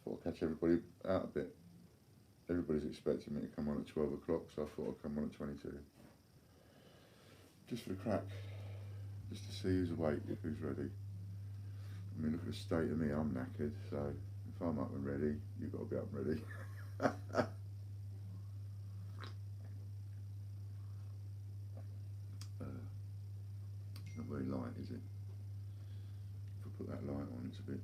thought I'd catch everybody out a bit. Everybody's expecting me to come on at 12 o'clock, so I thought I'd come on at 22. Just for the crack. Just to see who's awake, if who's ready. I mean, look at the state of me, I'm knackered, so if I'm up and ready, you've got to be up and ready. It's not very light, is it? If I put that light on, it's a bit...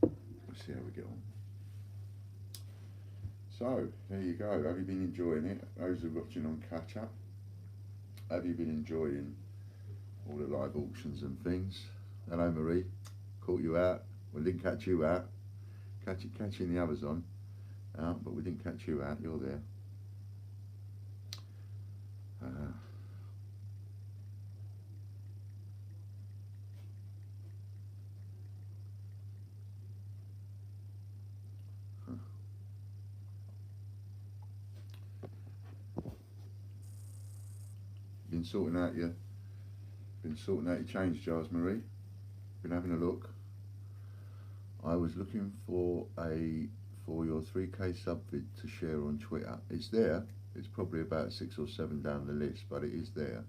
We'll see how we get on. So, there you go. Have you been enjoying it? Those who are watching on catch up, have you been enjoying all the live auctions and things? Hello Marie, caught you out. We didn't catch you out. Catching the others on, but we didn't catch you out. You're there. Been sorting out your change jars, Marie. Been having a look. I was looking for your 3K sub vid to share on Twitter. It's there. It's probably about 6 or 7 down the list, but it is there.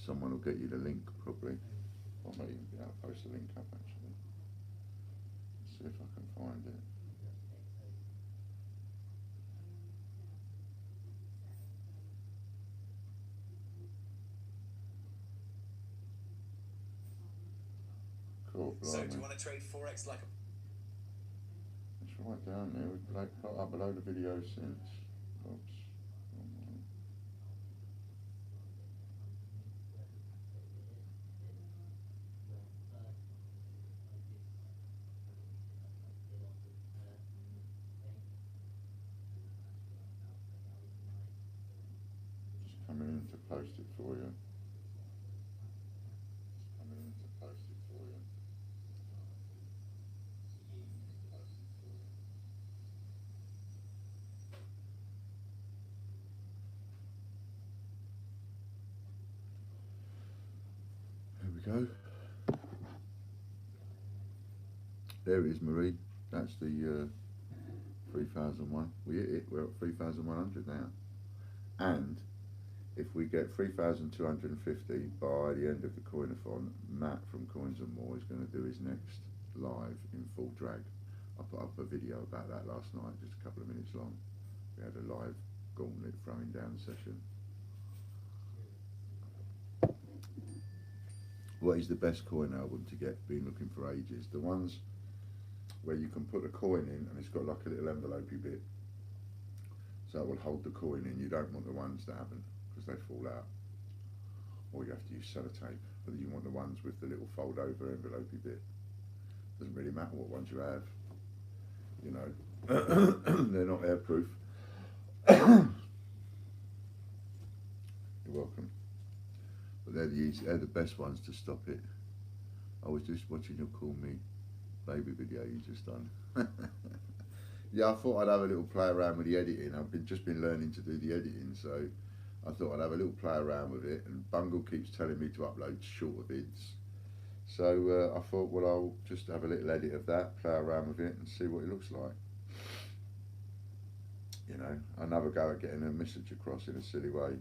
Someone will get you the link probably. I may even be able to post the link up actually. See if I can find it. Cool, so do you want to trade Forex like a... It's right down there. We've put up a load of videos since. Oops. Just coming in to post it for you. Go. There it is, Marie. That's the 3001. We hit it. We're at 3100 now. And if we get 3250 by the end of the coinathon, Matt from Coins and More is going to do his next live in full drag. I put up a video about that last night, just a couple of minutes long. We had a live gauntlet throwing down session. What is the best coin album to get? Been looking for ages. The ones where you can put a coin in and it's got like a little envelopey bit, so it will hold the coin in. You don't want the ones that haven't, because they fall out, or you have to use sellotape. But you want the ones with the little fold over envelopey bit. Doesn't really matter what ones you have, you know. They're not airproof. You're welcome. But they're the best ones to stop it. I was just watching your Call Me Baby video you just done. Yeah, I thought I'd have a little play around with the editing. I've just been learning to do the editing, so I thought I'd have a little play around with it. And Bungle keeps telling me to upload shorter vids, so I thought, well, I'll just have a little edit of that, play around with it, and see what it looks like. You know, another go at getting a message across in a silly way.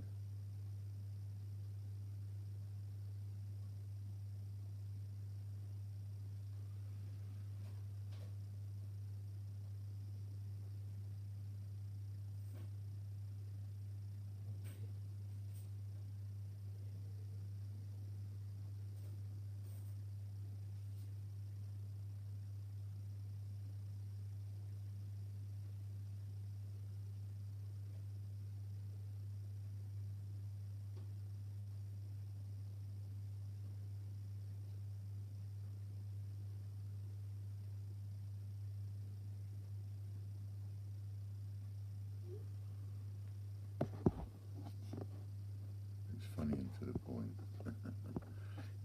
Funny and to the point.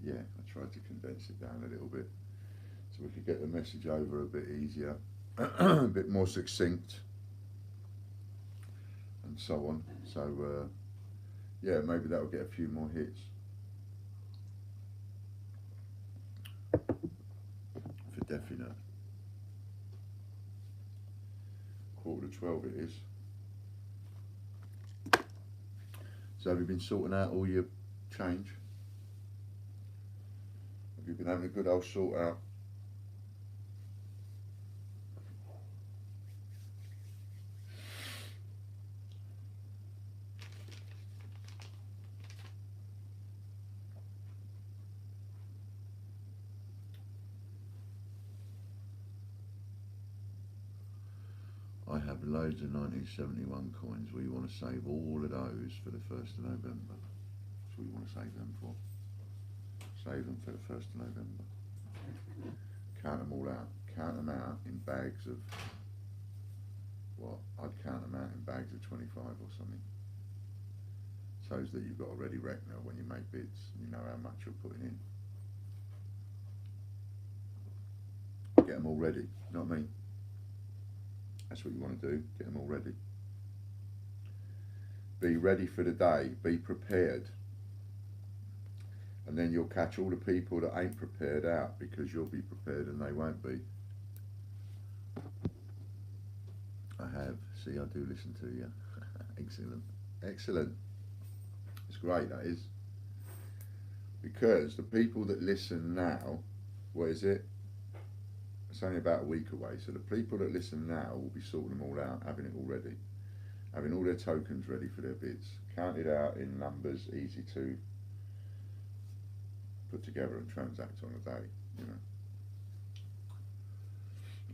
Yeah, I tried to condense it down a little bit so we could get the message over a bit easier, a bit more succinct, and so on. So yeah, maybe that'll get a few more hits. 12 it is. So have you been sorting out all your change? Have you been having a good old sort out? I have loads of 1971 coins. We want to save all of those for the 1st of November. That's what we want to save them for. Save them for the 1st of November. Count them all out. Count them out in bags of, what? I'd count them out in bags of 25 or something. Shows that you've got a ready reckoner when you make bits. You know how much you're putting in. Get them all ready. You know what I mean? That's what you want to do, get them all ready. Be ready for the day, be prepared. And then you'll catch all the people that ain't prepared out because you'll be prepared and they won't be. I have, see, I do listen to you. Excellent, excellent. It's great, that is. Because the people that listen now, what is it? It's only about a week away, so the people that listen now will be sorting them all out, having it all ready, having all their tokens ready for their bids, counted out in numbers, easy to put together and transact on a day, you know.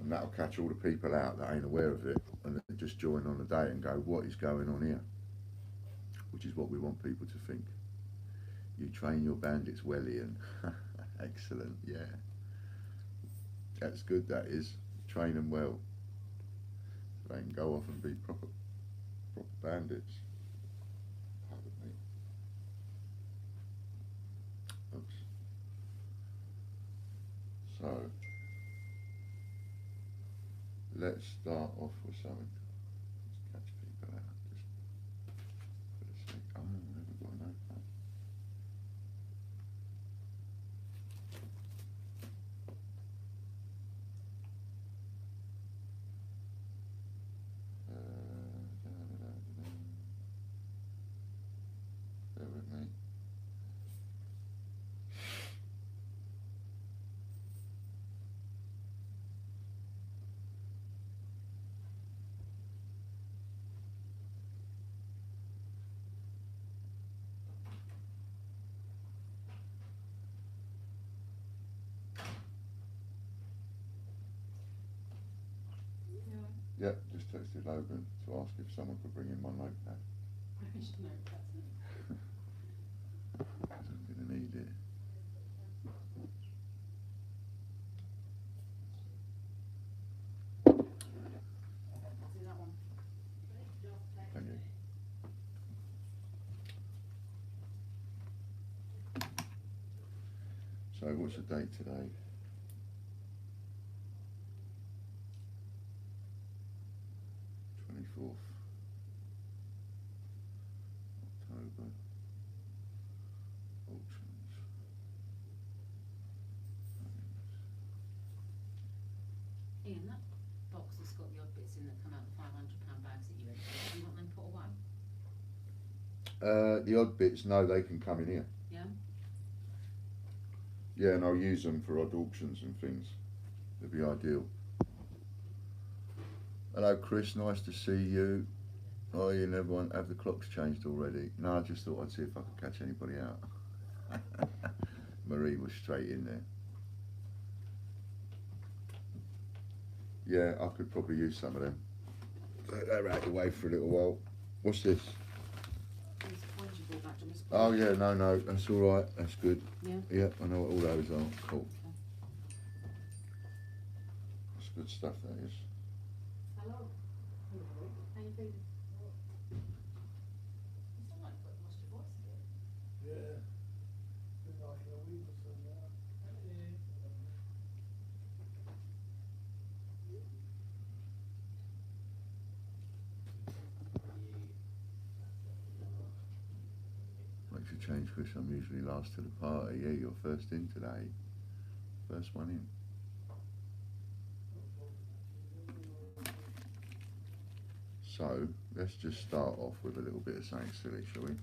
And that'll catch all the people out that ain't aware of it and that just join on the day and go, what is going on here? Which is what we want people to think. You train your bandits well, Ian. Excellent, yeah. That's good, that is. Train them well. So they can go off and be proper bandits. Pardon me. Oops. So, let's start off with something. Let's catch people out. Just for the sake. Oh, I haven't got a notepad. Bear with me. Yep, just texted Logan to ask if someone could bring in my notepad. Because I'm going to need it. Thank you. So what's the date today? 24th October. Auctions. Ian, that box has got the odd bits in that come out the £500 bags that you empty. Do you want them put away? The odd bits, no, they can come in here. Yeah? Yeah, and I'll use them for odd auctions and things. It'd be ideal. Hello Chris, nice to see you. Oh, you never want have the clocks changed already? No, I just thought I'd see if I could catch anybody out. Marie was straight in there. Yeah, I could probably use some of them. They're out the way for a little while. What's this? Oh yeah, no, that's all right. That's good. Yeah. Yeah, I know what all those are. Cool. That's good stuff. That is. Hello. How you feeling? You sound like you've lost your voice again. Yeah. Been like a week or so now. Makes a change, Chris. I'm usually last to the party. Yeah, you're first in today. First one in. So let's just start off with a little bit of something silly, shall we?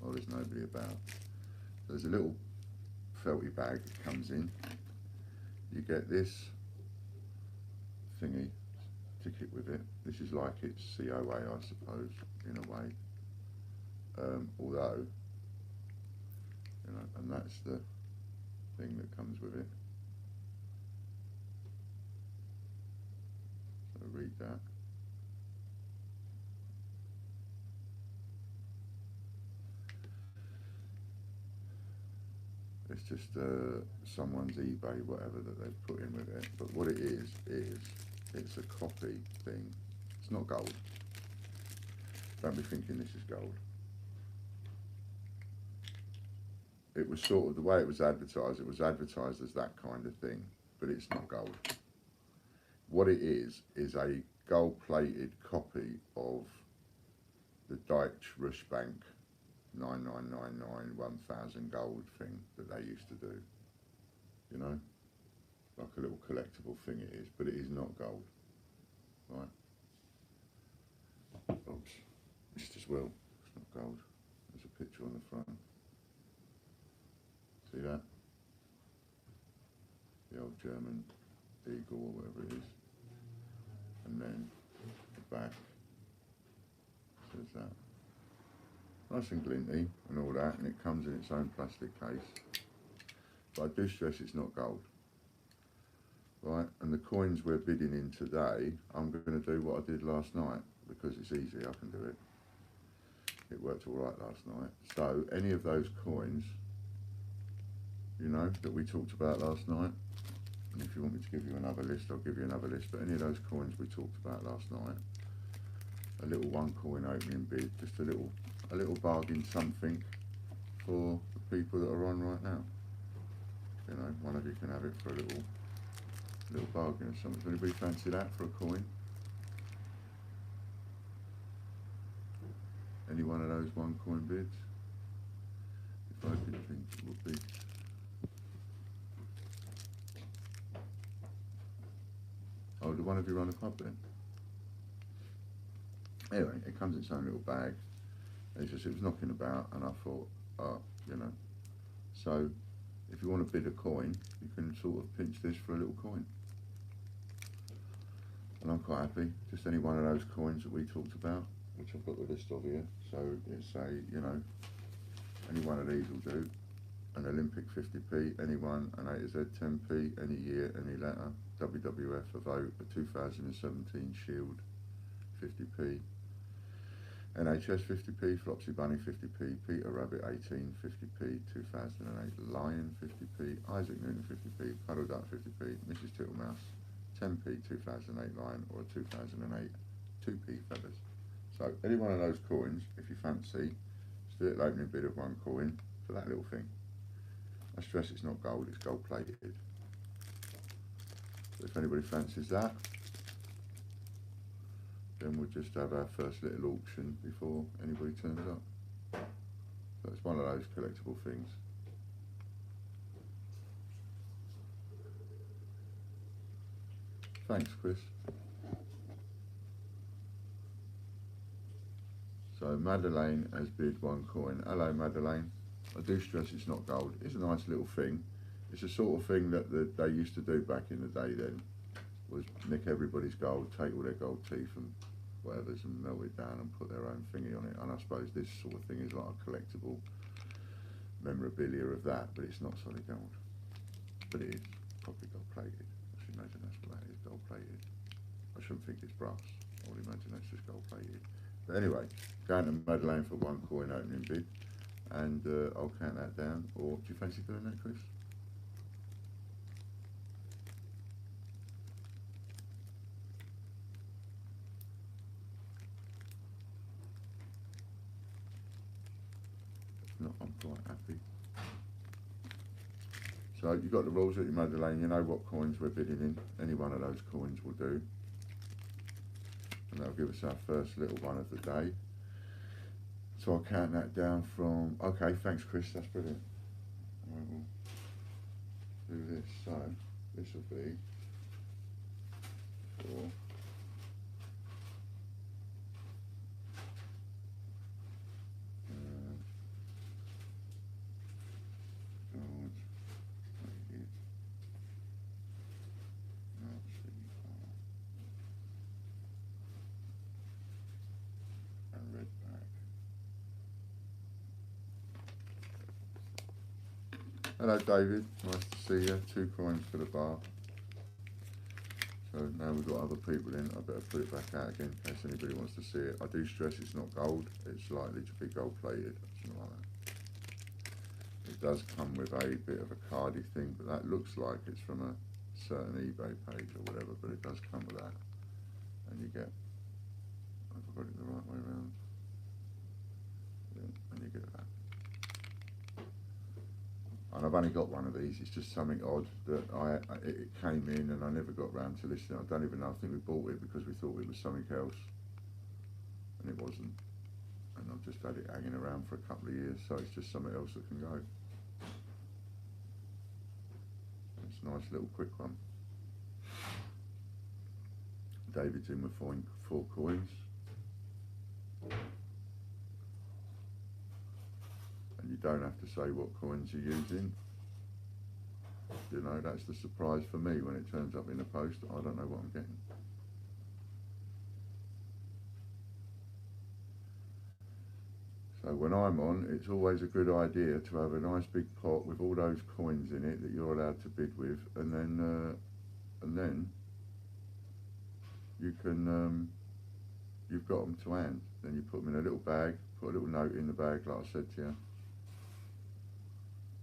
Well, there's nobody about. There's a little felty bag that comes in. You get this thingy, ticket with it. This is like its COA, I suppose, in a way. Although, you know, and that's the thing that comes with it. So read that. It's just someone's eBay, whatever, that they've put in with it. But what it is it's a copy thing. It's not gold. Don't be thinking this is gold. It was sort of the way it was advertised as that kind of thing, but it's not gold. What it is a gold-plated copy of the Deutsche Bank 9999 1000 gold thing that they used to do. You know, like a little collectible thing it is, but it is not gold. Right? Oops, just as well. It's not gold. There's a picture on the front. See that? The old German eagle or whatever it is. And then the back says that. Nice and glinty and all that, and it comes in its own plastic case. But I do stress it's not gold. Right, and the coins we're bidding in today, I'm going to do what I did last night, because it's easy, I can do it. It worked all right last night. So any of those coins, you know, that we talked about last night, and if you want me to give you another list, I'll give you another list, but any of those coins we talked about last night, a little one coin opening bid, just a little bargain something for the people that are on right now. You know, one of you can have it for a little bargain or something. Does anybody fancy that for a coin? Any one of those one coin bids? If I could think it would be. Oh, do one of you run a club then? Anyway, it comes in its own little bag. It was knocking about, and I thought, oh, you know. So, if you want to bid a coin, you can sort of pinch this for a little coin. And I'm quite happy. Just any one of those coins that we talked about, which I've got the list of here. So it's a, you know, any one of these will do. An Olympic 50p, any one, an A to Z 10p, any year, any letter. WWF a vote, a 2017 Shield 50p. NHS 50p, Flopsy Bunny 50p, Peter Rabbit 18 50p, 2008 Lion 50p, Isaac Newton 50p, Puddle Duck 50p, Mrs Tittlemouse 10p 2008 Lion, or a 2008 2p Feathers. So any one of those coins, if you fancy, just do it like opening bid of one coin for that little thing. I stress it's not gold, it's gold plated. So if anybody fancies that, then we'll just have our first little auction before anybody turns up. So it's one of those collectible things. Thanks, Chris. So Madeleine has bid one coin. Hello, Madeleine. I do stress it's not gold. It's a nice little thing. It's the sort of thing that they used to do back in the day then, was nick everybody's gold, take all their gold teeth and whatever's and melt it down and put their own thingy on it. And I suppose this sort of thing is like a collectible memorabilia of that, but it's not solid gold. But it is probably gold plated. I should imagine that's what that is, gold plated. I shouldn't think it's brass. I would imagine that's just gold plated. But anyway, going to Madeleine for one coin opening bid, and I'll count that down. Or do you fancy doing that, Chris? No, I'm quite happy. So you've got the rules at your Madeleine, you know what coins we're bidding in. Any one of those coins will do. And that'll give us our first little one of the day. So I'll count that down from, okay, thanks Chris, that's brilliant. I will do this, so this will be for Hello David, nice to see you. 2 coins for the bar. So now we've got other people in, I better put it back out again in case anybody wants to see it. I do stress it's not gold, it's likely to be gold plated, something like that. It does come with a bit of a cardy thing, but that looks like it's from a certain eBay page or whatever, but it does come with that. And you get, I've got it the right way around, yeah, and you get that. And I've only got one of these, it's just something odd that it came in and I never got round to listening. I don't even know, I think we bought it because we thought it was something else and it wasn't. And I've just had it hanging around for a couple of years, so it's just something else that can go. It's a nice little quick one. David's in with 4 coins. And you don't have to say what coins you're using. You know, that's the surprise for me when it turns up in the post. I don't know what I'm getting. So when I'm on, it's always a good idea to have a nice big pot with all those coins in it that you're allowed to bid with, and then you can, you've got them to hand. Then you put them in a little bag, put a little note in the bag like I said to you.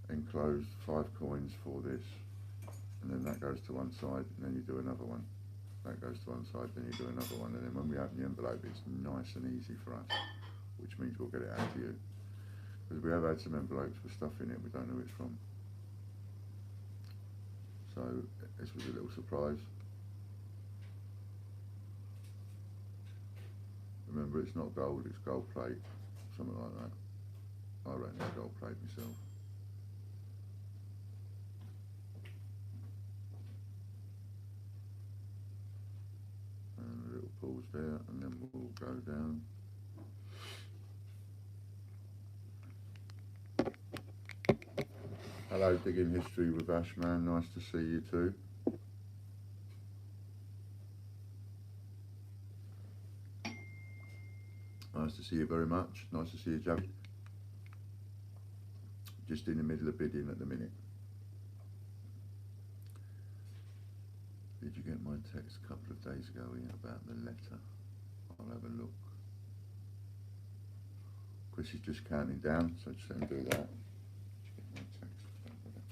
Enclosed 5 coins for this, and then that goes to one side, and then you do another one. That goes to one side, then you do another one, and then when we open the envelope, it's nice and easy for us, which means we'll get it out to you. Because we have had some envelopes with stuff in it we don't know who it's from. So this was a little surprise. Remember, it's not gold, it's gold plate, something like that. I reckon it's gold plate myself. Pause there, and then we'll go down. Hello, Digging History with Ashman, nice to see you too. Nice to see you very much, nice to see you, Javi. Just in the middle of bidding at the minute. Did you get my text a couple of days ago Ian, about the letter? I'll have a look. Chris is just counting down, so just let him do that. Did you get my text about the letter?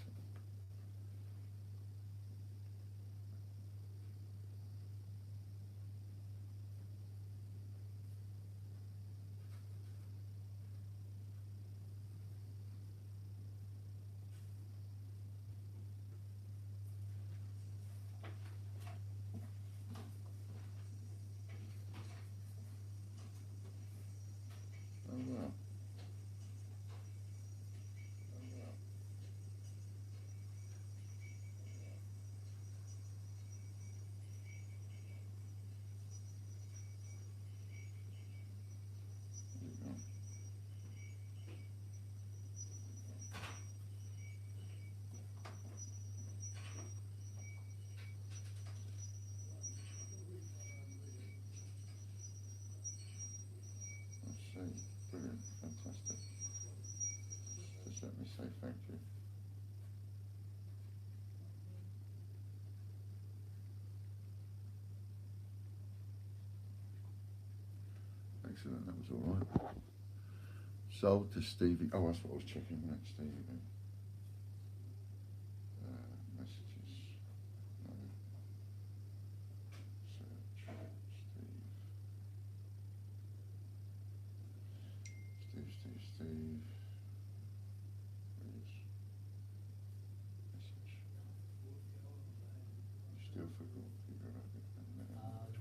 Brilliant, fantastic. Just let me say thank you. Excellent, that was all right. Sold to Stevie. Oh, that's what I was checking. That Stevie. Messages. No. Search. Steve. Please. Message. You still forgot figure out it.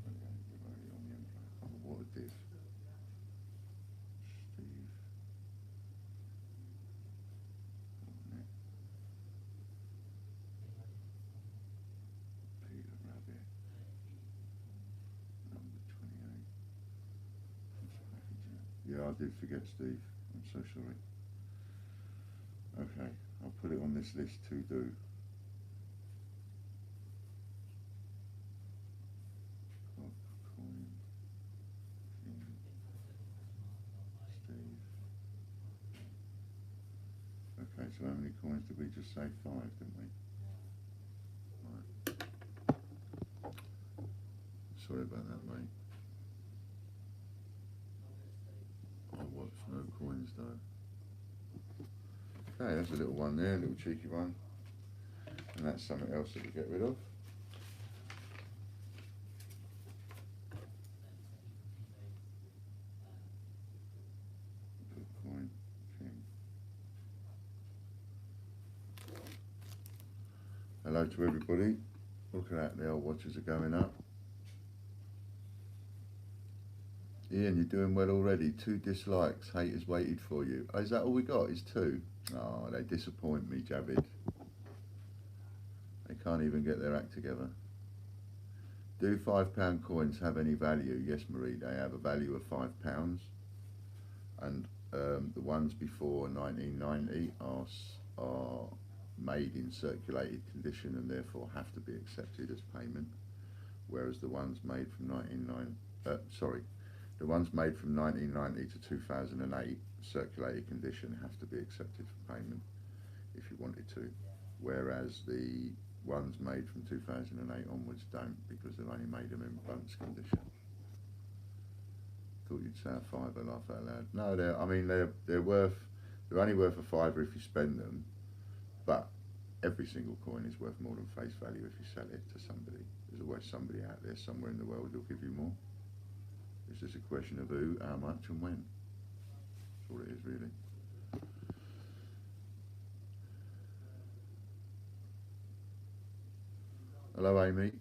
28. You're already on the envelope. Oh, what a div. Steve. Peter Rabbit. Number 28. Yeah, I did forget Steve. I'm so sorry. Okay, I'll put it on this list to do. Coin. Steve. Okay, so how many coins did we just say? 5, didn't we? Right. Sorry about that, mate. Oh, whoops, no coins though. Okay, that's a little one there, a little cheeky one. And that's something else that we get rid of. Good coin, king. Hello to everybody. Look at that, the old watches are going up. Ian, you're doing well already. 2 dislikes. Haters waited for you. Oh, is that all we got? Is 2? Oh, they disappoint me, Javid. They can't even get their act together. Do £5 coins have any value? Yes, Marie, they have a value of £5. And the ones before 1990 are made in circulated condition and therefore have to be accepted as payment. Whereas the ones made from the ones made from 1990 to 2008, circulated condition, have to be accepted for payment if you wanted to. Whereas the ones made from 2008 onwards don't, because they've only made them in bunce condition. Thought you'd say a fiver, laugh out loud. No, they're only worth a fiver if you spend them, but every single coin is worth more than face value if you sell it to somebody. There's always somebody out there somewhere in the world who'll give you more. It's just a question of who, how much and when. That's all it is really. Hello Amy.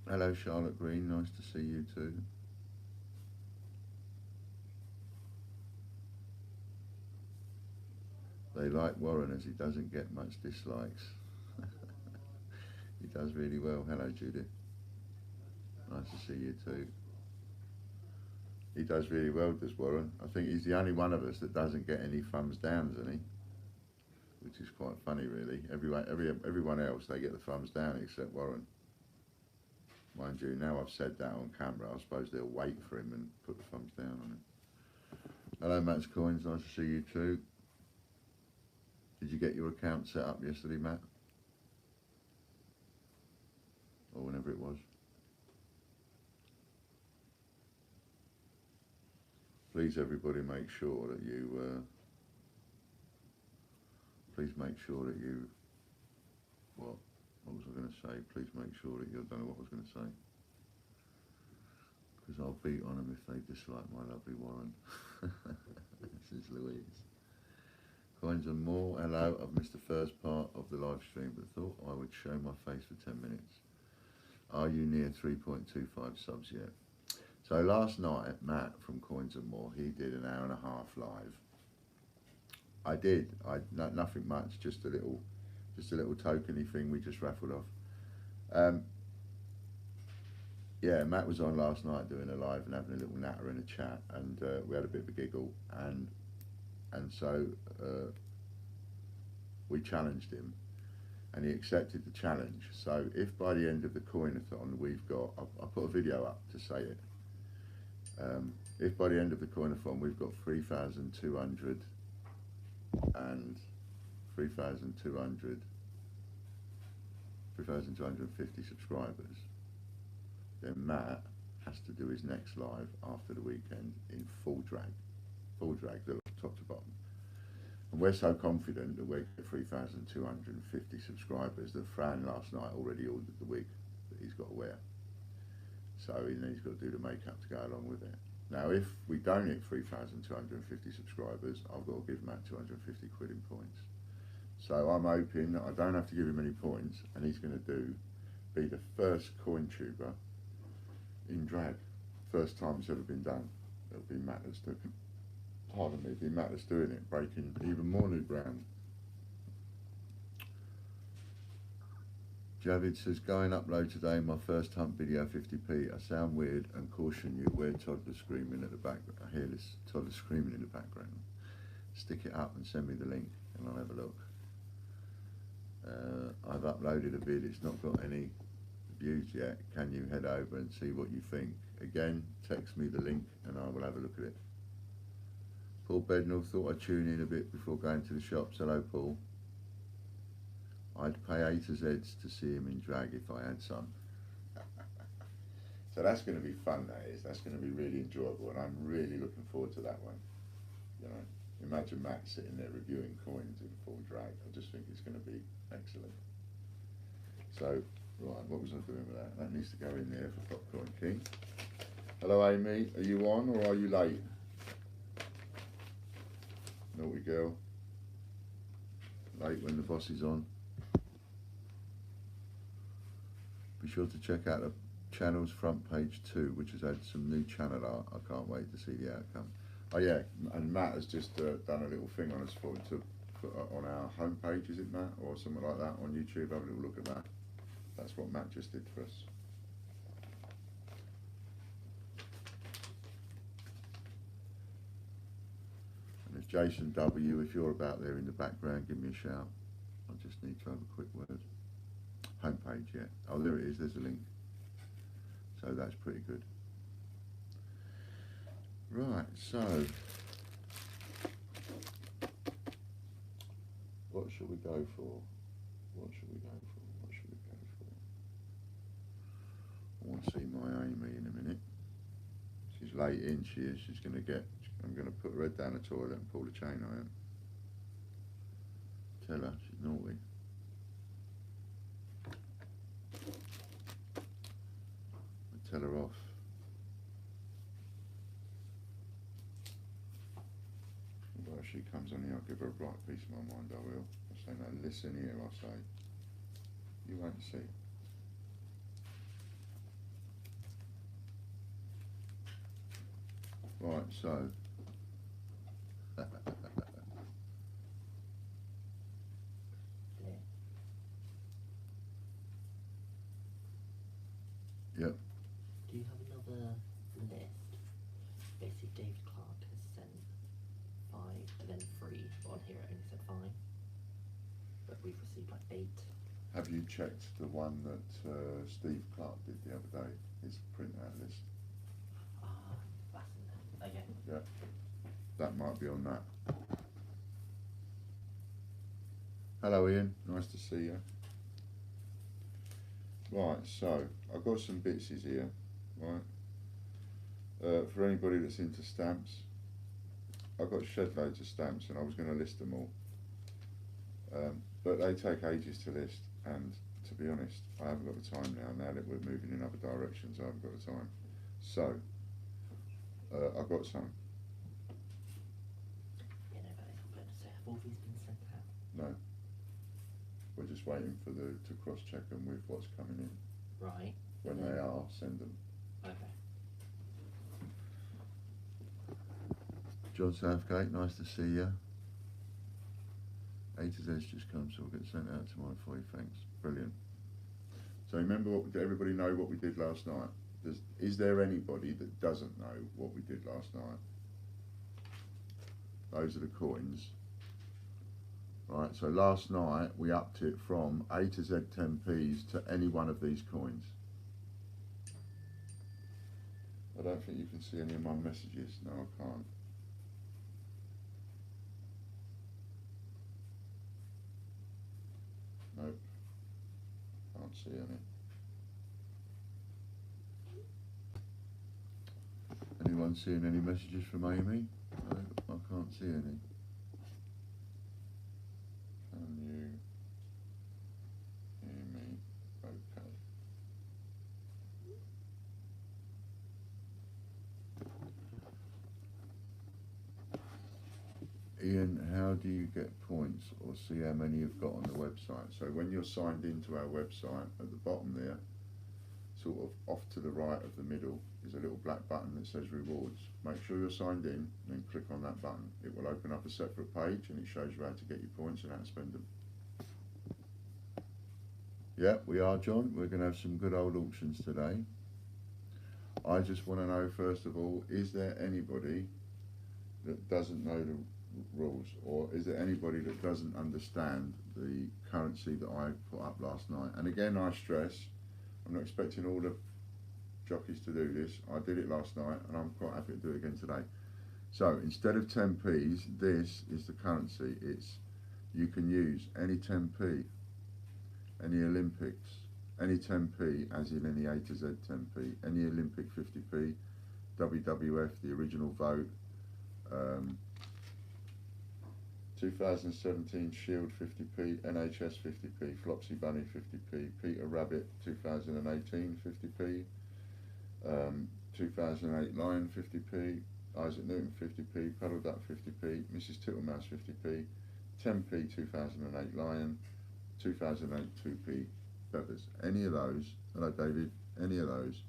Hello Charlotte Green, nice to see you too. They like Warren as he doesn't get much dislikes. He does really well. Hello Judith. Nice to see you too. He does really well, does Warren. I think he's the only one of us that doesn't get any thumbs downs, isn't he? Which is quite funny really. Everyone else, they get the thumbs down except Warren. Mind you, now I've said that on camera, I suppose they'll wait for him and put the thumbs down on him. Hello Matt's Coins, nice to see you too. Did you get your account set up yesterday, Matt? Or whenever it was? Please everybody make sure that you, what was I going to say? Please make sure that you, I don't know what I was going to say. Because I'll beat on them if they dislike my lovely Warren. This is Louise. Coins and more. Hello, I've missed the first part of the live stream, but thought I would show my face for 10 minutes. Are you near 3.25 subs yet? So last night, Matt from Coins and More, he did an hour and a half live. I did. Nothing much, just a little tokeny thing we just raffled off. Yeah, Matt was on last night doing a live and having a little natter in a chat, and we had a bit of a giggle, and so we challenged him, and he accepted the challenge. So if by the end of the coin-a-thon we've got, I'll put a video up to say it. If by the end of the coin-a-thon we've got 3,200 and 3,250 subscribers, then Matt has to do his next live after the weekend in full drag, top to bottom. And we're so confident that we're at 3,250 subscribers that Fran last night already ordered the wig that he's got to wear. So he's got to do the makeup to go along with it. Now, if we don't hit 3,250 subscribers, I've got to give Matt 250 quid in points. So I'm hoping that I don't have to give him any points, and he's going to be the first coin tuber in drag. First time it's ever been done. It'll be Matt that's doing it. Pardon me, it'll be Matt that's doing it, breaking even more new ground. Javid says, go and upload today my first hunt video 50p. I sound weird and caution you where toddler screaming at the background. I hear this toddler screaming in the background. Stick it up and send me the link and I'll have a look. I've uploaded a vid, it's not got any views yet. Can you head over and see what you think? again, text me the link and I will have a look at it. Paul Bednall, thought I'd tune in a bit before going to the shops. Hello, Paul. I'd pay A to Z's to see him in drag if I had some. So that's going to be fun, that is. That's going to be really enjoyable, and I'm really looking forward to that one. You know, imagine Matt sitting there reviewing coins in full drag. I just think it's going to be excellent. So, right, what was I doing with that? That needs to go in there for Popcorn King. Hello, Amy. Are you on or are you late? Naughty girl. Late when the boss is on. Be sure to check out the channel's front page too, which has had some new channel art. I can't wait to see the outcome. Oh yeah, and Matt has just done a little thing on us for to put on our homepage, is it Matt, or something like that on YouTube? Have a little look at that. That's what Matt just did for us. And there's Jason W. If you're about there in the background, give me a shout. I just need to have a quick word. Homepage, yeah. Oh, there it is. There's a link. So that's pretty good. Right, so what should we go for? What should we go for? What should we go for? I want to see my Amy in a minute. She's late in, she is. She's going to get, I'm going to put her head down the toilet and pull the chain, I am. Tell her, she's naughty. Tell her off. Well, if she comes on here, I'll give her a bright piece of my mind, I will. I'll say, no, listen here, I'll say. You won't see. Right, so. Yep. Do you have another list? Basically, David Clark has sent 5 and then 3. On here it only said 5. But we've received like 8. Have you checked the one that Steve Clark did the other day? His printout list. Ah, that's in there. Okay. Yeah. That might be on that. Hello, Ian. Nice to see you. Right, so I've got some bitses here, right? For anybody that's into stamps, I've got shed loads of stamps and I was going to list them all. But they take ages to list, and to be honest, I haven't got the time now that we're moving in other directions. I haven't got the time. So, I've got some. Yeah, no, but I was going to say, have all these been sent out? No. We're just waiting for to cross-check them with what's coming in. Right. When they are, send them. Okay. John Southgate, nice to see you. A to Z's just come, so we'll get sent out tomorrow for you, thanks. Brilliant. So remember, did everybody know what we did last night? Is there anybody that doesn't know what we did last night? Those are the coins. Right, so last night we upped it from A to Z 10p's to any one of these coins. I don't think you can see any of my messages. No, I can't. Nope. Can't see any. Anyone seeing any messages from Amy? No, I can't see any. Can you hear me? Okay. Ian, how do you get points or see how many you've got on the website? So when you're signed into our website, at the bottom there, sort of off to the right of the middle, is a little black button that says rewards. Make sure you're signed in, and then click on that button. It will open up a separate page and it shows you how to get your points and how to spend them. Yeah, we are, John. We're going to have some good old auctions today. I just want to know, first of all, is there anybody that doesn't know the rules, or is there anybody that doesn't understand the currency that I put up last night? And again, I stress, I'm not expecting all the jockeys to do this. I did it last night and I'm quite happy to do it again today. So instead of 10p's, this is the currency. You can use any 10p, any Olympics, any 10p, as in any A to Z 10p, any Olympic 50p, WWF, the original vote, 2017 Shield 50p, NHS 50p, Flopsy Bunny 50p, Peter Rabbit 2018 50p, 2008 Lion 50p, Isaac Newton 50p, Puddle Duck 50p, Mrs Tittlemouse 50p, 10p 2008 Lion, 2008 2p feathers. Any of those, hello David, any of those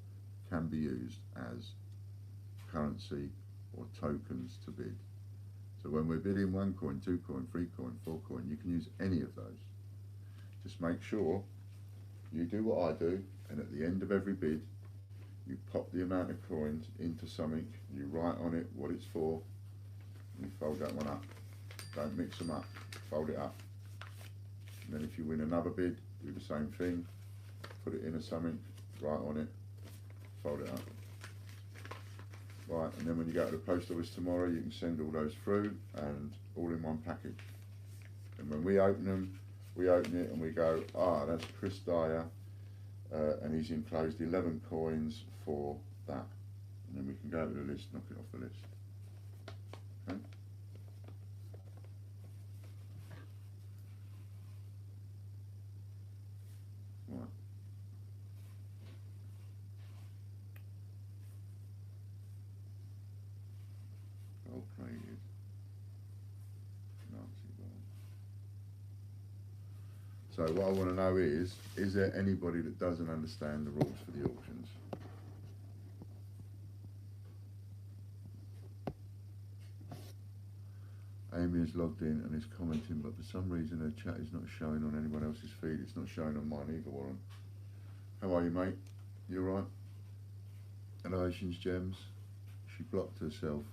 can be used as currency or tokens to bid. So when we're bidding 1 coin, 2 coin, 3 coin, 4 coin, you can use any of those. Just make sure you do what I do, and at the end of every bid, you pop the amount of coins into something, you write on it what it's for, and you fold that one up. Don't mix them up, fold it up. And then if you win another bid, do the same thing, put it into something, write on it, fold it up. Right, and then when you go to the post office tomorrow, you can send all those through, and all in one package. And when we open them, we open it and we go, ah, that's Chris Dyer, and he's enclosed 11 coins for that. And then we can go to the list, knock it off the list. Okay? Right. Gold plated. Nazi ball. So what I want to know is there anybody that doesn't understand the rules for the auctions? Amy is logged in and is commenting, but for some reason her chat is not showing on anyone else's feed. It's not showing on mine either, Warren. How are you, mate? You alright? Hello, Asians Gems. She blocked herself.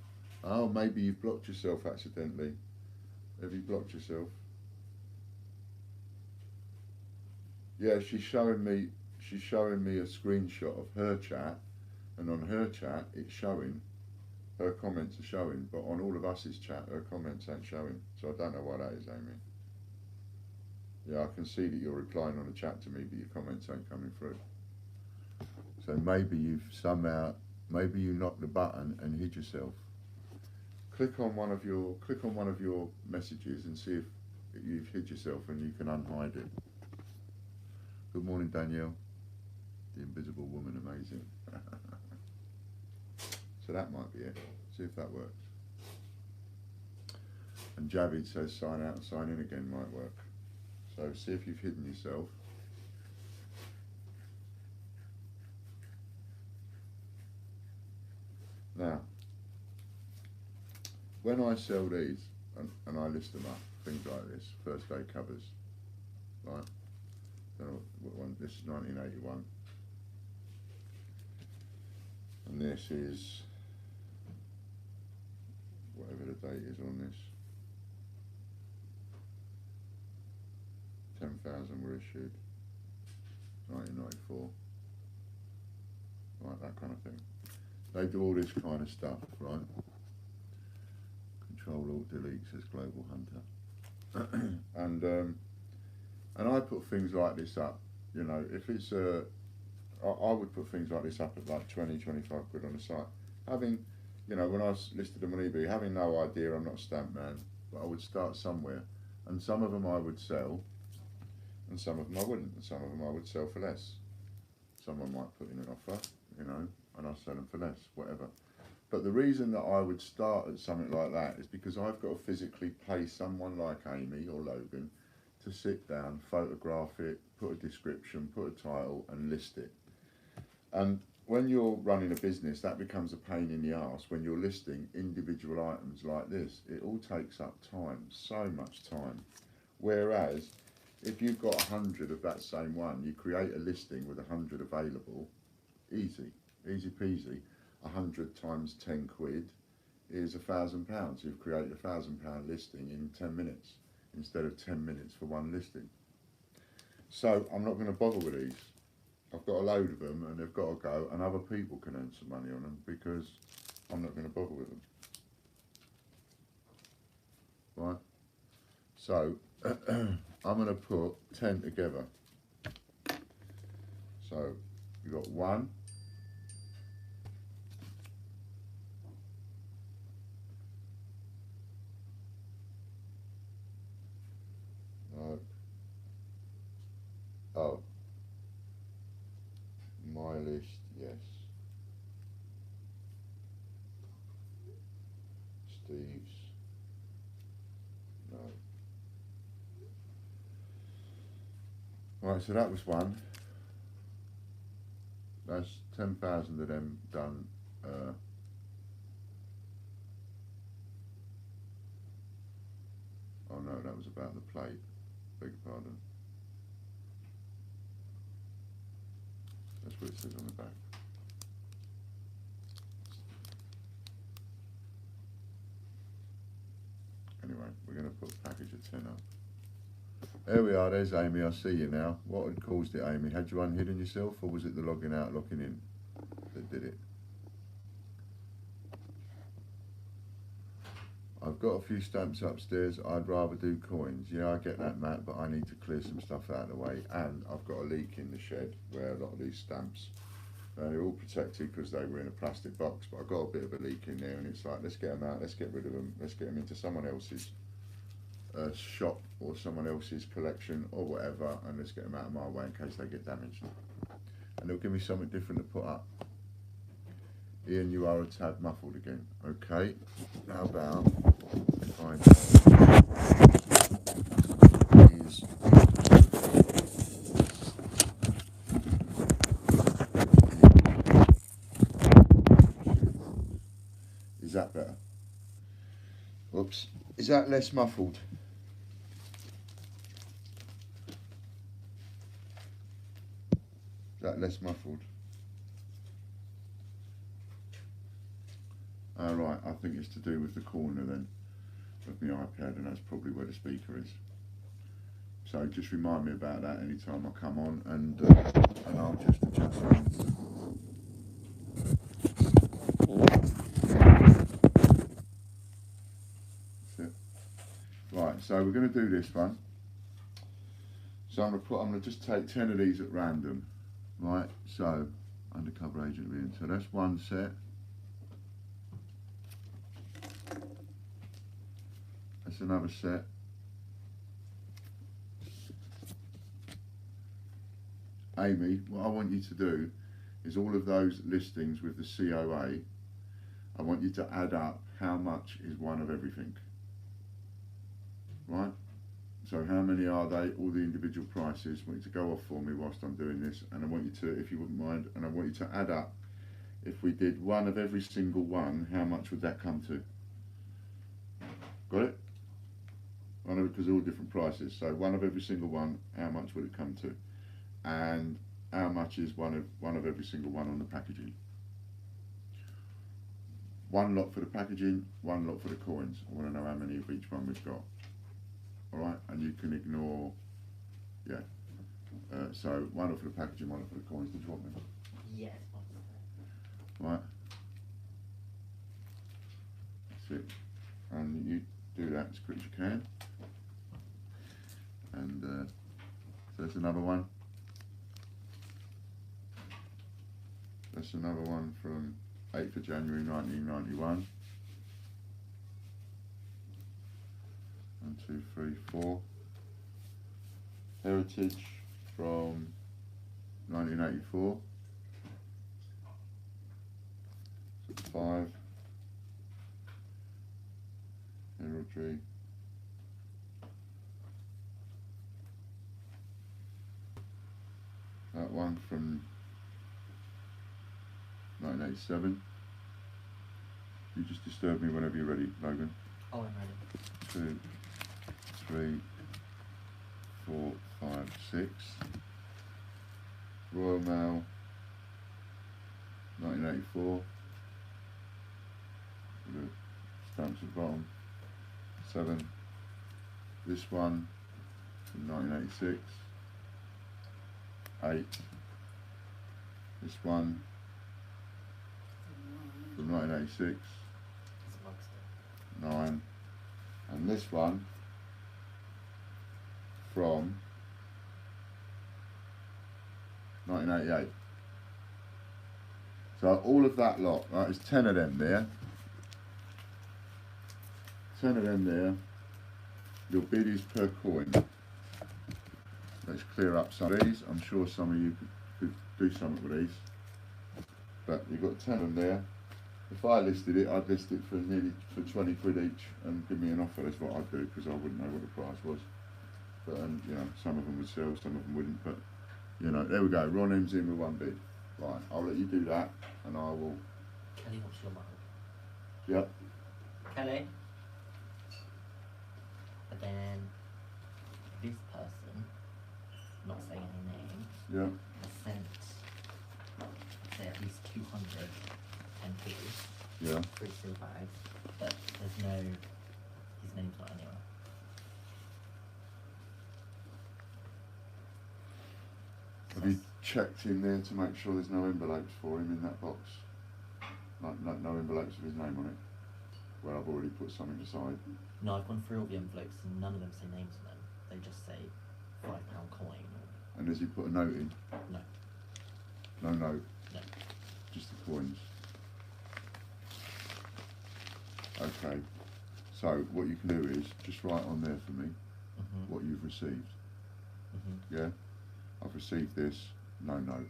Oh, maybe you've blocked yourself accidentally. Have you blocked yourself? Yeah, she's showing me a screenshot of her chat, and on her chat it's showing, her comments are showing, but on all of us's chat her comments ain't showing. So I don't know why that is, Amy. Yeah, I can see that you're replying on the chat to me, but your comments ain't coming through. So maybe you've somehow, maybe you knocked the button and hid yourself. Click on one of your messages and see if you've hid yourself and you can unhide it. Good morning, Danielle. The Invisible Woman, amazing. So that might be it. See if that works. And Javid says sign out and sign in again might work. So see if you've hidden yourself. Now, when I sell these, and I list them up, things like this, first day covers, right? What one? This is 1981, and this is whatever the date is on this. 10,000 were issued, 1994, right? That kind of thing. They do all this kind of stuff, right? Control Alt Delete says Global Hunter, and I put things like this up. You know, if it's I would put things like this up at like 20, 25 quid on the site. Having, you know, when I listed them on eBay, having no idea, I'm not a stamp man, but I would start somewhere, and some of them I would sell, and some of them I wouldn't, and some of them I would sell for less. Someone might put in an offer, you know, and I'll sell them for less, whatever. But the reason that I would start at something like that is because I've got to physically pay someone like Amy or Logan to sit down, photograph it, put a description, put a title and list it. And when you're running a business, that becomes a pain in the arse when you're listing individual items like this. It all takes up time, so much time. Whereas if you've got 100 of that same one, you create a listing with 100 available, easy peasy. 100 times 10 quid is £1,000. You've created a £1,000 listing in 10 minutes instead of 10 minutes for one listing. So I'm not going to bother with these. I've got a load of them and they've got to go, and other people can earn some money on them because I'm not going to bother with them. Right? So, I'm going to put 10 together. So, you've got 1, 2, oh, my list, yes. Steve's, no. Right, so that was 1. That's 10,000 of them done. Oh no, that was about the plate. Beg your pardon. That's what it says on the back. Anyway, we're going to put a package of 10 up. There we are, there's Amy, I see you now. What had caused it, Amy? Had you unhidden yourself, or was it the logging out, locking in that did it? I've got a few stamps upstairs. I'd rather do coins. Yeah, I get that, Matt, but I need to clear some stuff out of the way. And I've got a leak in the shed where a lot of these stamps, they're all protected because they were in a plastic box, but I've got a bit of a leak in there, and it's like, let's get them out, let's get rid of them, let's get them into someone else's shop or someone else's collection or whatever, and let's get them out of my way in case they get damaged. And it'll give me something different to put up. Ian, you are a tad muffled again. Okay, how about if I is that better? Whoops. Is that less muffled? Is that less muffled? Right, I think it's to do with the corner then of my iPad, and that's probably where the speaker is. So just remind me about that anytime I come on, and I'll just adjust things. That's it. Right, so we're going to do this one. So I'm going to just take 10 of these at random. Right, so undercover agent Ian. So that's one set. That's another set. Amy, what I want you to do is all of those listings with the COA, I want you to add up how much is one of everything. Right? So how many are they, all the individual prices. I want you to go off for me whilst I'm doing this, and I want you to, if you wouldn't mind, and I want you to add up, if we did one of every single one, how much would that come to? Got it? I know, because they're all different prices. So one of every single one, how much would it come to? And how much is one of every single one on the packaging? One lot for the packaging, one lot for the coins. I want to know how many of each one we've got. Alright, and you can ignore, yeah. So one lot for the packaging, one lot for the coins. Did you want me? Yes. Right. That's it. And you do that as quick as you can. And so that's another one. That's another one from 8th of January 1991. 1, 2, 3, 4. Heritage from 1984. 5. Heraldry. That one from 1987. You just disturb me whenever you're ready, Logan. Oh, I'm ready. 2, 3, 4, 5, 6. Royal Mail, 1984. The stamps at the bottom. 7. This one from 1986. 8. This one from 1986, It's a Mugster. 9. And this one from 1988. So all of that lot, right, there's 10 of them there. 10 of them there. Your bid is per coin. Let's clear up some of these. I'm sure some of you could do something with these. But you've got 10 of them there. If I listed it, I'd list it for nearly for 20 quid each and give me an offer. That's what I'd do, because I wouldn't know what the price was. But you know, some of them would sell, some of them wouldn't. But you know, there we go. Ron M's in with one bid. Right, I'll let you do that, and I will. Kelly, what's your mind? Yep. Kelly? But then this person, not saying any name, Yep. has sent say at least 200 MPs, Yeah. 3 steel bags, but there's no, his name's not anywhere. Have you checked in there to make sure there's no envelopes for him in that box? Like no envelopes with his name on it? Where I've already put something aside. No, I've gone through all the envelopes and none of them say names on them. They just say £5 coin or And has he put a note in? no. No note. No. Just the coins. Okay. So what you can do is just write on there for me Mm-hmm. what you've received. Mm-hmm. Yeah? I've received this, no note.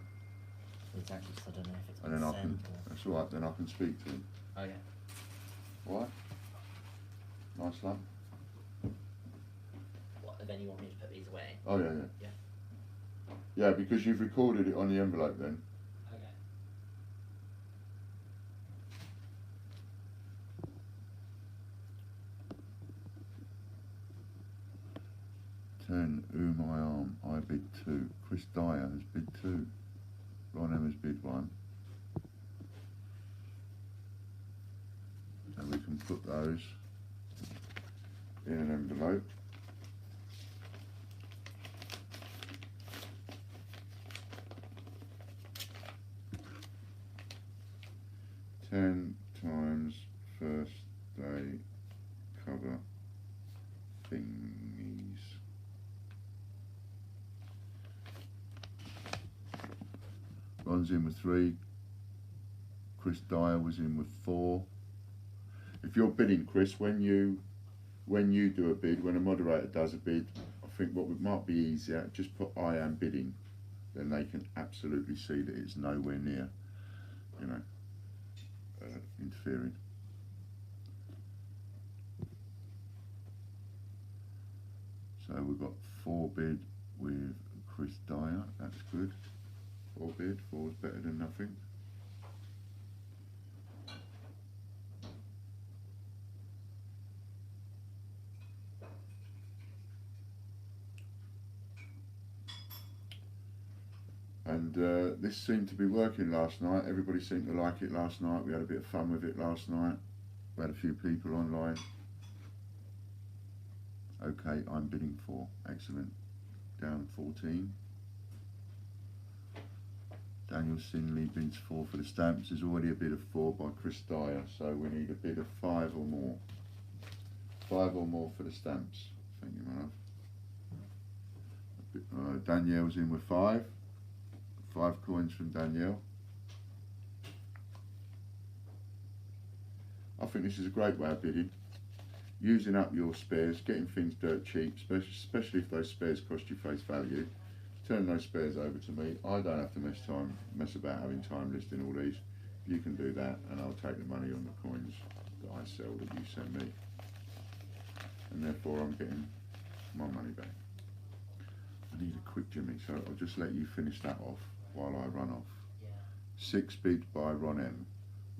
Exactly, so I don't know if it's And been then I sent can, or... that's alright, then I can speak to him. Okay. Alright? Nice one. What, if anyone want me to put these away? Oh yeah, yeah. Yeah. Yeah, because you've recorded it on the envelope then. Okay. 10, my arm, I bid 2. Chris Dyer has bid 2. Ron M has bid 1. And we can put those in an envelope. £10 first day cover thingies. Ron's in with 3. Chris Dyer was in with 4. If you're bidding, Chris, when you do a bid, when a moderator does a bid, I think what might be easier, just put I am bidding. Then they can absolutely see that it's nowhere near, you know, interfering. So we've got 4 bid with Chris Dyer, that's good. 4 bid, 4 is better than nothing. And this seemed to be working last night. Everybody seemed to like it last night. We had a bit of fun with it last night. We had a few people online. Okay, I'm bidding 4. Excellent. Down 14. Daniel Sinley bids 4 for the stamps. There's already a bid of 4 by Chris Dyer, so we need a bid of 5 or more. 5 or more for the stamps. Thank you, my love. Danielle's in with 5. 5 coins from Danielle. I think this is a great way of bidding. Using up your spares, getting things dirt cheap, especially if those spares cost you face value. Turn those spares over to me. I don't have to mess about having time listing all these. You can do that, and I'll take the money on the coins that I sell that you send me. And therefore I'm getting my money back. I need a quick Jimmy, so I'll just let you finish that off while I run off. Yeah. 6 bid by Ron M.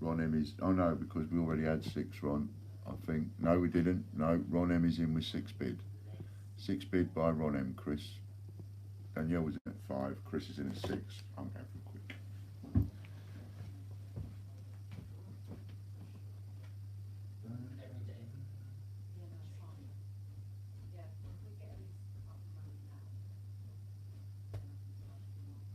Ron M is, oh no, because we already had 6, Ron, I think. No, we didn't. No, Ron M is in with 6 bid. 6 bid by Ron M, Chris. Danielle was in at 5, Chris is in at 6. I'm going for quick. Every day. Yeah, that's fine. Yeah, if we get at least half the money now, then I can start to do more.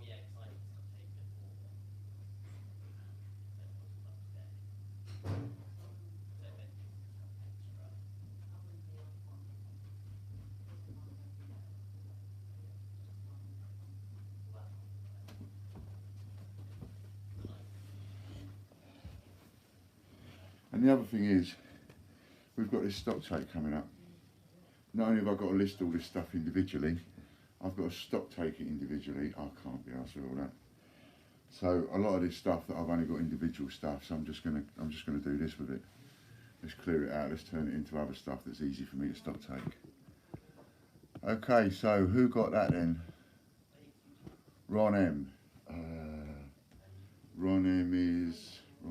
yeah, because I need to take before. So it wasn't up to date. So if anything comes extra. Well, And the other thing is, we've got this stock take coming up. Not only have I got to list all this stuff individually, I've got to stock take it individually. I can't be arsed with all that. So a lot of this stuff that I've only got individual stuff, so I'm just gonna do this with it. Let's clear it out, let's turn it into other stuff that's easy for me to stock take. Okay, so who got that then? Ron M. Ron M is. I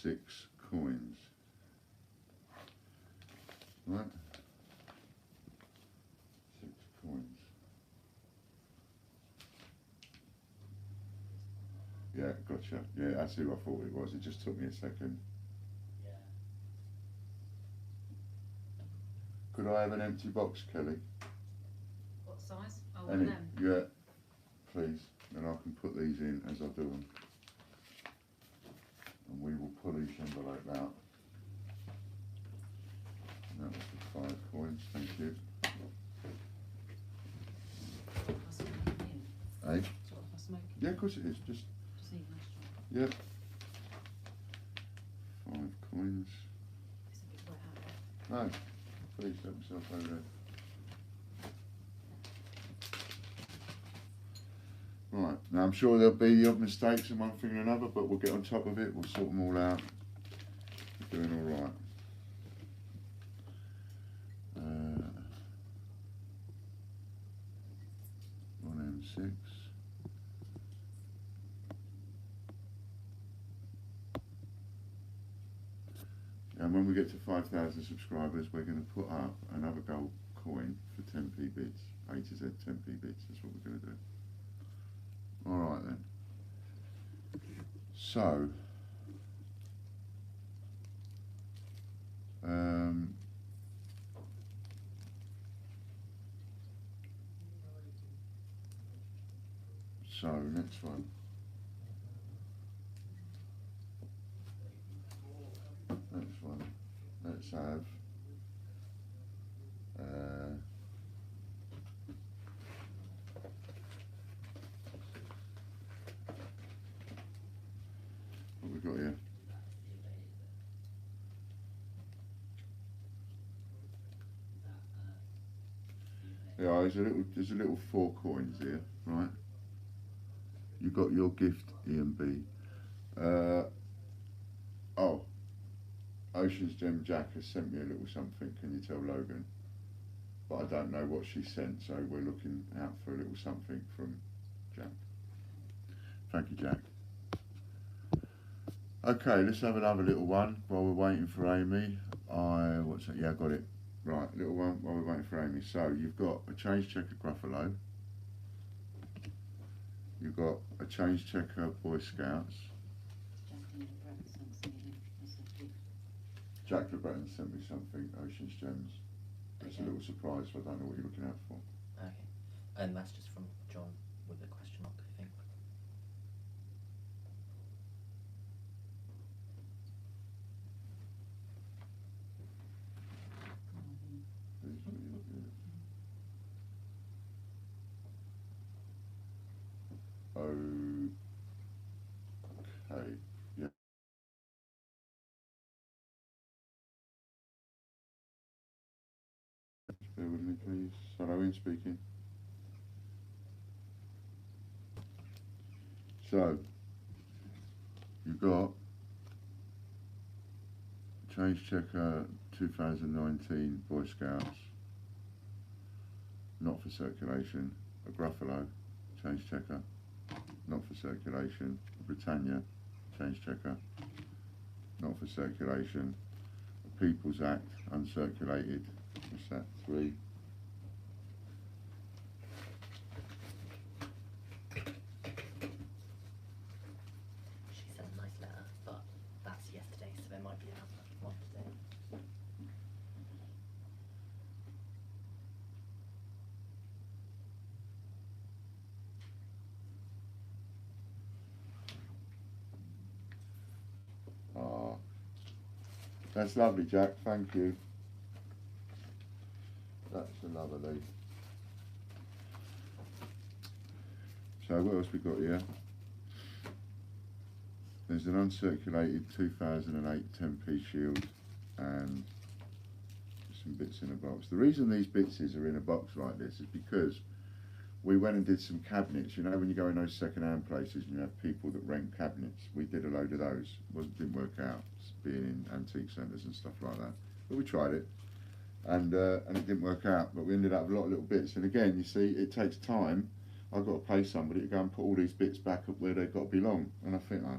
6 coins. Right? 6 coins. Yeah, gotcha. Yeah, that's who I thought it was. It just took me a second. yeah. Could I have an empty box, Kelly? What size? Oh, one Any? of them. Yeah, please. And I can put these in as I do them. And we will pull each envelope out. And that was the 5 coins, thank you. I'll smoke it in. Eh? Do you want my smoke? Yeah, of course it is. Just, Just even extra. yep. 5 coins. It's a bit wet out there. No, please help yourself over there. Right, now I'm sure there'll be the odd mistakes in one thing or another, but we'll get on top of it, we'll sort them all out. We're doing all right. One M6. And when we get to 5,000 subscribers, we're going to put up another gold coin for 10p bits, A to Z 10p bits, that's what we're going to do. Alright then. So, next one. Next one. Let's have what we got here? Yeah, there's a little 4 coins here, right? You got your gift, Ian B. Oh, Ocean's Gem Jack has sent me a little something. Can you tell Logan? But I don't know what she sent, so we're looking out for a little something from Jack. Thank you, Jack. Okay, let's have another little one while we're waiting for Amy. What's that? Yeah, I got it. Right, little one while we're waiting for Amy. So you've got a change checker Gruffalo. You've got a change checker Boy Scouts. Jack LeBreton sent me something, Ocean's Gems. It's Okay. a little surprise, so I don't know what you're looking out for. Okay. And that's just from John with a question mark, I think. Please, what you're looking at. Okay, yeah. Bear with me, please. Hello, Ian speaking. So, you've got Change Checker 2019 Boy Scouts, not for circulation, a Gruffalo, Change Checker, not for circulation, a Britannia, Change Checker, not for circulation, a People's Act, uncirculated, what's that, 3, That's lovely, Jack. Thank you. That's another leaf. So what else we got here? There's an uncirculated 2008 10p shield and some bits in a box. The reason these bits are in a box like this is because we went and did some cabinets. You know, when you go in those second-hand places and you have people that rent cabinets, we did a load of those. Didn't work out, being in antique centres and stuff like that. But we tried it, and it didn't work out. But we ended up with a lot of little bits. And again, you see, it takes time. I've got to pay somebody to go and put all these bits back up where they've got to belong. And I think, oh,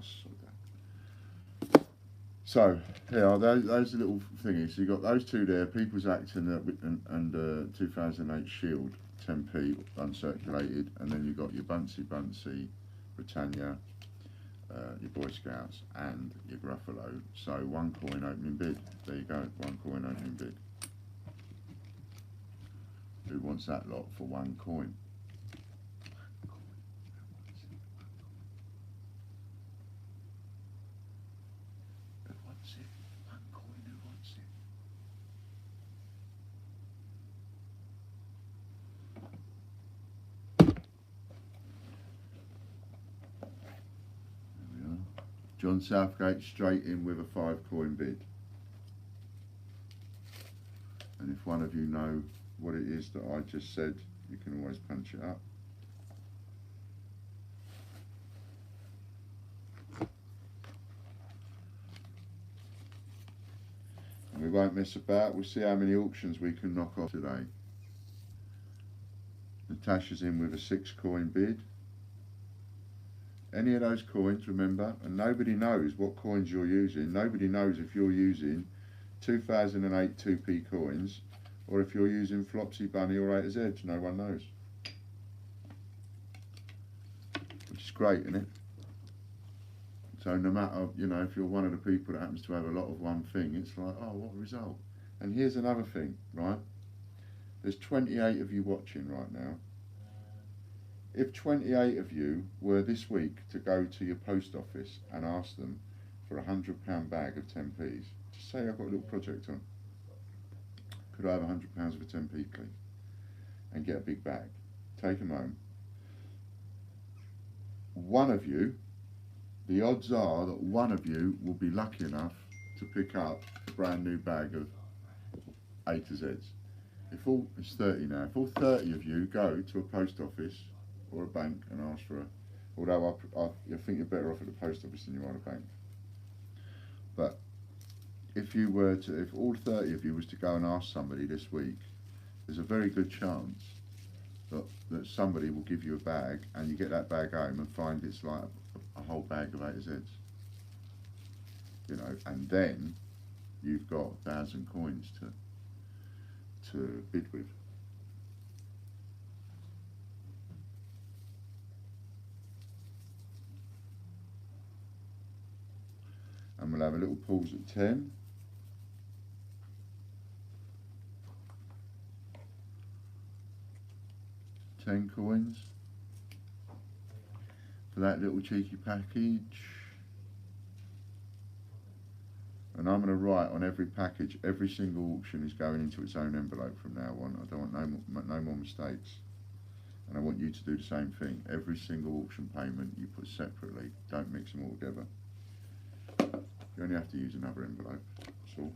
so here are those little thingies. So you've got those two there, People's Act and 2008 Shield 10p uncirculated, and then you've got your Buncy, Britannia, your Boy Scouts and your Gruffalo. So one coin opening bid. There you go, one coin opening bid. Who wants that lot for one coin? John Southgate straight in with a 5 coin bid. And if one of you know what it is that I just said, you can always punch it up. And we won't mess about, we'll see how many auctions we can knock off today. Natasha's in with a 6 coin bid. Any of those coins, remember, and nobody knows what coins you're using. Nobody knows if you're using 2008 2p coins or if you're using Flopsy Bunny or A to Z. No one knows. Which is great, isn't it? So no matter, you know, if you're one of the people that happens to have a lot of one thing, it's like, oh, what a result. And here's another thing, right? There's 28 of you watching right now. If 28 of you were this week to go to your post office and ask them for a £100 bag of 10p's, just say I've got a little project on, could I have £100 of a 10p please, and get a big bag, take them home, one of you, the odds are that one of you will be lucky enough to pick up a brand new bag of A to Z's. It's 30 now, if all 30 of you go to a post office or a bank and ask for a, although I think you're better off at the post office than you are at a bank. But if you were to, if all 30 of you was to go and ask somebody this week, there's a very good chance that somebody will give you a bag and you get that bag home and find it's like a whole bag of A to Z's. You know, and then you've got 1,000 coins to bid with. And we'll have a little pause at 10. £10 coins for that little cheeky package. And I'm going to write on every package, every single auction is going into its own envelope from now on. I don't want no more mistakes. And I want you to do the same thing. Every single auction payment you put separately. Don't mix them all together. You only have to use another envelope, that's all.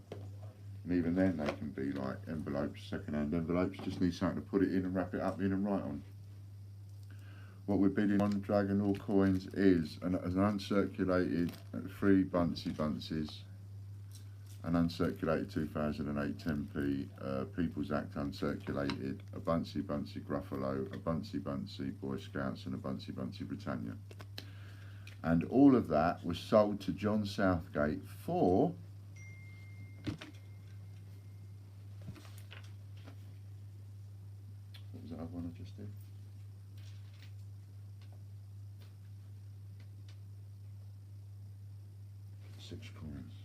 And even then they can be like envelopes, second-hand envelopes, just need something to put it in and wrap it up in and write on. What we're bidding on Dragon All Coins is an uncirculated 3 Buncies, an uncirculated 2008 10p People's Act uncirculated, a Buncy Gruffalo, a Buncy Boy Scouts and a Buncy Britannia. And all of that was sold to John Southgate for what was that other one I just did? £6 coins.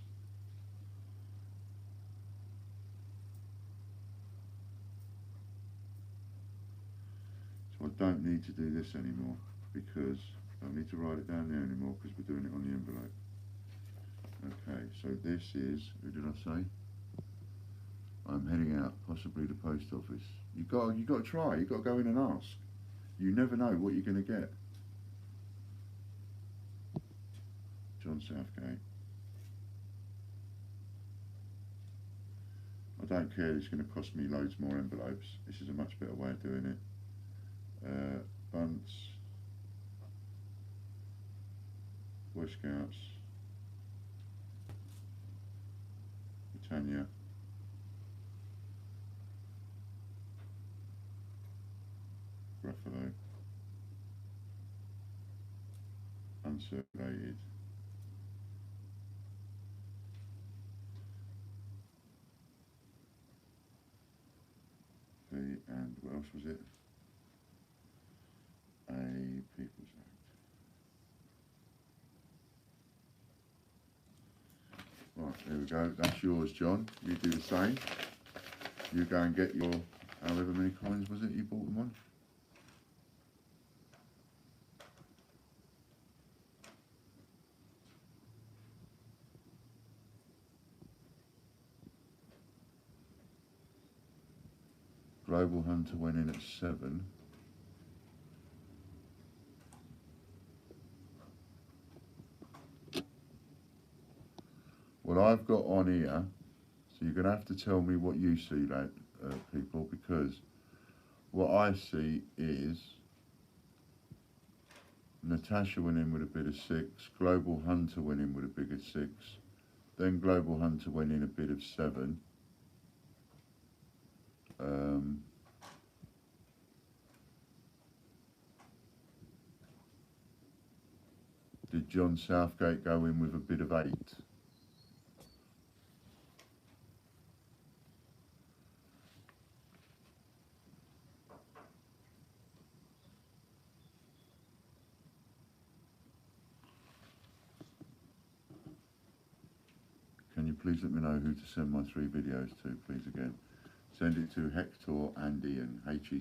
So I don't need to do this anymore because I don't need to write it down there anymore because we're doing it on the envelope. Okay, so So this is, who did I say? I'm heading out, possibly the post office. You got to try. You got to go in and ask. You never know what you're going to get. John Southgate. I don't care. It's going to cost me loads more envelopes. This is a much better way of doing it. Bunts. Boy Scouts. Britannia. Gruffalo. Uncirculated. And what else was it? A People's Act. Right, there we go. That's yours, John. You do the same. You go and get your, however many coins was it you bought them on? Global Hunter went in at 7. What I've got on here, so you're going to have to tell me what you see, lad, people, because what I see is Natasha went in with a bid of 6, Global Hunter went in with a bid of 6, then Global Hunter went in a bid of 7. Did John Southgate go in with a bid of 8? Can you please let me know who to send my 3 videos to, please, again? Send it to Hector and Ian, Hector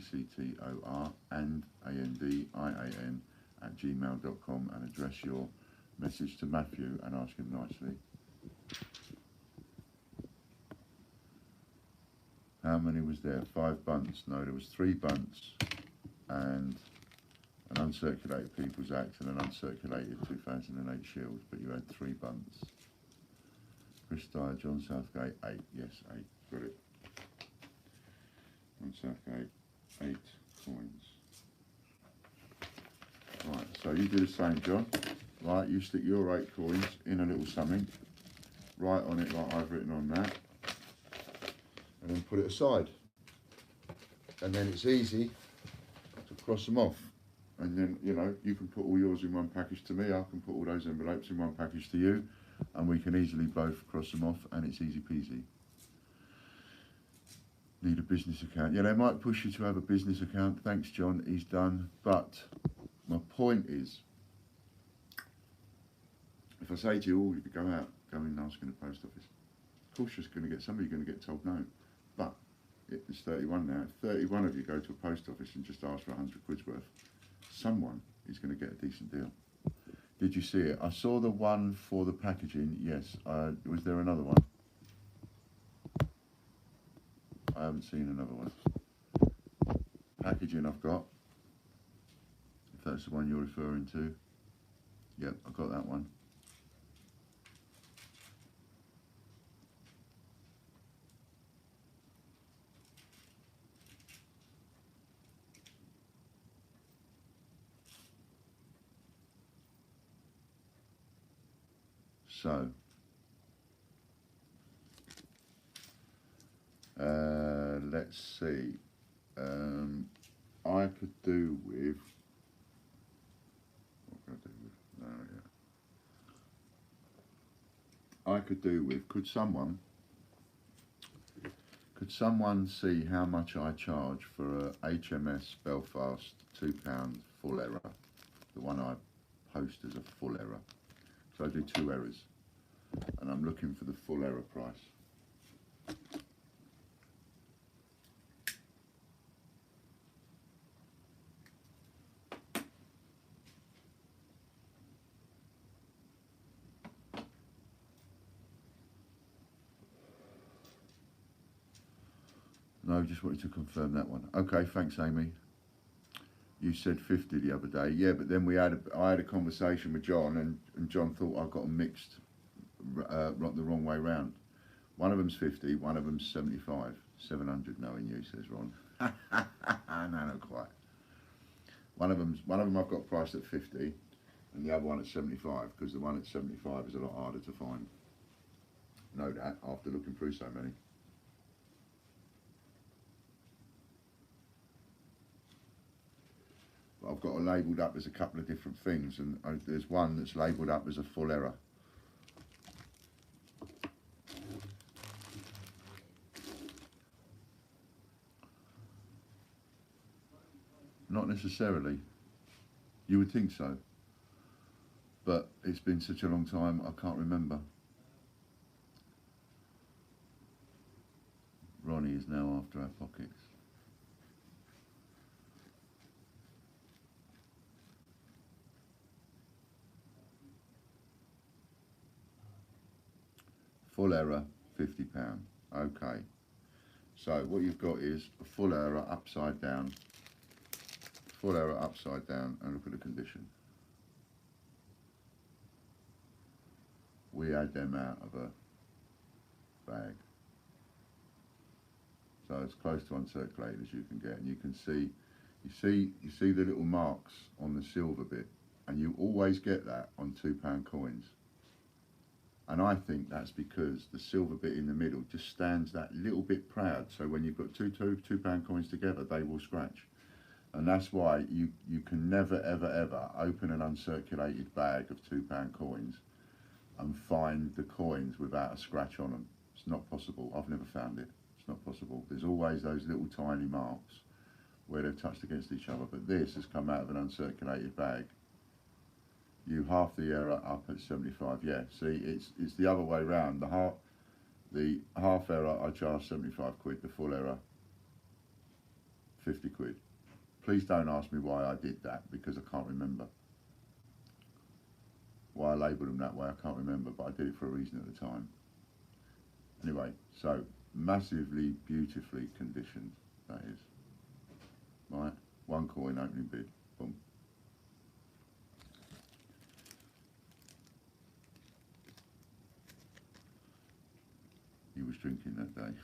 and Andian @gmail.com, and address your message to Matthew and ask him nicely. How many was there? 5 bunts? No, there was 3 bunts and an uncirculated People's Act and an uncirculated 2008 Shield, but you had 3 bunts. Chris Dyer, John Southgate, 8. Yes, 8. Got it. John Southgate, 8 coins. Right, so you do the same, John. Right, you stick your 8 coins in a little something. Write on it like I've written on that. And then put it aside. And then it's easy to cross them off. And then, you know, you can put all yours in one package to me. I can put all those envelopes in one package to you. And we can easily both cross them off, and it's easy peasy. Need a business account. Yeah, they might push you to have a business account. Thanks, John. He's done. But my point is, if I say to you, oh, if you go in and ask in the post office, of course you're going to get, somebody's going to get told no. But it's 31 now. If 31 of you go to a post office and just ask for 100 quid's worth, someone is going to get a decent deal. Did you see it? I saw the one for the packaging, yes. Was there another one? I haven't seen another one. Packaging I've got. If that's the one you're referring to. Yep, I've got that one. So, let's see. I could do with, what could I do with? No, yeah. I could do with, could someone see how much I charge for a HMS Belfast £2 full error? The one I post as a full error. So I do 2 errors, and I'm looking for the full error price. No, just wanted to confirm that one. Okay, thanks, Amy. You said 50 the other day. Yeah, but then I had a conversation with John, and John thought I got them mixed the wrong way round. One of them's 50, one of them's 75. 700 knowing you, says Ron. No, not quite. One of them I've got priced at 50, and the other one at 75, because the one at 75 is a lot harder to find. Know that after looking through so many. But I've got it labelled up as a couple of different things, and there's one that's labelled up as a full error. Not necessarily. You would think so. But it's been such a long time, I can't remember. Ronnie is now after our pockets. Full error, £50. Okay. So what you've got is a full error upside down, full error upside down, and look at the condition. We had them out of a bag. So it's close to uncirculated as you can get, and you can see, you see the little marks on the silver bit, and you always get that on £2 coins. And I think that's because the silver bit in the middle just stands that little bit proud. So when you've got two pound coins together, they will scratch. And that's why you can never, ever, ever open an uncirculated bag of £2 coins and find the coins without a scratch on them. It's not possible. I've never found it. It's not possible. There's always those little tiny marks where they've touched against each other. But this has come out of an uncirculated bag. You half the error up at 75. Yeah, see, it's the other way round. The half error I charge 75 quid. The full error 50 quid. Please don't ask me why I did that, because I can't remember. Why I labelled them that way, I can't remember, but I did it for a reason at the time. Anyway, so massively, beautifully conditioned, that is. Right, one coin opening bid, boom. You was drinking that day.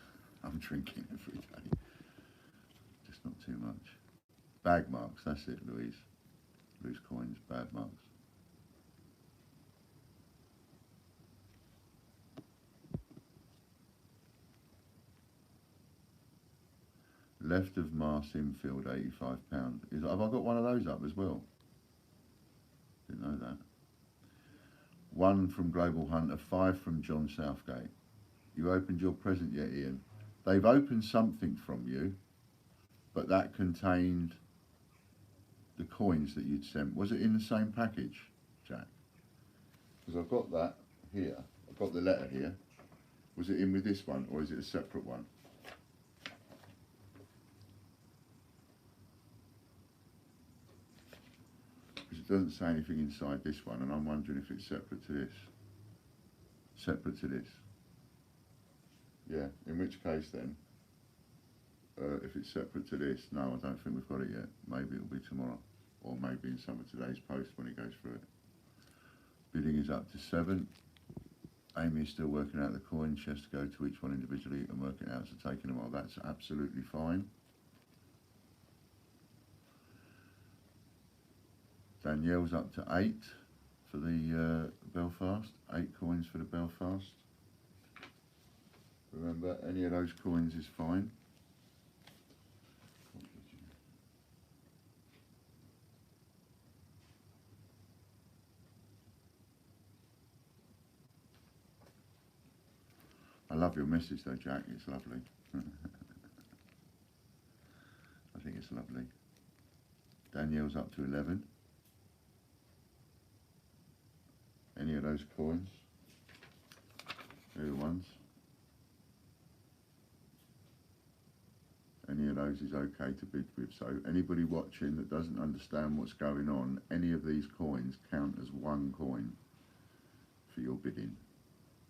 I'm drinking every day. Just not too much. Bag marks, that's it, Louise. Loose coins, bag marks. Left of Mars infield, £85. Have I got one of those up as well? Didn't know that. 1 from Global Hunter, 5 from John Southgate. You opened your present yet, Ian? They've opened something from you, but that contained the coins that you'd sent. Was it in the same package, Jack? Because I've got that here. I've got the letter here. Was it in with this one, or is it a separate one? Because it doesn't say anything inside this one, and I'm wondering if it's separate to this. Separate to this. Yeah, in which case then, if it's separate to this, no, I don't think we've got it yet. Maybe it'll be tomorrow, or maybe in some of today's post when he goes through it. Bidding is up to 7. Amy is still working out the coin. She has to go to each one individually and work it out, so taking them all. That's absolutely fine. Danielle's up to 8 for the Belfast. 8 coins for the Belfast. Remember, any of those coins is fine. I love your message though, Jack. It's lovely. I think it's lovely. Danielle's up to 11. Any of those coins? They're the ones. Any of those is okay to bid with. So anybody watching that doesn't understand what's going on, any of these coins count as one coin for your bidding.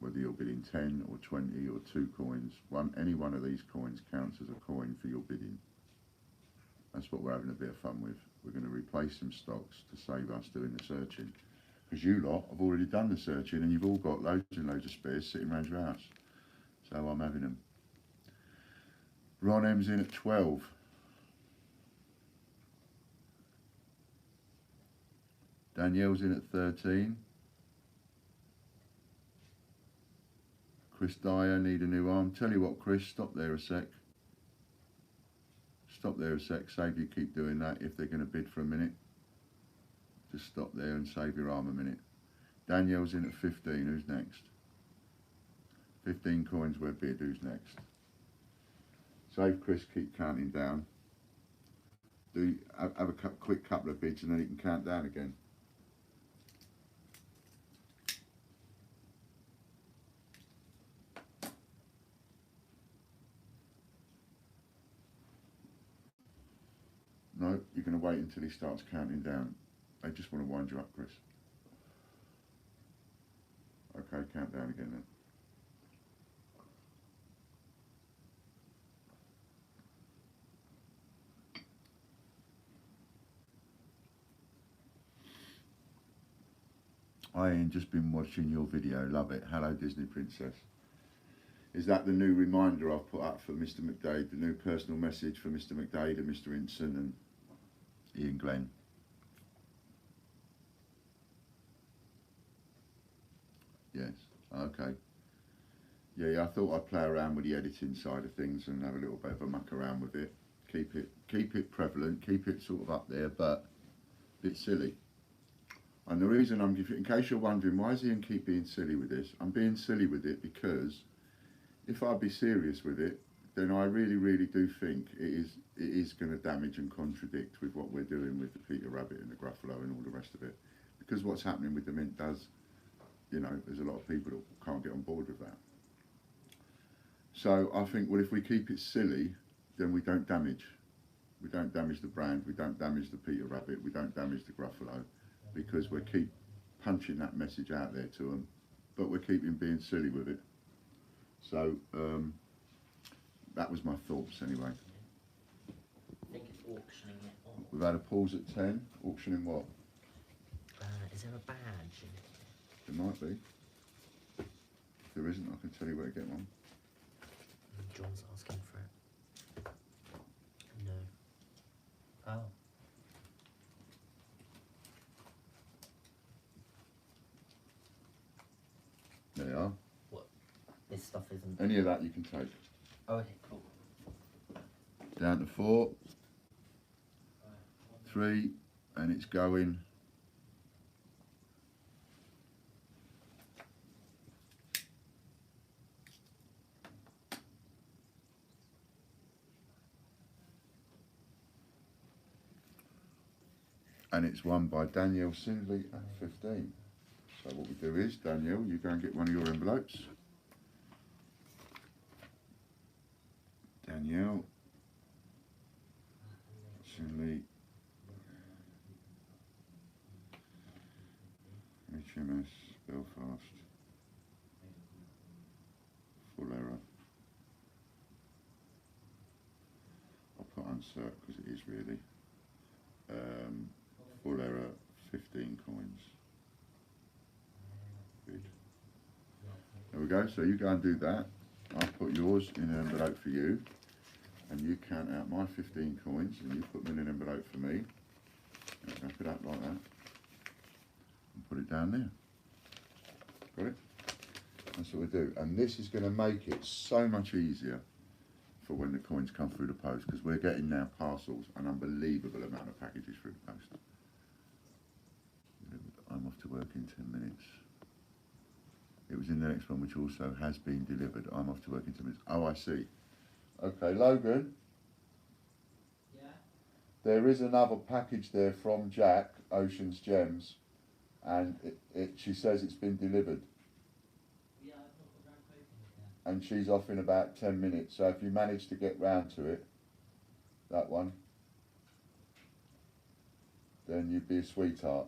whether you're bidding 10 or 20 or 2 coins. Any one of these coins counts as a coin for your bidding. That's what we're having a bit of fun with. We're going to replace some stocks to save us doing the searching. Because you lot have already done the searching and you've all got loads and loads of spares sitting around your house. So I'm having them. Ron M's in at 12. Danielle's in at 13. Chris Dyer, need a new arm. Tell you what, Chris, stop there a sec. Stop there a sec, save you keep doing that if they're going to bid for a minute. Just stop there and save your arm a minute. Danielle's in at 15, who's next? 15 coins were bid, who's next? Save Chris, keep counting down. Have a quick couple of bids and then he can count down again. No, you're going to wait until he starts counting down. I just want to wind you up, Chris. Okay, count down again then. I ain't just been watching your video, love it. Hello Disney Princess. Is that the new reminder I've put up for Mr. McDade, the new personal message for Mr. McDade and Mr. Inson and Ian Glenn? Yes, okay. Yeah, I thought I'd play around with the editing side of things and have a little bit of a muck around with it. Keep it prevalent, keep it sort of up there, but a bit silly. And the reason I'm giving, in case you're wondering, why is Ian keep being silly with this? I'm being silly with it because if I'd be serious with it, then I really, really do think it is going to damage and contradict with what we're doing with the Peter Rabbit and the Gruffalo and all the rest of it. Because what's happening with the Mint does, you know, there's a lot of people that can't get on board with that. So I think, well, if we keep it silly, then we don't damage. We don't damage the brand, we don't damage the Peter Rabbit, we don't damage the Gruffalo, because we keep punching that message out there to them, but we're keeping being silly with it. So that was my thoughts anyway. I think it's auctioning it off. We've had a pause at 10. Auctioning what? Is there a badge in it? There might be. If there isn't, I can tell you where to get one. John's asking for it. No. Oh. There you are. What? This stuff isn't... Any of that you can take. Oh, okay, cool. Down to 4. 3, and it's going. And it's won by Danielle Sindley at 15. So what we do is, Danielle, you go and get one of your envelopes. Danielle Sindley, HMS Belfast, full error. I'll put uncert because it is really. Full error, 15 coins. Bid. There we go, so you go and do that. I'll put yours in an envelope for you, and you count out my 15 coins, and you put them in an envelope for me. And wrap it up like that, and put it down there. Got it? That's what we do. And this is going to make it so much easier for when the coins come through the post, because we're getting now parcels, an unbelievable amount of packages through the post. I'm off to work in 10 minutes. It was in the next one, which also has been delivered. I'm off to work in 10 minutes. Oh, I see. Okay, Logan. Yeah? There is another package there from Jack, Ocean's Gems, and she says it's been delivered. Yeah, I've not got round to open it yet. And she's off in about 10 minutes. So if you manage to get round to it, that one, then you'd be a sweetheart.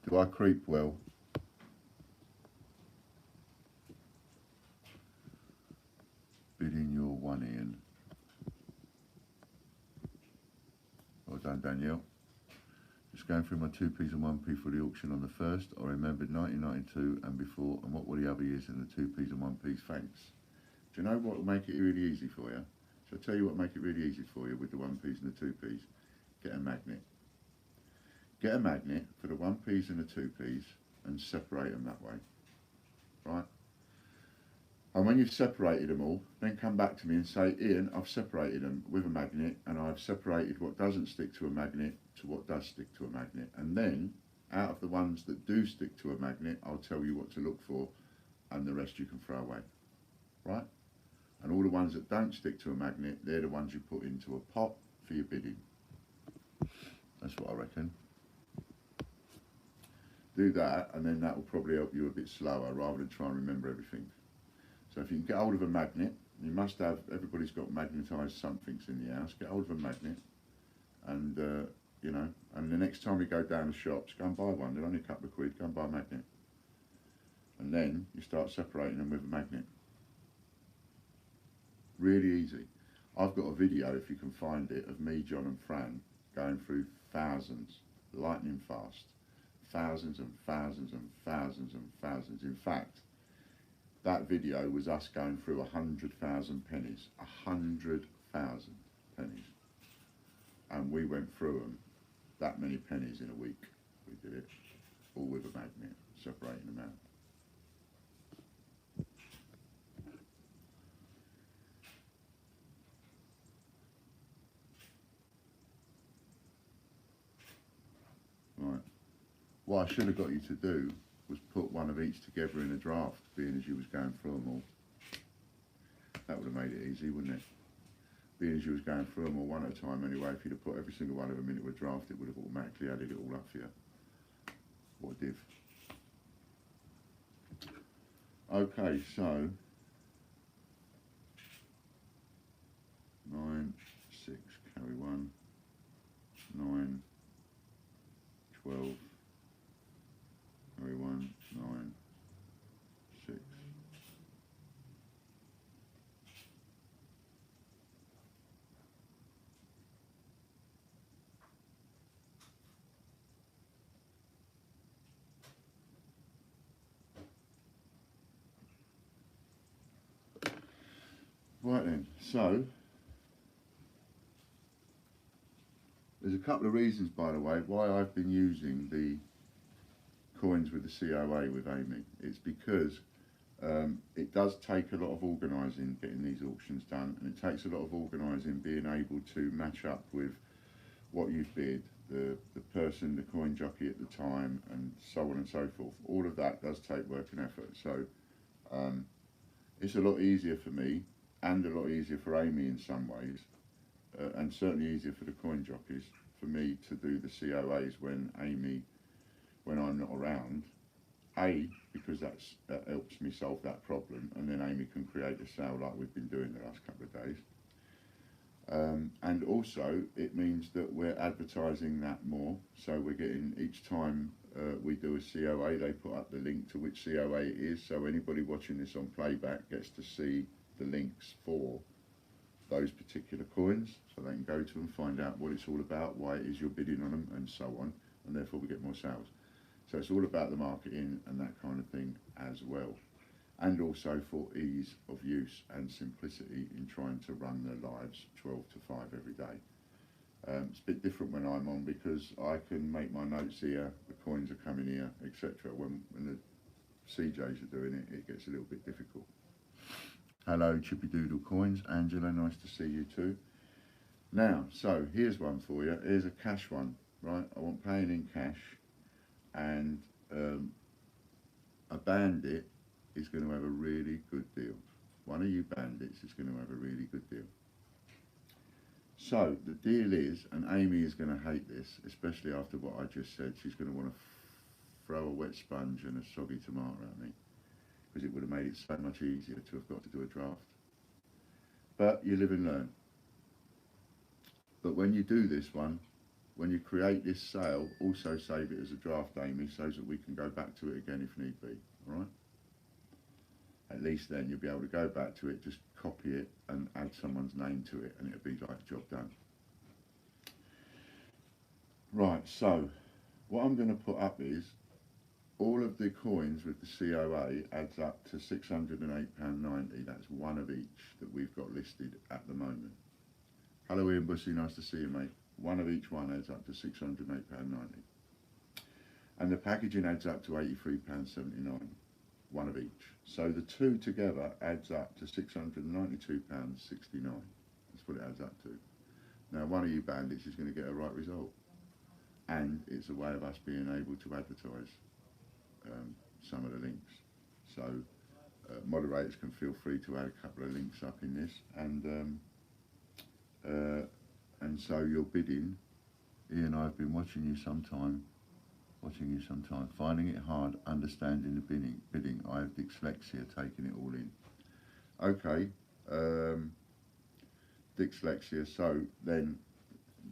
Do I creep well? through my 2Ps and 1P for the auction on the 1st. I remembered 1992 and before, and what were the other years in the 2Ps and 1Ps? Thanks. Do you know what will make it really easy for you? So I'll tell you what will make it really easy for you with the 1Ps and the 2Ps. Get a magnet. Get a magnet for the 1Ps and the 2Ps and separate them that way. Right? And when you've separated them all, then come back to me and say, Ian, I've separated them with a magnet, and I've separated what doesn't stick to a magnet to what does stick to a magnet. And then, out of the ones that do stick to a magnet, I'll tell you what to look for, and the rest you can throw away. Right? And all the ones that don't stick to a magnet, they're the ones you put into a pot for your bidding. That's what I reckon. Do that, and then that will probably help you a bit slower, rather than try and remember everything. So if you can get hold of a magnet, you must have, everybody's got magnetised somethings in the house, get hold of a magnet, and you know, and the next time you go down the shops, go and buy one. They're only a couple of quid, go and buy a magnet. And then you start separating them with a magnet. Really easy. I've got a video, if you can find it, of me, John and Fran going through thousands, lightning fast, thousands and thousands and thousands and thousands. In fact, that video was us going through 100,000 pennies, 100,000 pennies. And we went through them, that many pennies in a week. We did it, all with a magnet, separating them out. Right. What I should have got you to do was put one of each together in a draft, being as you was going through them all. That would have made it easy, wouldn't it? Being as you was going through them all one at a time anyway, if you'd have put every single one of them into a draft, it would have automatically added it all up for you. What a div. Okay, so 9, 6, carry 1, 9, 12, carry 1, 9, 6. Right then, so there's a couple of reasons, by the way, why I've been using the coins with the COA with Amy. It's because it does take a lot of organising getting these auctions done, and it takes a lot of organising being able to match up with what you've bid, the person, the coin jockey at the time, and so on and so forth. All of that does take work and effort. So it's a lot easier for me, and a lot easier for Amy in some ways, and certainly easier for the coin jockeys, for me to do the COAs when I'm not around. A, because that helps me solve that problem, and then Amy can create a sale like we've been doing the last couple of days. And also it means that we're advertising that more, so we're getting, each time we do a COA, they put up the link to which COA it is, so anybody watching this on playback gets to see the links for those particular coins, so they can go to them, find out what it's all about, why it is you're bidding on them, and so on, and therefore we get more sales. So it's all about the marketing and that kind of thing as well, and also for ease of use and simplicity in trying to run their lives 12 to 5 every day. It's a bit different when I'm on, because I can make my notes here, the coins are coming here, etc. When the CJs are doing it, it gets a little bit difficult. Hello Chippy Doodle Coins, Angela, nice to see you too. Now, so here's one for you. Here's a cash one, right? I want paying in cash, and a bandit is going to have a really good deal. One of you bandits is going to have a really good deal. So the deal is, and Amy is going to hate this, especially after what I just said. She's going to want to throw a wet sponge and a soggy tomato at me, because it would have made it so much easier to have got to do a draft. But you live and learn. But when you do this one, when you create this sale, also save it as a draft, Amy, so that we can go back to it again if need be, all right? At least then you'll be able to go back to it, just copy it and add someone's name to it, and it'll be like job done. Right, so what I'm going to put up is all of the coins with the COA adds up to £608.90. That's one of each that we've got listed at the moment. Hello Ian Bussy, nice to see you mate. One of each one adds up to £608.90. And the packaging adds up to £83.79. One of each. So the two together adds up to £692.69. That's what it adds up to. Now one of you bandits is going to get a right result. And it's a way of us being able to advertise some of the links. So moderators can feel free to add a couple of links up in this, and so you're bidding. Ian, I've been watching you sometime, finding it hard understanding the bidding. I have dyslexia, taking it all in. Okay, dyslexia, so then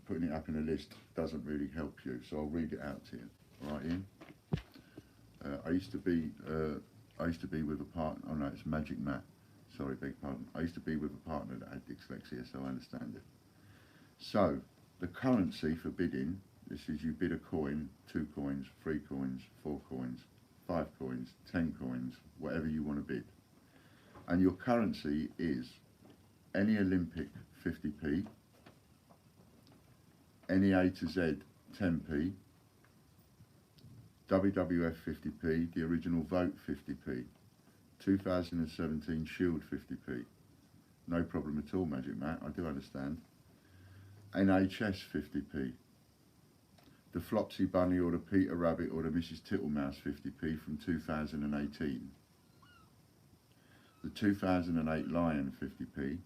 putting it up in a list doesn't really help you, so I'll read it out to you. All right, Ian? I used to be with a partner. Oh no, it's Magic Matt. Sorry, beg pardon. I used to be with a partner that had dyslexia, so I understand it. So the currency for bidding. This is you bid a coin, 2 coins, 3 coins, 4 coins, 5 coins, 10 coins, whatever you want to bid. And your currency is any Olympic 50p, any A to Z 10p, WWF 50p, the original Vote 50p, 2017 Shield 50p. No problem at all, Magic Matt, I do understand. NHS 50p. The Flopsy Bunny or the Peter Rabbit or the Mrs Tittlemouse 50p from 2018. The 2008 Lion 50p.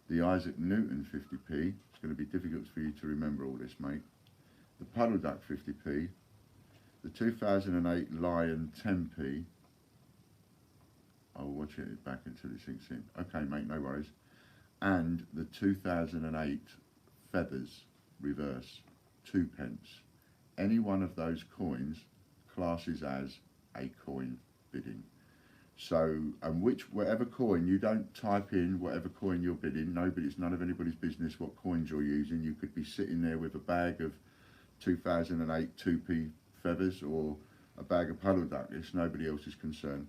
The Isaac Newton 50p. It's going to be difficult for you to remember all this, mate. The Puddle Duck 50p. The 2008 Lion 10p. I'll watch it back until it sinks in. Okay, mate, no worries. And the 2008 Feathers Reverse, 2 pence. Any one of those coins classes as a coin bidding. So, and whatever coin, you don't type in whatever coin you're bidding. It's none of anybody's business what coins you're using. You could be sitting there with a bag of 2008 2p feathers or a bag of puddle duck. It's nobody else's concern.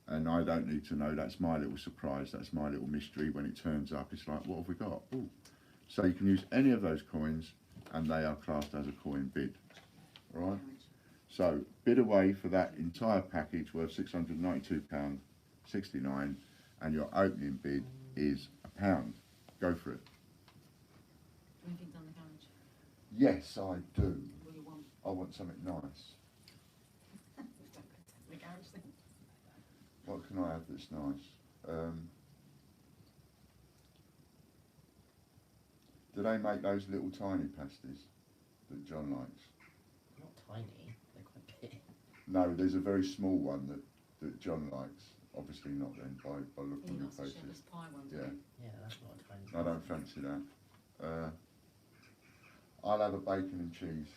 And I don't need to know. That's my little surprise. That's my little mystery. When it turns up, it's like, what have we got? Ooh. So you can use any of those coins and they are classed as a coin bid. All right? So bid away for that entire package worth £692.69 and your opening bid is £1. Go for it. Anything's on the carriage? Yes, I do. What do you want? I want something nice. The carriage thing? What can I have that's nice? Do they make those little tiny pasties that John likes? Not tiny, they're quite big. No, there's a very small one that John likes. Obviously not then, by looking He at your likes the faces. shepherd's pie one, Yeah, Yeah, that's not a tiny. I don't fancy that. I'll have a bacon and cheese,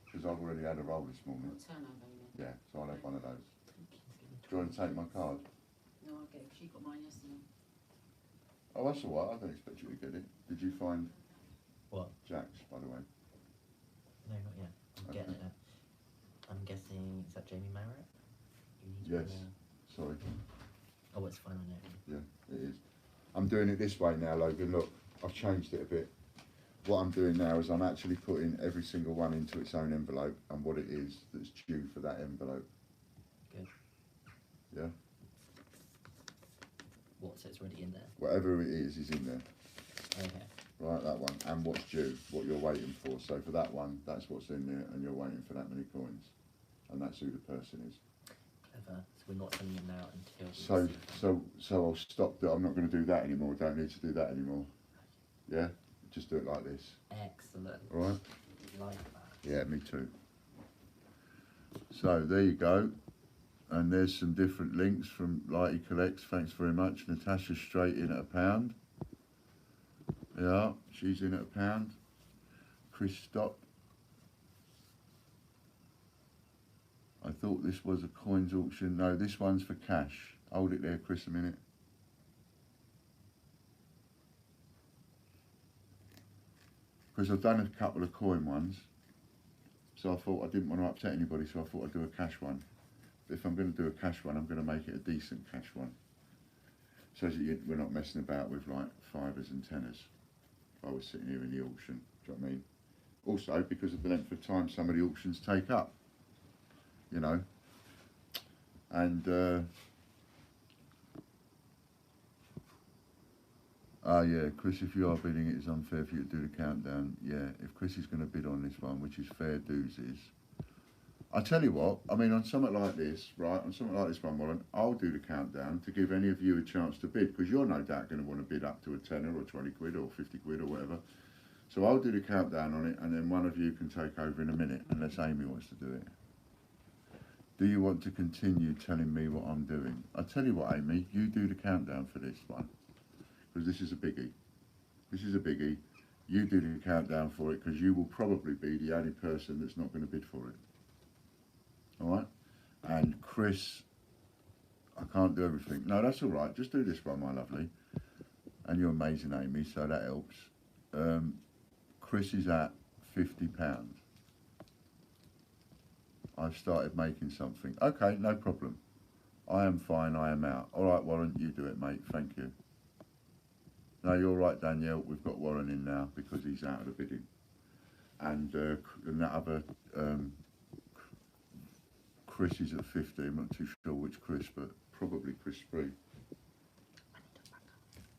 because I've already had a roll this morning. What turnover, you mean? Yeah, so I'll have one of those. He's giving Do you want to take my card? No, I'll get it, 'cause she got mine yesterday. Oh, that's all right. I don't expect you to get it. Did you find What? Jack's, by the way? No, not yet. I'm Okay. getting it. I'm guessing, is that Jamie Marriott? You need Yes. more- Sorry. Oh, it's fine, I know. Yeah, it is. I'm doing it this way now, Logan. Look, I've changed it a bit. What I'm doing now is I'm actually putting every single one into its own envelope and what it is that's due for that envelope. Good. Yeah? What, so it's already in there? Whatever it is in there. Okay. Right, that one. And what's due, what you're waiting for. So for that one, that's what's in there and you're waiting for that many coins. And that's who the person is. Clever. So we're not sending them out until we So see. so I'll stop that. I'm not going to do that anymore. Don't need to do that anymore. Yeah? Just do it like this. Excellent. All right? Like that. Yeah, me too. So there you go. And there's some different links from Lighty Collects. Thanks very much. Natasha's straight in at £1. Yeah, she's in at £1. Chris, stop. I thought this was a coins auction. No, this one's for cash. Hold it there, Chris, a minute. Because I've done a couple of coin ones. So I thought I didn't want to upset anybody, so I thought I'd do a cash one. But if I'm going to do a cash one, I'm going to make it a decent cash one. So that we're not messing about with like fivers and tenors. If I was sitting here in the auction, do you know what I mean? Also, because of the length of time some of the auctions take up, you know. And, yeah, Chris, if you are bidding, it is unfair for you to do the countdown. Yeah, if Chris is going to bid on this one, which is fair dues is, I tell you what, I mean, on something like this, right, on something like this one, Warren, I'll do the countdown to give any of you a chance to bid, because you're no doubt going to want to bid up to a tenner or 20 quid or 50 quid or whatever. So I'll do the countdown on it, and then one of you can take over in a minute, unless Amy wants to do it. Do you want to continue telling me what I'm doing? I tell you what, Amy, you do the countdown for this one, because this is a biggie. This is a biggie. You do the countdown for it, because you will probably be the only person that's not going to bid for it. All right? And Chris, I can't do everything. No, that's all right. Just do this one, my lovely. And you're amazing, Amy, so that helps. Chris is at £50. I've started making something. Okay, no problem. I am fine, I am out. All right, Warren, you do it, mate. Thank you. No, you're right, Danielle. We've got Warren in now because he's out of the bidding. And that other, Chris is at 50. I'm not too sure which Chris, but probably Chris 3.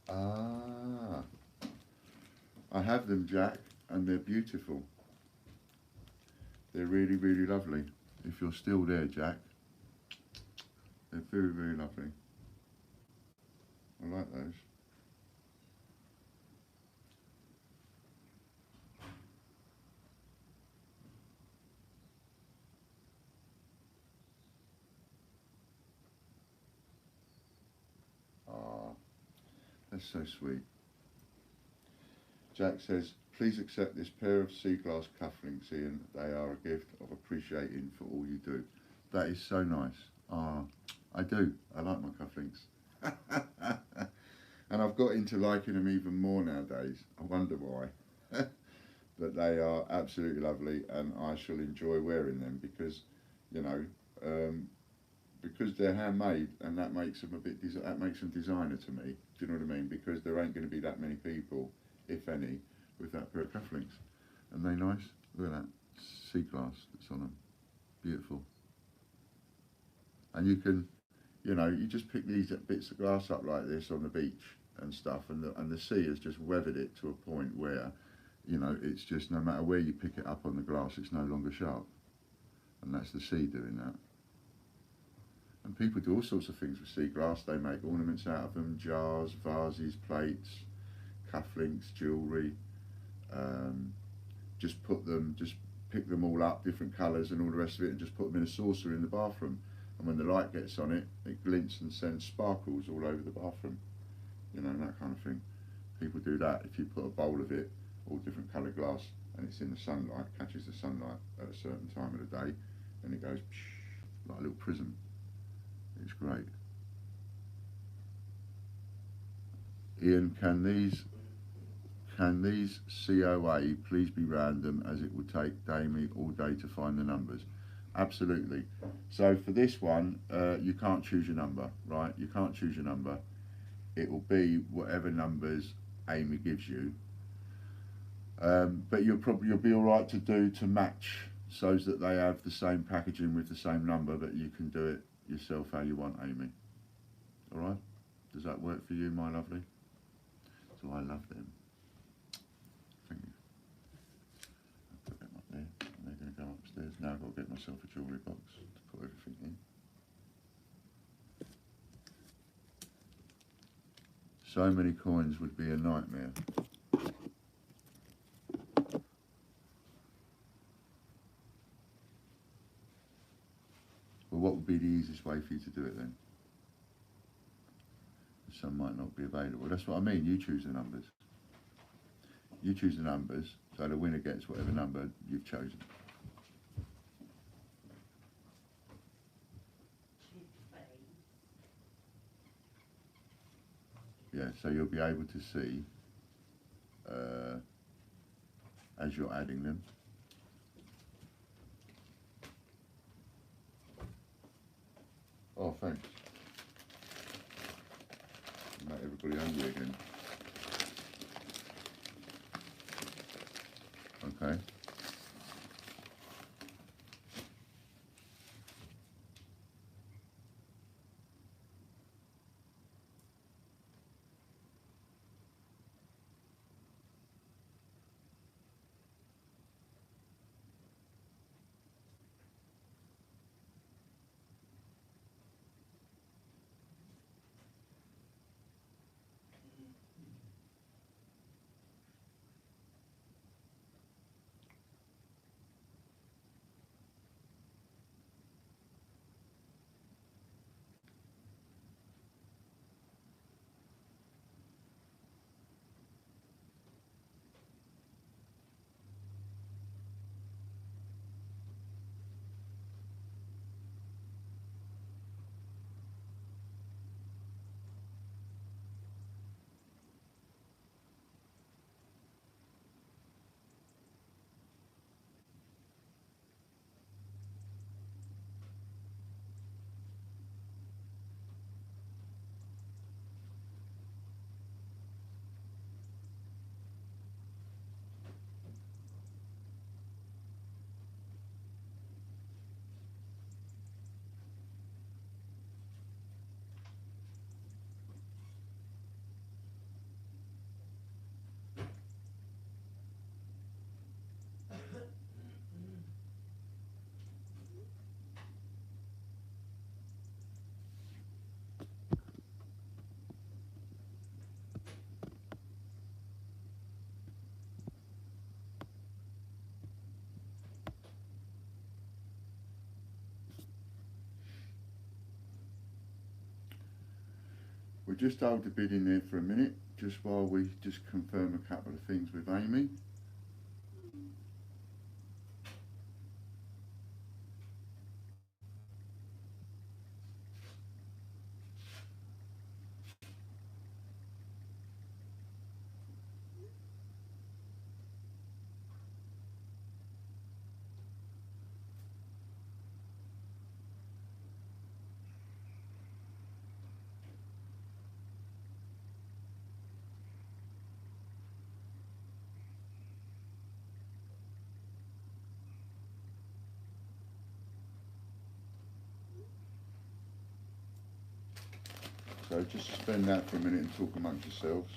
Ah. I have them, Jack, and they're beautiful. They're really, really lovely. If you're still there, Jack, they're very, very lovely. I like those. Ah, that's so sweet. Jack says, please accept this pair of sea glass cufflinks, Ian. They are a gift of appreciating for all you do. That is so nice. Ah, I do. I like my cufflinks. And I've got into liking them even more nowadays. I wonder why. But they are absolutely lovely, and I shall enjoy wearing them because, you know, because they're handmade, and that makes them a bit, that makes them designer to me. Do you know what I mean? Because there ain't going to be that many people, if any, with that pair of cufflinks. And they nice? Look at that sea glass that's on them. Beautiful. And you can, you know, you just pick these bits of glass up like this on the beach and stuff, and the sea has just weathered it to a point where, you know, it's just no matter where you pick it up on the glass, it's no longer sharp. And that's the sea doing that. And people do all sorts of things with sea glass. They make ornaments out of them, jars, vases, plates, cufflinks, jewellery. Just pick them all up, different colours and all the rest of it, and just put them in a saucer in the bathroom. And when the light gets on it, it glints and sends sparkles all over the bathroom. You know, that kind of thing. People do that. If you put a bowl of it, all different coloured glass, and it's in the sunlight, catches the sunlight at a certain time of the day, and it goes like a little prism. It's great. Ian, can these COA please be random, as it would take Damie all day to find the numbers? Absolutely. So for this one, you can't choose your number, right? You can't choose your number. It will be whatever numbers Amy gives you. But you'll be all right to match, so that they have the same packaging with the same number, but you can do it yourself how you want, Amy. All right? Does that work for you, my lovely? So I love them. Thank you. I'll put them up there, and they're going to go upstairs. Now I've got to get myself a jewellery box to put everything in. So many coins would be a nightmare. Well, what would be the easiest way for you to do it then? Some might not be available. That's what I mean. You choose the numbers. You choose the numbers, so the winner gets whatever number you've chosen. Yeah, so you'll be able to see as you're adding them. Oh, thanks. Make everybody hungry again. Okay. We'll just hold the bid in there for a minute, just while we just confirm a couple of things with Amy. So just suspend that for a minute and talk amongst yourselves.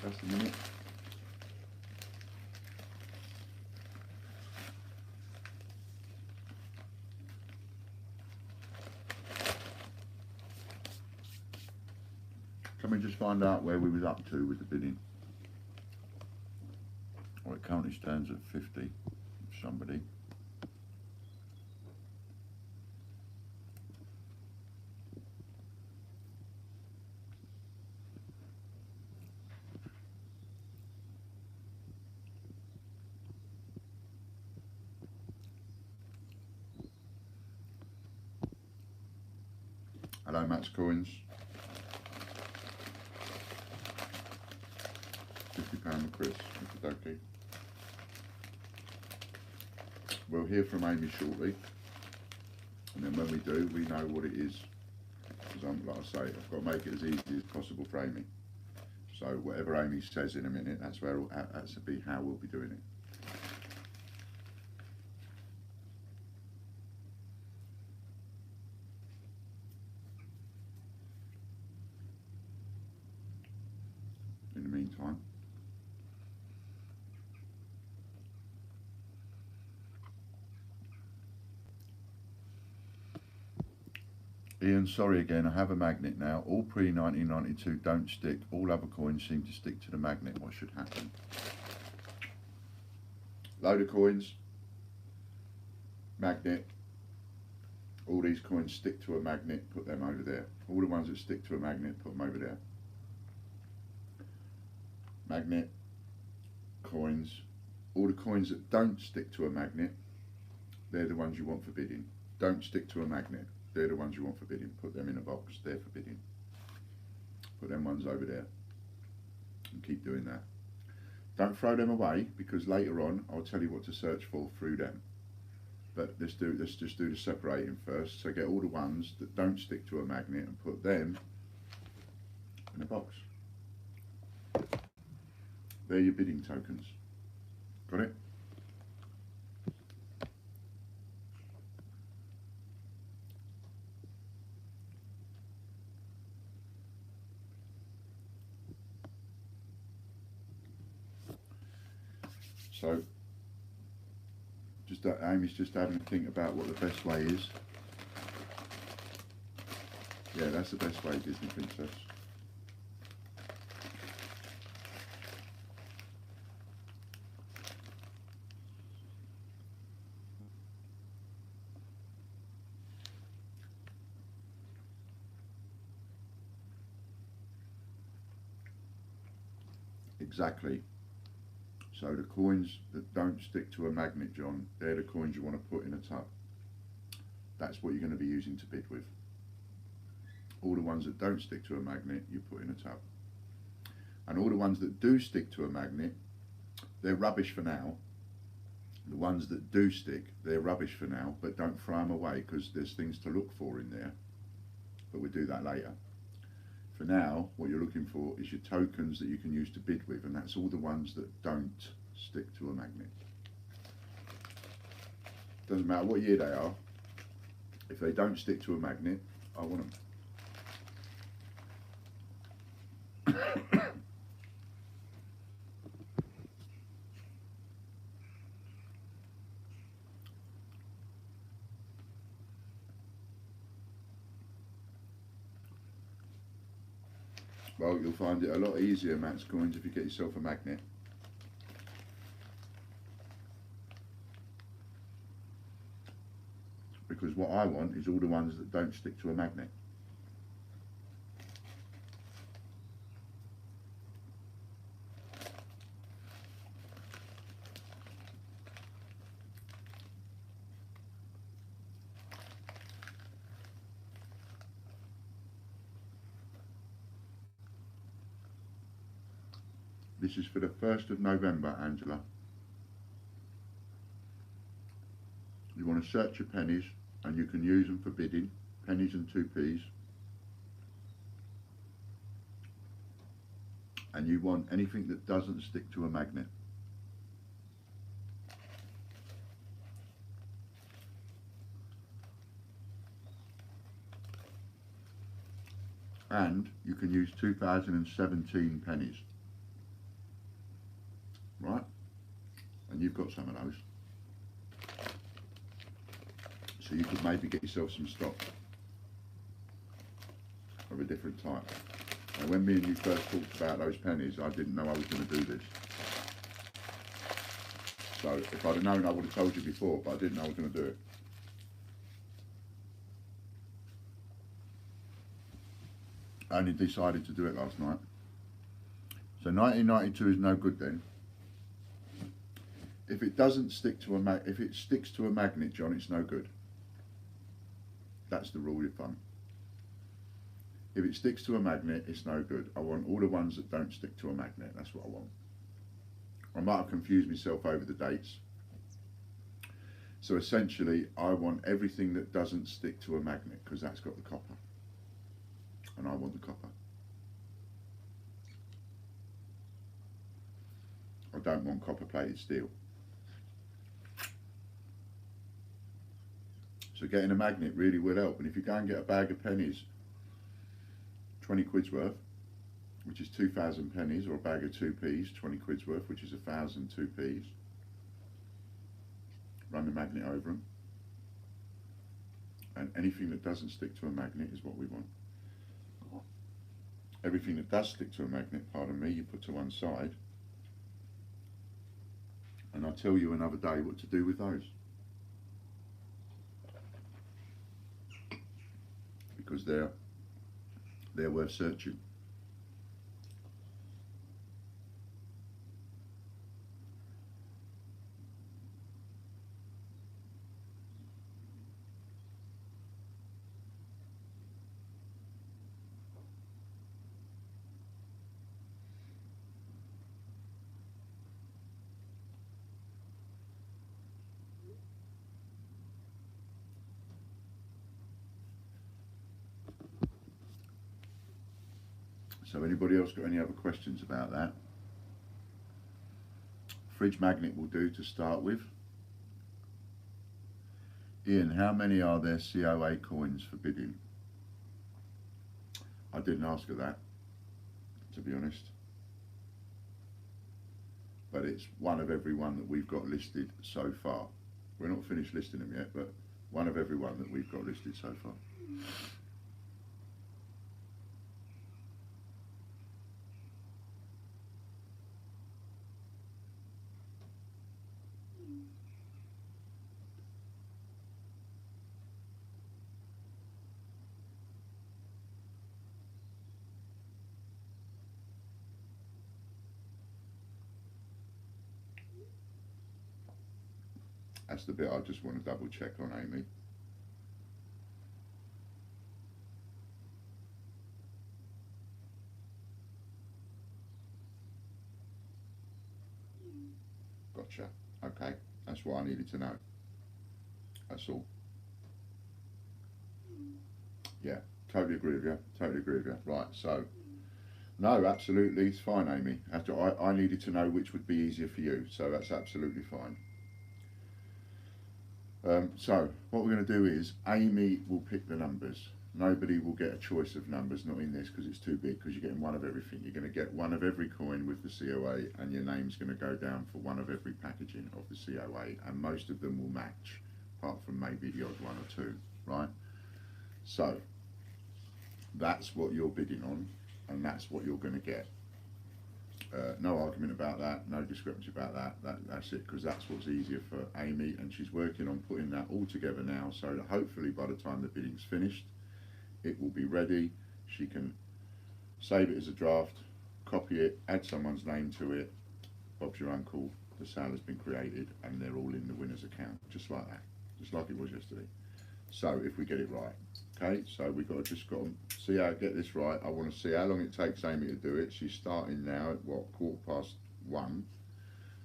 Just a minute. Can we just find out where we was up to with the bidding? Well, it currently stands at 50, somebody. Hello, Matt's Coins. £50 with Chris. Okay. We'll hear from Amy shortly, and then when we do, we know what it is. Because like I say, I've got to make it as easy as possible for Amy. So whatever Amy says in a minute, that's to be how we'll be doing it. Ian, sorry again, I have a magnet now. All pre-1992 don't stick. All other coins seem to stick to the magnet. What should happen? Load of coins, magnet. All these coins stick to a magnet, put them over there. All the ones that stick to a magnet, put them over there. Magnet, coins. All the coins that don't stick to a magnet, they're the ones you want for bidding. Don't stick to a magnet. They're the ones you want for bidding. Put them in a box. They're for bidding. Put them ones over there. And keep doing that. Don't throw them away, because later on I'll tell you what to search for through them. But let's just do the separating first. So get all the ones that don't stick to a magnet and put them in a box. They're your bidding tokens. Got it? So, Amy's just having to think about what the best way is. Yeah, that's the best way, Disney Princess. Exactly. So the coins that don't stick to a magnet, John, they're the coins you want to put in a tub. That's what you're going to be using to bid with. All the ones that don't stick to a magnet, you put in a tub. And all the ones that do stick to a magnet, they're rubbish for now. The ones that do stick, they're rubbish for now, but don't throw them away, because there's things to look for in there. But we'll do that later. For now, what you're looking for is your tokens that you can use to bid with, and that's all the ones that don't stick to a magnet. Doesn't matter what year they are, if they don't stick to a magnet, I want them. Well, you'll find it a lot easier, Max Coins, if you get yourself a magnet. Because what I want is all the ones that don't stick to a magnet. This is for the 1st of November, Angela. You want to search your pennies, and you can use them for bidding, pennies and 2p's. And you want anything that doesn't stick to a magnet. And you can use 2017 pennies. Right? And you've got some of those. So you could maybe get yourself some stock of a different type. Now when me and you first talked about those pennies, I didn't know I was going to do this. So if I'd have known, I would have told you before, but I didn't know I was going to do it. I only decided to do it last night. So 1992 is no good then. If it doesn't stick to if it sticks to a magnet, John, it's no good. That's the rule of thumb. If it sticks to a magnet, it's no good. I want all the ones that don't stick to a magnet. That's what I want. I might have confused myself over the dates. So essentially, I want everything that doesn't stick to a magnet, because that's got the copper. And I want the copper. I don't want copper plated steel. So getting a magnet really will help. And if you go and get a bag of pennies, 20 quid's worth, which is 2,000 pennies, or a bag of 2p's, 20 quid's worth, which is 1,000 2p's. Run the magnet over them. and anything that doesn't stick to a magnet is what we want. Everything that does stick to a magnet, pardon me, you put to one side, and I'll tell you another day what to do with those. Because they're worth searching. So anybody else got any other questions about that? Fridge magnet will do to start with. Ian, how many are there COA coins for bidding? I didn't ask her that, to be honest. But it's one of every one that we've got listed so far. We're not finished listing them yet, but one of every one that we've got listed so far. That's the bit I just want to double check on, Amy. Gotcha. Okay, that's what I needed to know. That's all. Yeah, totally agree with you. Totally agree with you. Right, so no, absolutely, it's fine, Amy. I needed to know which would be easier for you, so that's absolutely fine. So what we're going to do is Amy will pick the numbers. Nobody will get a choice of numbers, not in this because it's too big, because you're getting one of everything. You're going to get one of every coin with the COA, and your name's going to go down for one of every packaging of the COA, and most of them will match, apart from maybe the odd one or two, right? So that's what you're bidding on, and that's what you're going to get. No argument about that, no discrepancy about that. That's it, because that's what's easier for Amy, and she's working on putting that all together now, so that hopefully by the time the bidding's finished, it will be ready. She can save it as a draft, copy it, add someone's name to it. Bob's your uncle, the sale has been created, and they're all in the winner's account, just like that, just like it was yesterday. So if we get it right, okay, so we've got to see how to get this right. I want to see how long it takes Amy to do it. She's starting now at what, 1:15.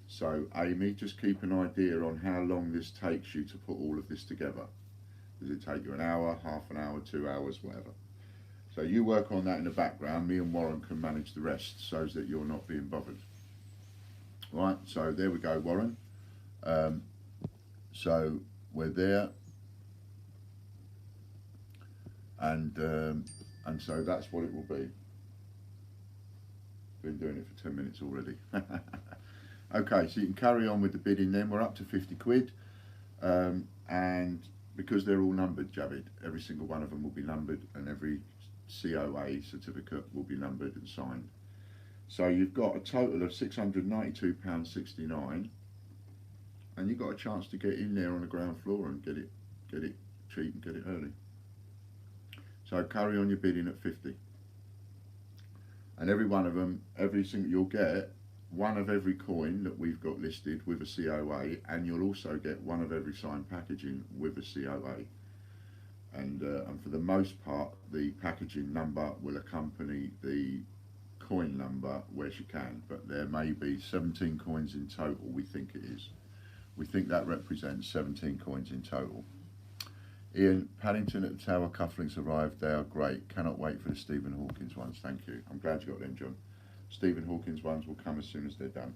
So Amy, just keep an idea on how long this takes you to put all of this together. Does it take you an hour, half an hour, 2 hours, whatever? So you work on that in the background. Me and Warren can manage the rest so that you're not being bothered. Right, so there we go, Warren. So we're there. And so that's what it will be. Been doing it for 10 minutes already. Okay, so you can carry on with the bidding then. We're up to 50 quid. And because they're all numbered, Javid, every single one of them will be numbered, and every COA certificate will be numbered and signed. So you've got a total of £692.69, and you've got a chance to get in there on the ground floor and get it cheap and get it early. So carry on your bidding at 50. And every one of them, every single, you'll get one of every coin that we've got listed with a COA, and you'll also get one of every signed packaging with a COA. And for the most part, the packaging number will accompany the coin number where she can, but there may be 17 coins in total, we think it is. We think that represents 17 coins in total. Ian, Paddington at the Tower cufflinks arrived. They are great. Cannot wait for the Stephen Hawkins ones. Thank you. I'm glad you got them, John. Stephen Hawkins ones will come as soon as they're done.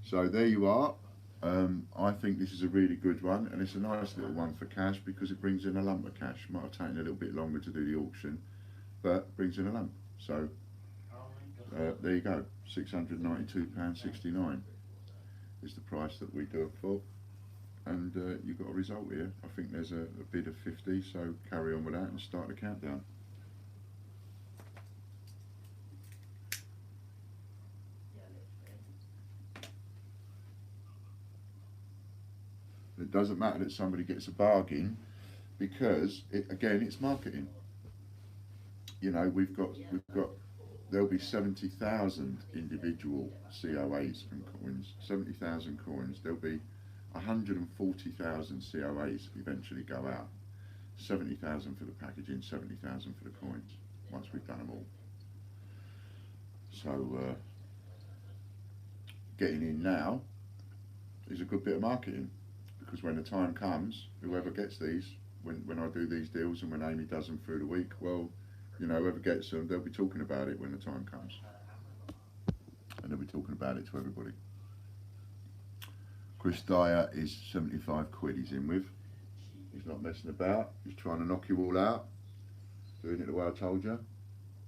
So there you are. I think this is a really good one, and it's a nice little one for cash because it brings in a lump of cash. Might have taken a little bit longer to do the auction, but brings in a lump. So there you go. £692.69 is the price that we do it for. and you've got a result here. I think there's a bid of 50, so carry on with that and start the countdown. Yeah, literally. It doesn't matter that somebody gets a bargain, because again, it's marketing. You know, we've got there'll be 70,000 individual COAs and coins, 70,000 coins. There'll be 140,000 COAs eventually go out. 70,000 for the packaging, 70,000 for the coins, once we've done them all. So getting in now is a good bit of marketing, because when the time comes, whoever gets these, when I do these deals and when Amy does them through the week, well, you know, whoever gets them, they'll be talking about it when the time comes. And they'll be talking about it to everybody. Chris Dyer is 75 quid he's in with. He's not messing about. He's trying to knock you all out. Doing it the way I told you.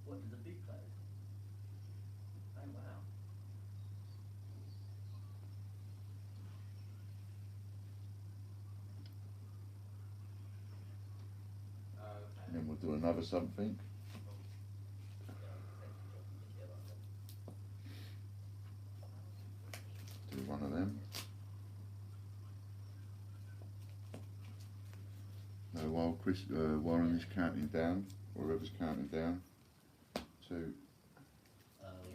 What did the big close? Oh wow. And then we'll do another something. Do one of them. While Warren is counting down, or whoever's counting down. 2,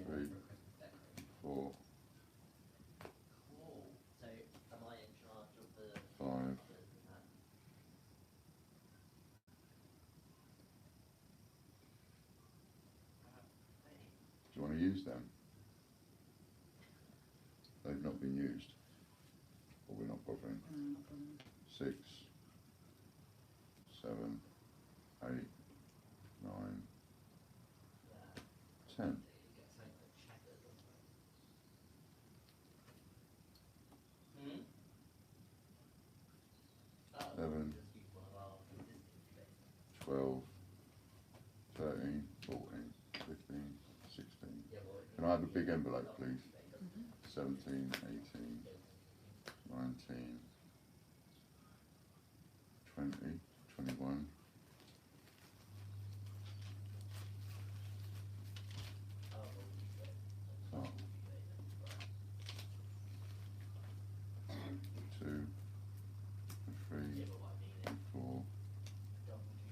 3, 4, Cool. So am I in charge of the 5. Do you want to use them? They've not been used, or we're not bothering. 6, 7, 8, 9, 10. Hmm? 11, 12, 13, 14, 15, 16. Can I have a big envelope, please? 17, 18, 19, 20, 21. Oh. 2, 3, 4,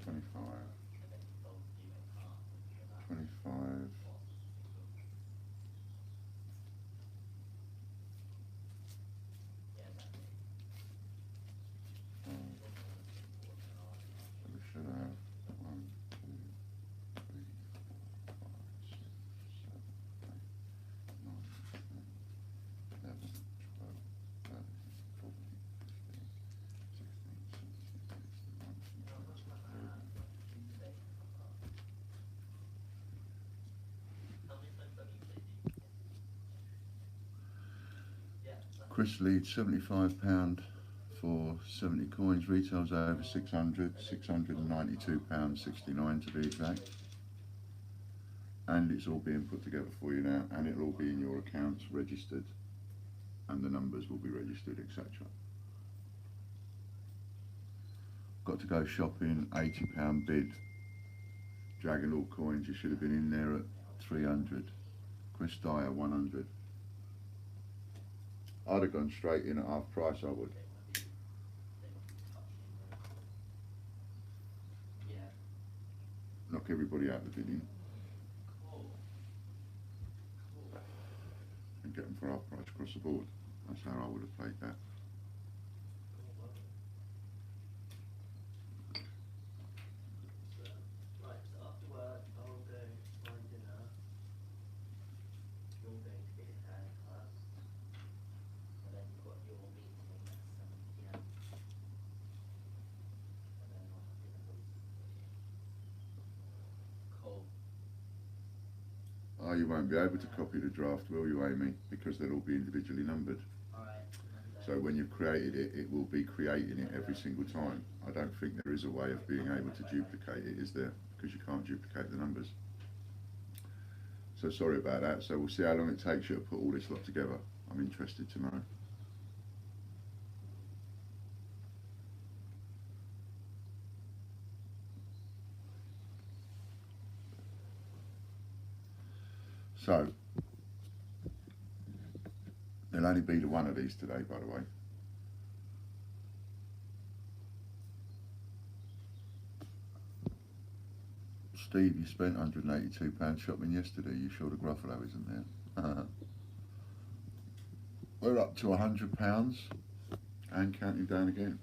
25, 25, 5. We should have 1, 2, 3, 4, 5, 6, 7, 8, 9, 10, 11, 12, 13, 14, 15, 16, 17, 18, 19, 20. Chris leads £75 for 70 coins, retails over 600, £692.69 to be exact. And it's all being put together for you now, and it'll all be in your accounts registered, and the numbers will be registered, etc. Got to go shopping, £80 bid. Dragon all coins, you should have been in there at 300. Chris Dyer 100. I'd have gone straight in at half price, I would. Knock everybody out the bidding and get them for half price across the board. That's how I would have played that. Right, so after work I'll go to my dinner. You're going to get your haircut. And then you've got your meeting at 7 PM. And then I'll have dinner with you. Cool. Oh, you won't be able to copy the draft, will you, Amy? Because they'll all be individually numbered. Alright. So when you've created it, it will be creating it every single time. I don't think there is a way of being able to duplicate it, is there? Because you can't duplicate the numbers. So sorry about that. So we'll see how long it takes you to put all this lot together. I'm interested to know. So, there'll only be the one of these today, by the way. Steve, you spent £182 shopping yesterday. You sure the Gruffalo isn't there? We're up to £100 and counting down again.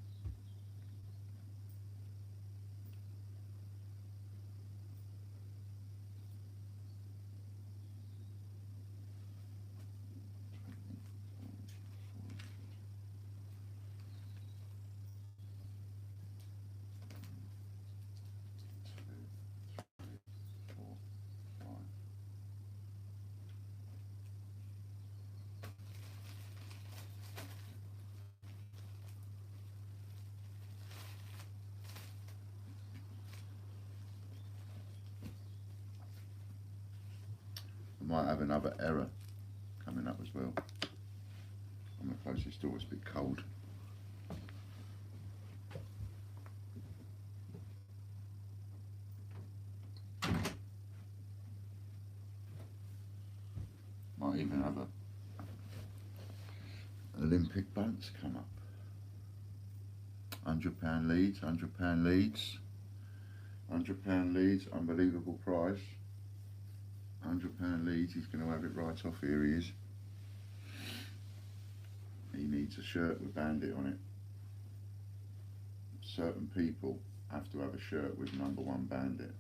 Might have another error coming up as well. I'm going to close this door, it's a bit cold. Might even have an Olympic bunts come up. £100 leads, £100 leads, £100 leads, unbelievable price. £100 leads, he's going to have it right off. Here he is. He needs a shirt with Bandit on it. Certain people have to have a shirt with #1 Bandit.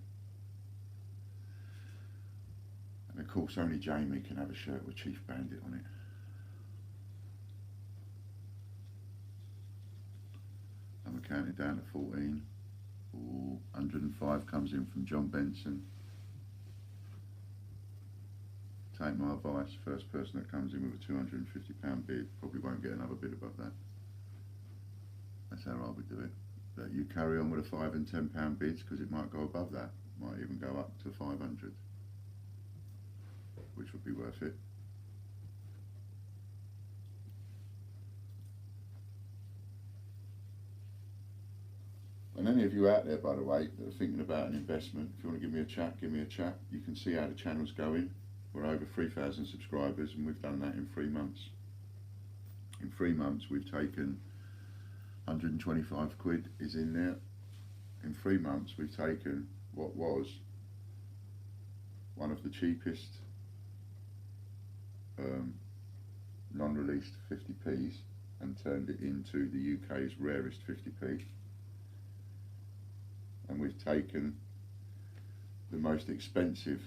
And of course only Jamie can have a shirt with Chief Bandit on it. And we're counting down to 14. Ooh, 105 comes in from John Benson. Take my advice, first person that comes in with a £250 bid probably won't get another bid above that. That's how I would do it. But you carry on with a £5 and £10 bids because it might go above that, might even go up to 500, which would be worth it. And any of you out there, by the way, that are thinking about an investment, if you want to give me a chat, give me a chat. You can see how the channel's going. We're over 3,000 subscribers and we've done that in 3 months. In 3 months we've taken 125 quid is in there. In 3 months we've taken what was one of the cheapest non-released 50p's and turned it into the UK's rarest 50p. And we've taken the most expensive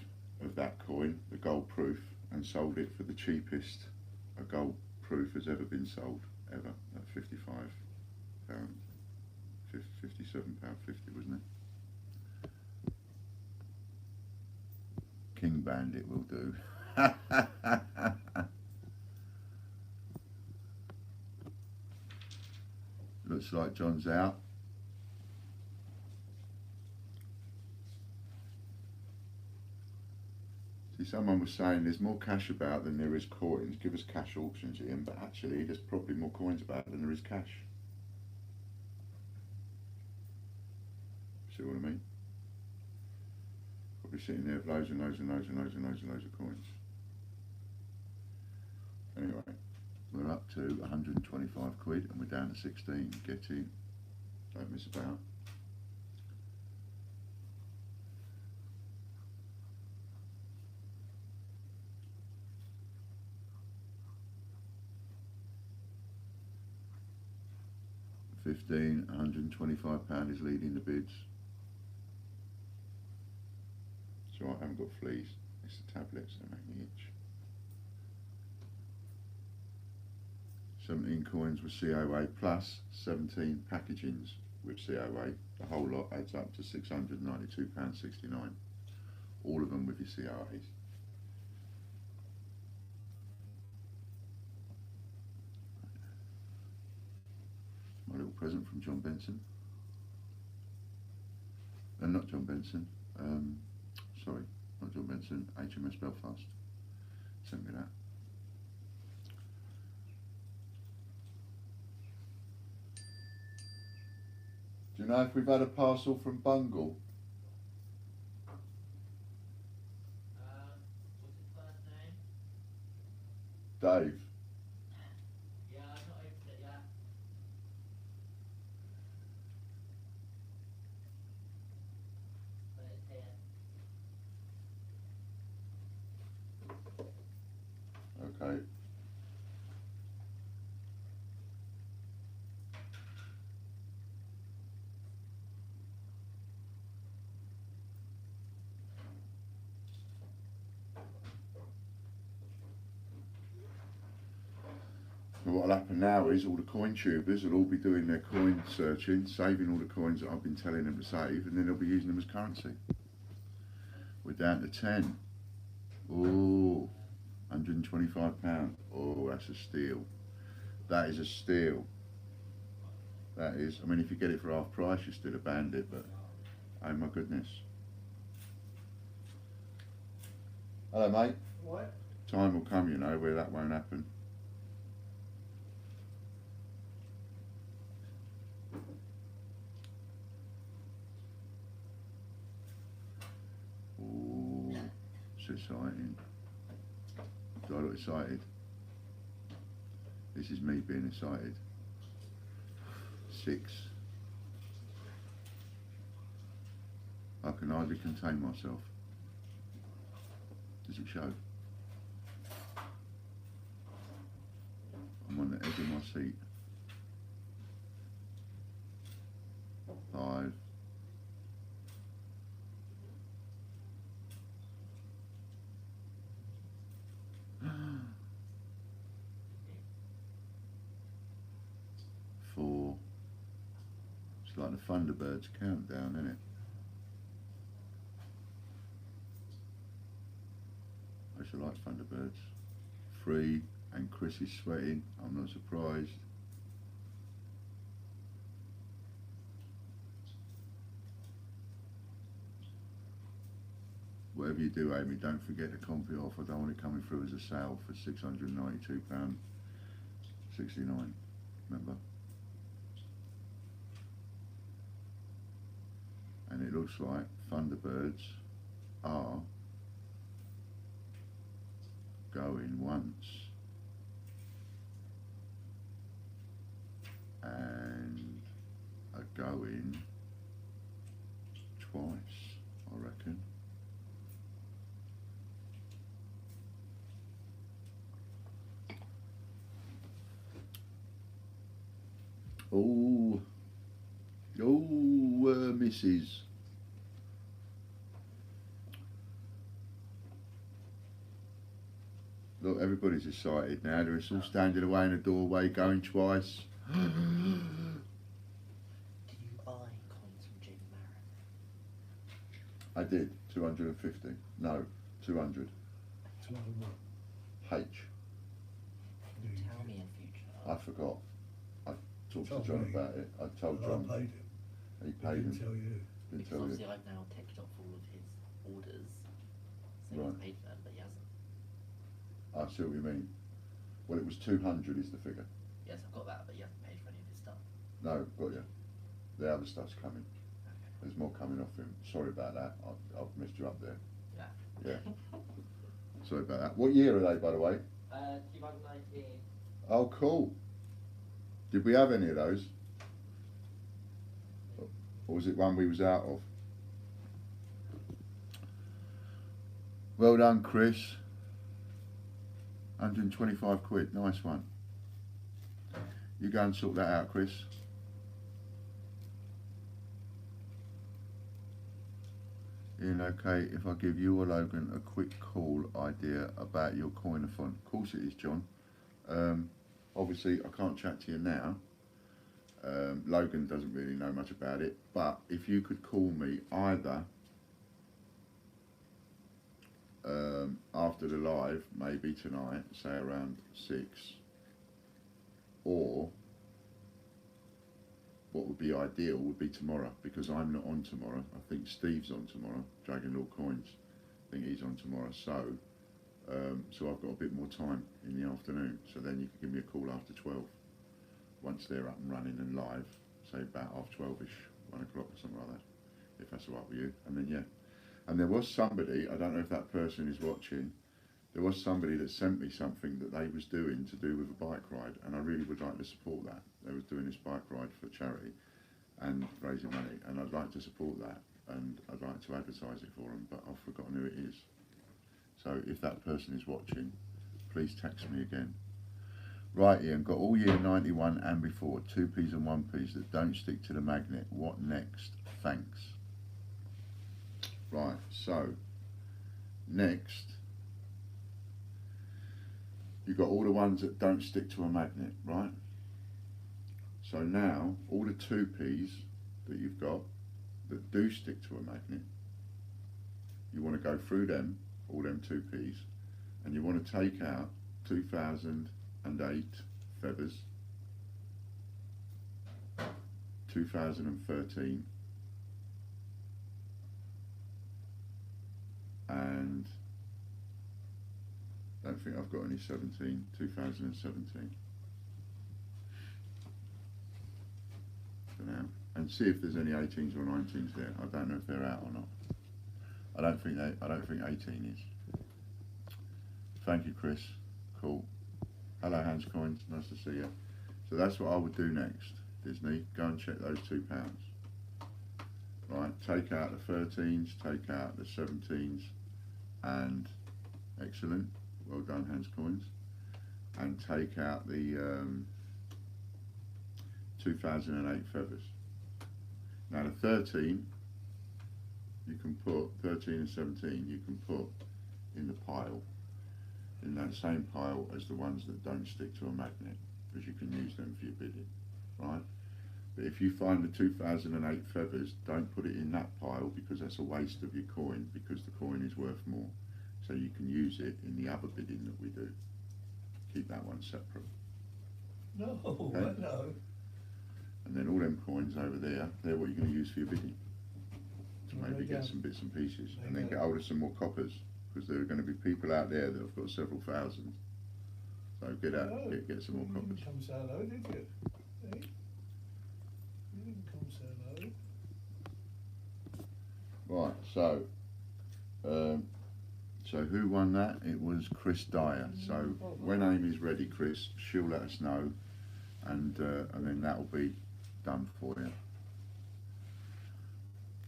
of that coin, the gold proof, and sold it for the cheapest a gold proof has ever been sold, ever, at £55, £57.50, wasn't it? King Bandit will do. Looks like John's out. Someone was saying there's more cash about than there is coins. Give us cash auctions, Ian, but actually there's probably more coins about than there is cash. See what I mean? Probably sitting there with loads and loads and loads and loads and loads and loads of coins. Anyway, we're up to 125 quid and we're down to 16. Get in. Don't miss about. £125 is leading the bids. So I haven't got fleas, it's the tablets that make me itch. 17 coins with COA plus 17 packagings with COA. The whole lot adds up to £692.69. All of them with your COAs. My little present from John Benson. Not John Benson. Sorry, not John Benson. HMS Belfast sent me that. Do you know if we've had a parcel from Bungle? What's his first And what'll happen now is all the coin tubers will all be doing their coin searching, saving all the coins that I've been telling them to save, and then they'll be using them as currency. We're down to 10. Oh, £125. Oh, that's a steal. That is a steal. That is. I mean, if you get it for half price, you're still a bandit, but oh my goodness. Hello, mate. What? Time will come, you know, where that won't happen. Oh, it's exciting. Do I look excited? This is me being excited. 6. I can hardly contain myself. Does it show? I'm on the edge of my seat. 5. 4. It's like the Thunderbirds countdown, isn't it? I used to like Thunderbirds. 3, and Chris is sweating. I'm not surprised. Whatever you do, Amy, don't forget to comp it off. I don't want it coming through as a sale for £692.69. Remember? And it looks like Thunderbirds are going once and are going twice, I reckon. Oh, Mrs. Look, everybody's excited now. They're all standing away in the doorway, going twice. Do you buy coins from Jim Marin? I did, 250. No, 200. 200 what? H. Tell me in future. I forgot. I talked to Told John me. about it. I told I John. paid him. He He paid didn't him. tell you. Didn't Because tell you. obviously I've now ticked off all of his orders, so Right. he's paid for them, but he hasn't. I see what you mean. Well, it was 200 is the figure. Yes, I've got that, but he hasn't paid for any of his stuff. No, got you. The other stuff's coming. Okay. There's more coming off him. Sorry about that. I've messed you up there. Yeah. Yeah. Sorry about that. What year are they, by the way? 2019. Oh, cool. Did we have any of those? Or was it one we was out of? Well done, Chris. 125 quid. Nice one. You go and sort that out, Chris. Ian, okay, if I give you or Logan a quick call idea about your coin-a-thon. Of course it is, John. Obviously, I can't chat to you now. Logan doesn't really know much about it, but if you could call me either after the live, maybe tonight, say around 6, or what would be ideal would be tomorrow, because I'm not on tomorrow. I think Steve's on tomorrow, Dragon Lord Coins. I think he's on tomorrow, so I've got a bit more time in the afternoon, so then you can give me a call after 12, once they're up and running and live, say about half 12ish, 1 o'clock or something like that, if that's all right with you. And then yeah, and there was somebody, I don't know if that person is watching, there was somebody that sent me something that they was doing to do with a bike ride, and I really would like to support that. They was doing this bike ride for charity and raising money, and I'd like to support that, and I'd like to advertise it for them, but I've forgotten who it is. So if that person is watching, please text me again. Right, Ian, got all year 91 and before, 2p's and 1p's that don't stick to the magnet. What next? Thanks. Right, so next You've got all the ones that don't stick to a magnet, right? So now, all the 2Ps that you've got that do stick to a magnet, you want to go through them, all them 2Ps, and you want to take out 2008 feathers, 2013, and I don't think I've got any 2017 for now, and see if there's any 18s or 19s there. I don't know if they're out or not. I don't think 18 is. Thank you, Chris. Cool. Hello, Hans Coins. Nice to see you. So that's what I would do next, Disney. Go and check those £2. Right, take out the 13s, take out the 17s, and excellent. Well done, Hans Coins. And take out the 2008 feathers. Now the 13, you can put 13 and 17. You can put in the pile, in that same pile as the ones that don't stick to a magnet, because you can use them for your bidding, right? But if you find the 2008 feathers, don't put it in that pile, because that's a waste of your coin, because the coin is worth more. So you can use it in the other bidding that we do. Keep that one separate. No, Okay. no. And then all them coins over there, they're what you're going to use for your bidding. To There maybe you get go. some bits and pieces, There and you then go. get hold of some more coppers, because there are going to be people out there that have got several thousand. So get out, No, get some more you coppers. didn't come so low, did you? Eh? You didn't come so low. Right, so who won that? It was Chris Dyer. So when Amy's ready, Chris, she'll let us know, and then that'll be done for you.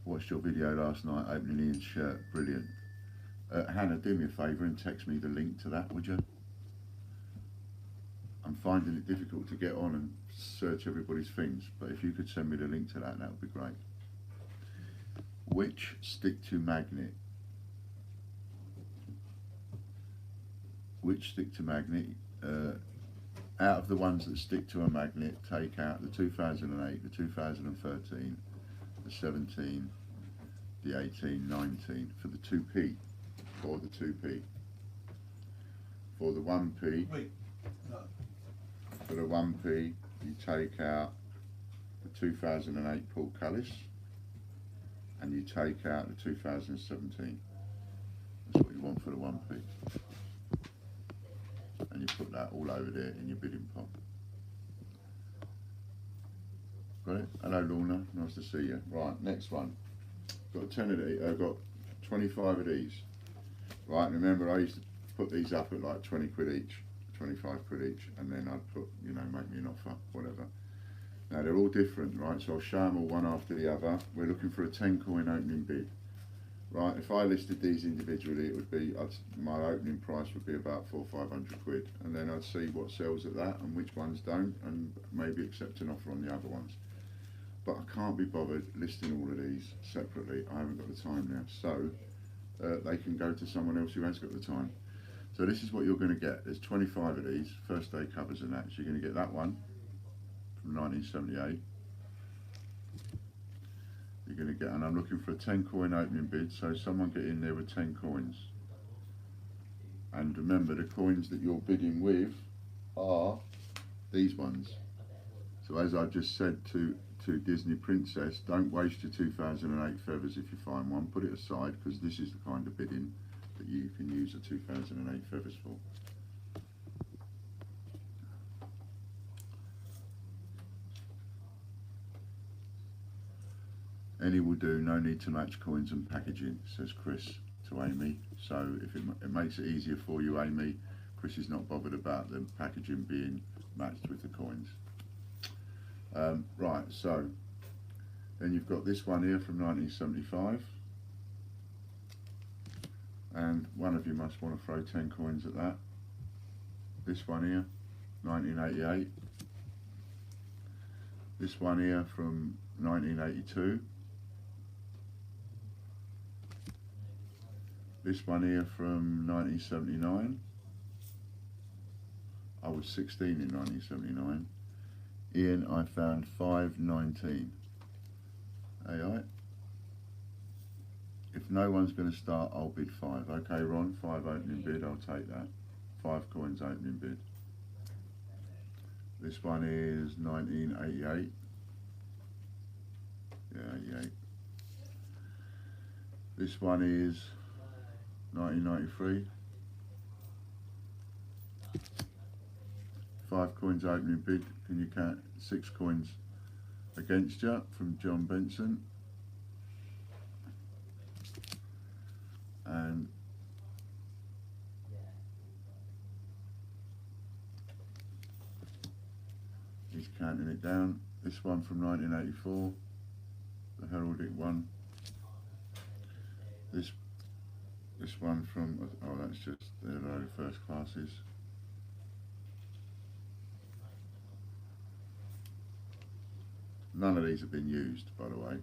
Watched your video last night, opening Ian's shirt. Brilliant. Hannah, do me a favour and text me the link to that, would you? I'm finding it difficult to get on and search everybody's things, but if you could send me the link to that, that would be great. Which stick to magnet? Which stick to magnet? Out of the ones that stick to a magnet, take out the 2008, the 2013, the 17, the 18, 19 for the 2p, for the 2p. For the 1p, Wait, no. for the 1p, you take out the 2008 portcullis, and you take out the 2017. That's what you want for the 1p. And you put that all over there in your bidding pot. Got it? Hello Lorna, nice to see you. Right, next one. Got 10 of these, I've got 25 of these. Right, remember I used to put these up at like 20 quid each, 25 quid each, and then I'd put, you know, make me an offer, whatever. Now they're all different, right, so I'll show them all one after the other. We're looking for a 10 coin opening bid. Right, if I listed these individually, it would be, my opening price would be about 400 or 500 quid, and then I'd see what sells at that and which ones don't, and maybe accept an offer on the other ones. But I can't be bothered listing all of these separately. I haven't got the time now, so they can go to someone else who has got the time. So this is what you're going to get. There's 25 of these, first day covers and that. So you're going to get that one from 1978. You're going to get, and I'm looking for a 10 coin opening bid, so someone get in there with 10 coins. And remember, the coins that you're bidding with are these ones. So as I've just said to Disney Princess, don't waste your 2008 feathers if you find one. Put it aside, because this is the kind of bidding that you can use the 2008 feathers for. Any will do, no need to match coins and packaging, says Chris to Amy. So if it makes it easier for you, Amy, Chris is not bothered about the packaging being matched with the coins. Right, so then you've got this one here from 1975. And one of you must want to throw 10 coins at that. This one here, 1988. This one here from 1982. This one here from 1979. I was 16 in 1979. Ian, I found 5.19. Alright. If no one's going to start, I'll bid 5. Okay, Ron, 5 opening bid, I'll take that. 5 coins opening bid. This one is 1988. Yeah, 88. This one is 1993. 5 coins opening bid. Can you count 6 coins against you from John Benson? And he's counting it down. This one from 1984, the heraldic one. This one from, oh, that's just the early first classes. None of these have been used, by the way.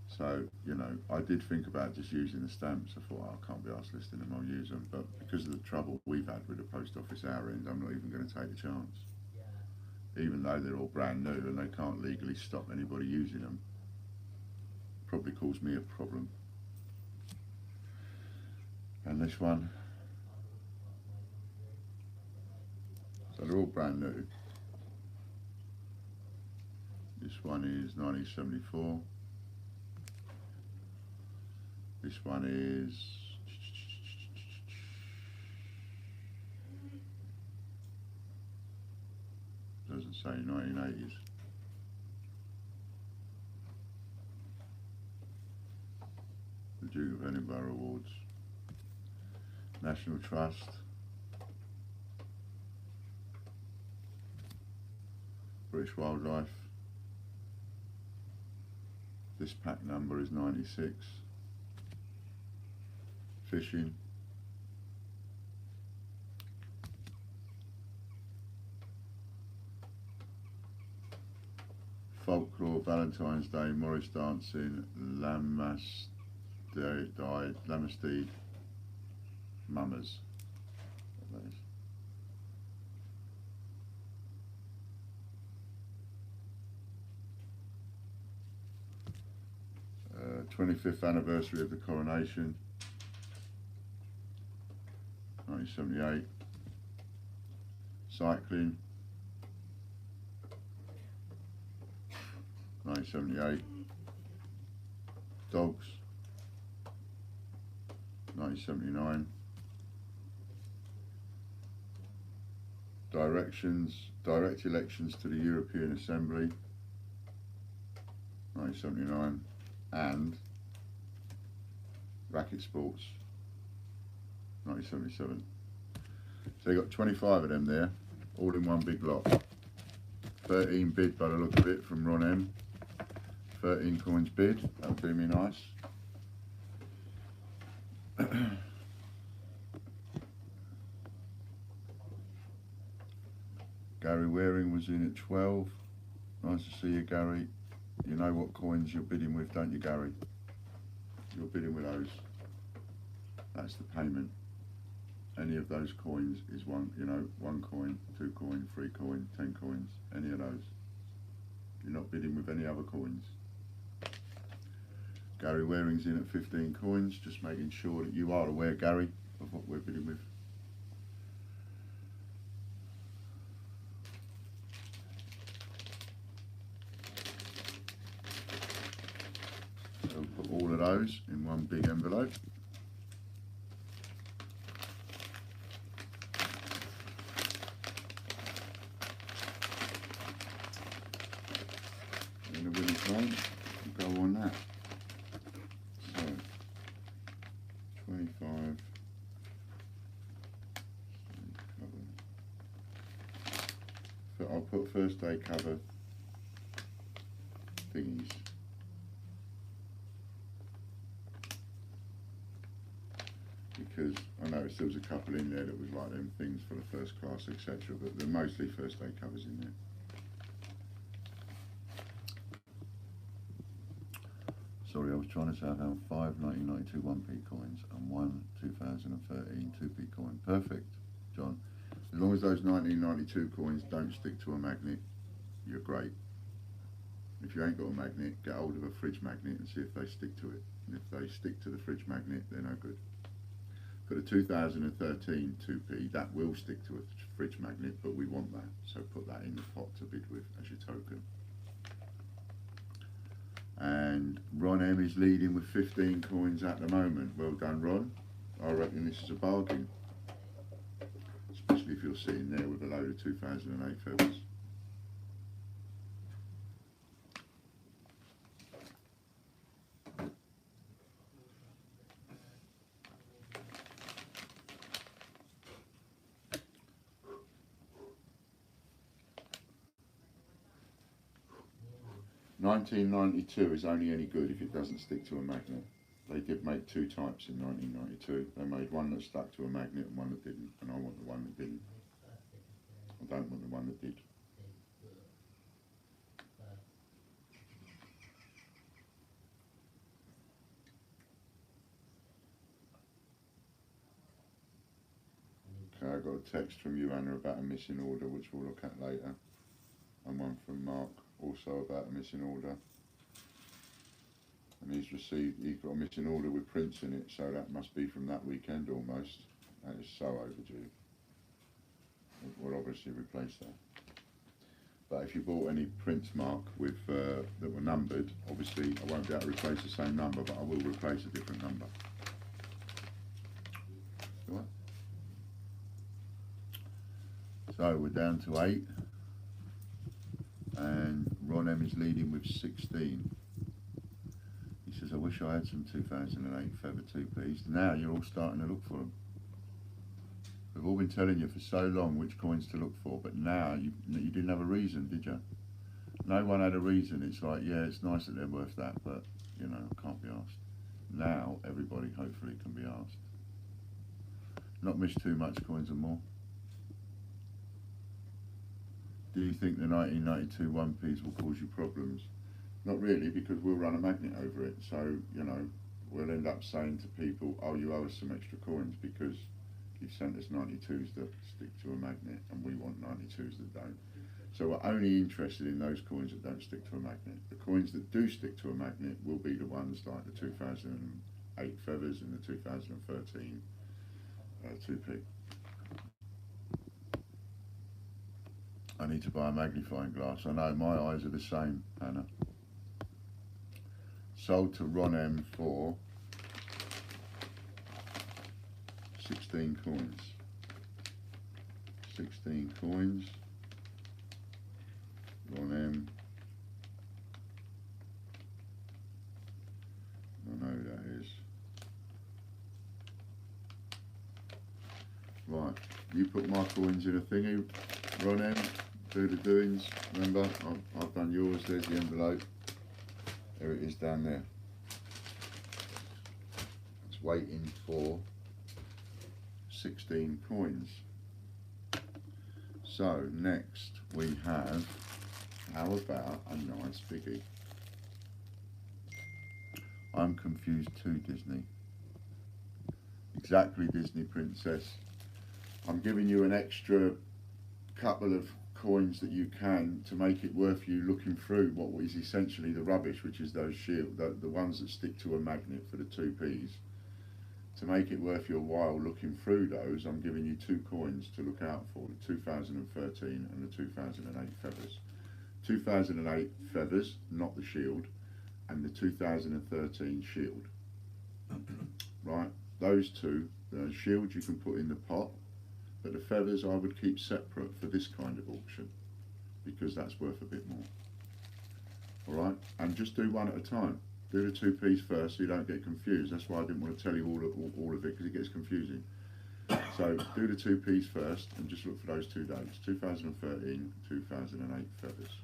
So, you know, I did think about just using the stamps. I thought, oh, I can't be arsed listing them, I'll use them. But because of the trouble we've had with the post office our end, I'm not even going to take the chance. Even though they're all brand new and they can't legally stop anybody using them. Probably cause me a problem. And this one. So they're all brand new. This one is 1974. This one is doesn't say 1980s. The Duke of Edinburgh Awards. National Trust. British Wildlife. This pack number is 96. Fishing. Folklore, Valentine's Day, Morris Dancing, Lamastide, Mummers. 25th anniversary of the coronation, 1978. Cycling, 1978. Dogs, 1979. Direct elections to the European Assembly, 1979. And racket sports, 1977. So you got 25 of them there, all in one big lot. 13 bid by the look of it from Ron M. 13 coins bid, that would do me nice. Gary Waring was in at 12. Nice to see you, Gary. You know what coins you're bidding with, don't you, Gary? You're bidding with those. That's the payment. Any of those coins is one, you know, 1 coin, 2 coin, 3 coin, 10 coins, any of those. You're not bidding with any other coins. Gary Waring's in at 15 coins, just making sure that you are aware, Gary, of what we're bidding with. So we'll put all of those in one big envelope. And the winner's name will go on that. So 25. So I'll put first day cover thingies. Because I noticed there was a couple in there that was like them things for the first class, etc. But they're mostly first day covers in there. Sorry, I was trying to say I found 5 1992 1p coins and 1 2013 2p coin. Perfect, John. As long as those 1992 coins don't stick to a magnet, you're great. If you ain't got a magnet, get hold of a fridge magnet and see if they stick to it. And if they stick to the fridge magnet, they're no good. For the 2013 2p, that will stick to a fridge magnet, but we want that, so put that in the pot to bid with as your token. And Ron M is leading with 15 coins at the moment. Well done, Ron. I reckon this is a bargain, especially if you're sitting there with a load of 2008 feathers. $19.92 is only any good if it doesn't stick to a magnet. They did make two types in 1992. They made one that stuck to a magnet and one that didn't, and I want the one that didn't. I don't want the one that did. Okay, I got a text from you, Anna, about a missing order, which we'll look at later, and one from Mark, also about a missing order. And he's got a missing order with prints in it, so that must be from that weekend almost. That is so overdue. We'll obviously replace that. But if you bought any prints, Mark, with that were numbered, obviously I won't be able to replace the same number, but I will replace a different number. All right. So we're down to 8, and Ron M is leading with 16. He says, I wish I had some 2008 feather 2p's. Now you're all starting to look for them. We've all been telling you for so long which coins to look for, but now you didn't have a reason, did you? No one had a reason. It's like, yeah, it's nice that they're worth that, but, you know, I can't be asked. Now everybody hopefully can be asked. Not miss too much coins and more. Do you think the 1992 1p's will cause you problems? Not really, because we'll run a magnet over it. So, you know, we'll end up saying to people, oh, you owe us some extra coins because you've sent us 92s that stick to a magnet and we want 92s that don't. So we're only interested in those coins that don't stick to a magnet. The coins that do stick to a magnet will be the ones like the 2008 feathers and the 2013 2p. I need to buy a magnifying glass. I know, my eyes are the same, Anna. Sold to Ron M for 16 coins. 16 coins. Ron M. I know who that is. Right, you put my coins in a thingy, Ron M. Do the doings. Remember, I've done yours. There's the envelope. There it is down there. It's waiting for 16 coins. So next we have, how about a nice biggie? I'm confused too, Disney. Exactly, Disney Princess. I'm giving you an extra couple of coins that you can to make it worth you looking through what is essentially the rubbish, which is those shield, the ones that stick to a magnet for the 2p's. To make it worth your while looking through those, I'm giving you 2 coins to look out for, the 2013 and the 2008 feathers. 2008 feathers, not the shield, and the 2013 shield. Right, those two, the shield you can put in the pot, but the feathers I would keep separate for this kind of auction because that's worth a bit more. Alright, and just do one at a time. Do the 2p's first so you don't get confused. That's why I didn't want to tell you all of it, because it gets confusing. So do the 2p's first and just look for those 2 dates, 2013, 2008 feathers.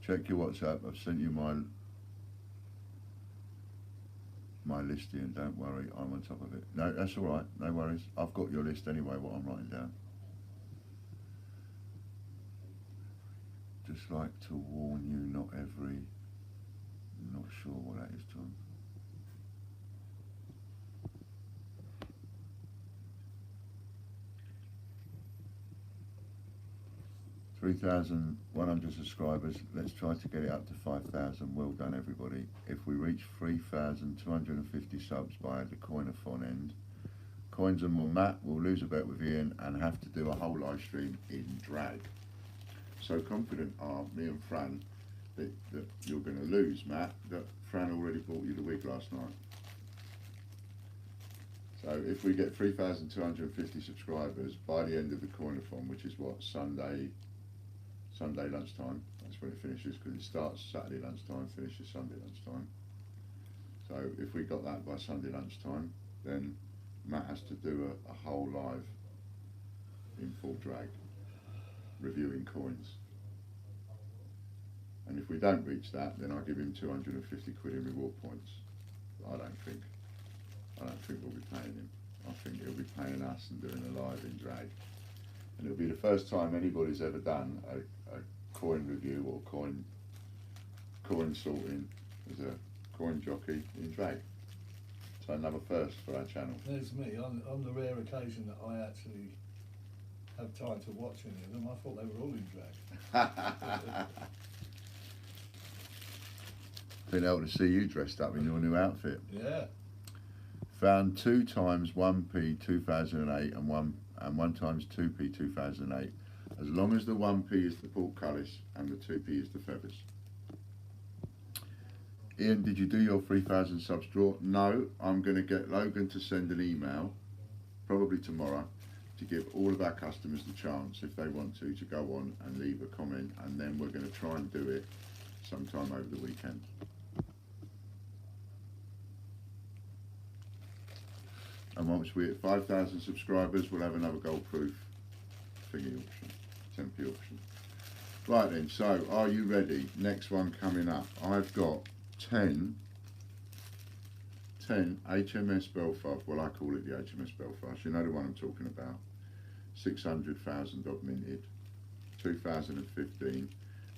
Check your WhatsApp. I've sent you my list here, and don't worry, I'm on top of it. No, that's all right, no worries. I've got your list anyway, what I'm writing down. Just like to warn you, not sure what that is, John. 3,100 subscribers. Let's try to get it up to 5,000. Well done, everybody. If we reach 3,250 subs by the Coinathon end, Coins and more Matt will lose a bet with Ian and have to do a whole live stream in drag. So confident are me and Fran that you're going to lose, Matt, that Fran already bought you the wig last night. So if we get 3,250 subscribers by the end of the Coinathon, which is what, Sunday lunchtime, that's when it finishes, because it starts Saturday lunchtime, finishes Sunday lunchtime. So if we got that by Sunday lunchtime, then Matt has to do a whole live in full drag, reviewing coins. And if we don't reach that, then I'll give him 250 quid in reward points. But I don't think we'll be paying him. I think he'll be paying us and doing a live in drag. And it'll be the first time anybody's ever done a coin review or coin sorting as a coin jockey in drag. So another first for our channel. There's me, on the rare occasion that I actually have time to watch any of them, I thought they were all in drag. Been able to see you dressed up in your new outfit. Yeah. Found 2 times 1p 2008 and one times 2p 2008. As long as the 1p is the portcullis and the 2p is the feathers. Ian, did you do your 3,000 subs draw? No, I'm going to get Logan to send an email, probably tomorrow, to give all of our customers the chance, if they want to go on and leave a comment, and then we're going to try and do it sometime over the weekend. And once we're at 5,000 subscribers, we'll have another gold proof thingy auction, 10p auction. Right then, so are you ready? Next one coming up. I've got 10 HMS Belfast, well I call it the HMS Belfast, you know the one I'm talking about, 600,000 odd minted, 2015,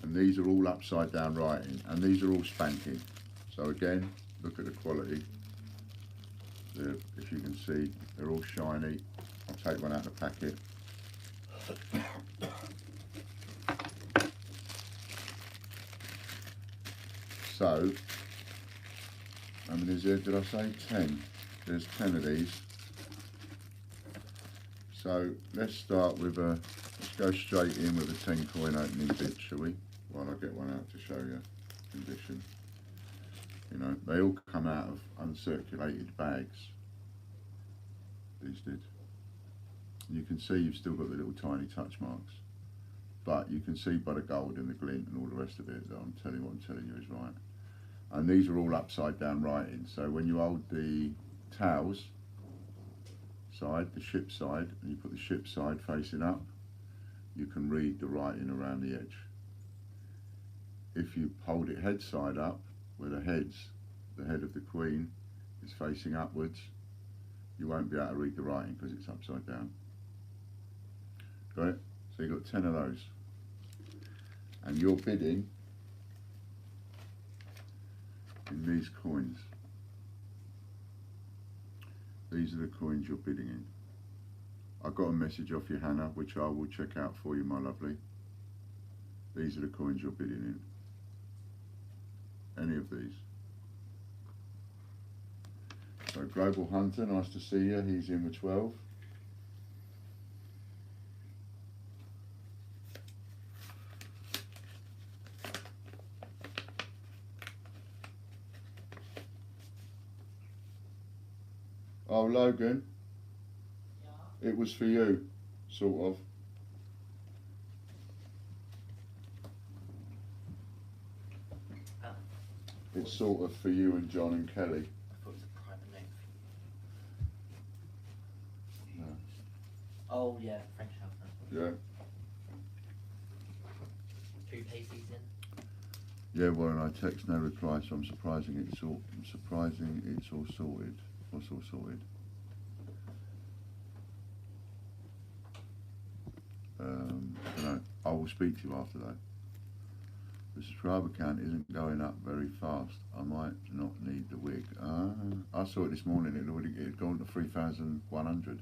and these are all upside down writing, and these are all spanking. So again, look at the quality. If you can see, they're all shiny. I'll take one out of the packet. So, I mean, did I say 10? There's 10 of these. So let's start with let's go straight in with a 10 coin opening bit, shall we? While I get one out to show you condition. You know, they all come out of uncirculated bags. These did. You can see you've still got the little tiny touch marks, but you can see by the gold and the glint and all the rest of it that I'm telling what I'm telling you is right. And these are all upside down writing, so when you hold the towels side, the ship side, and you put the ship side facing up, you can read the writing around the edge. If you hold it head side up, where the head of the queen is facing upwards, you won't be able to read the writing because it's upside down. Got it? So you've got 10 of those. And you're bidding in these coins. These are the coins you're bidding in. I got a message off you, Hannah, which I will check out for you, my lovely. These are the coins you're bidding in. Any of these. So Global Hunter, nice to see you. He's in with 12. Oh, Logan, Yeah. it was for you, sort of. Oh, It's sort of for you and John and Kelly. I thought it was a private name for you. No. Oh yeah, French house. Yeah. Who pays these in? Yeah, well, and I text no reply, so I'm surprising it's all sorted. What's all sorted? I don't know. I will speak to you after that. The subscriber count isn't going up very fast. I might not need the wig. I saw it this morning. It had gone to 3,100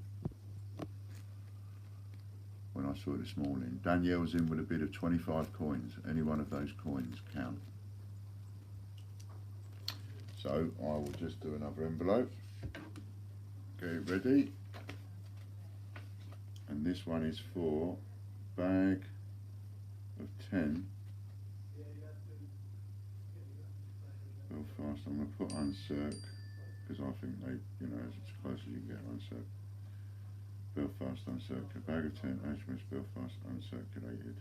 when I I saw it this morning. Danielle's in with a bid of 25 coins. Any one of those coins count. So I will just do another envelope. Get it ready. And this one is for bag of 10. Belfast. I'm going to put uncirc because I think they, you know, it's as close as you can get uncirc. Belfast uncirculated. Bag of 10. HMS Belfast uncirculated.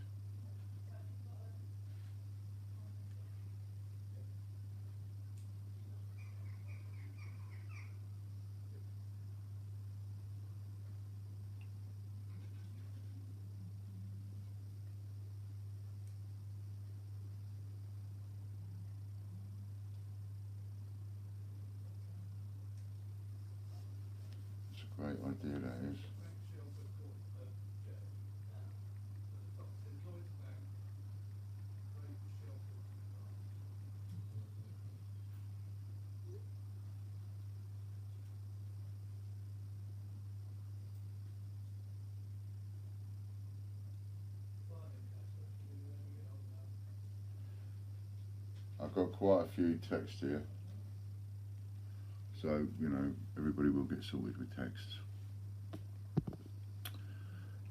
It's a great idea, that is. I've got quite a few texts here, so you know everybody will get sorted with texts.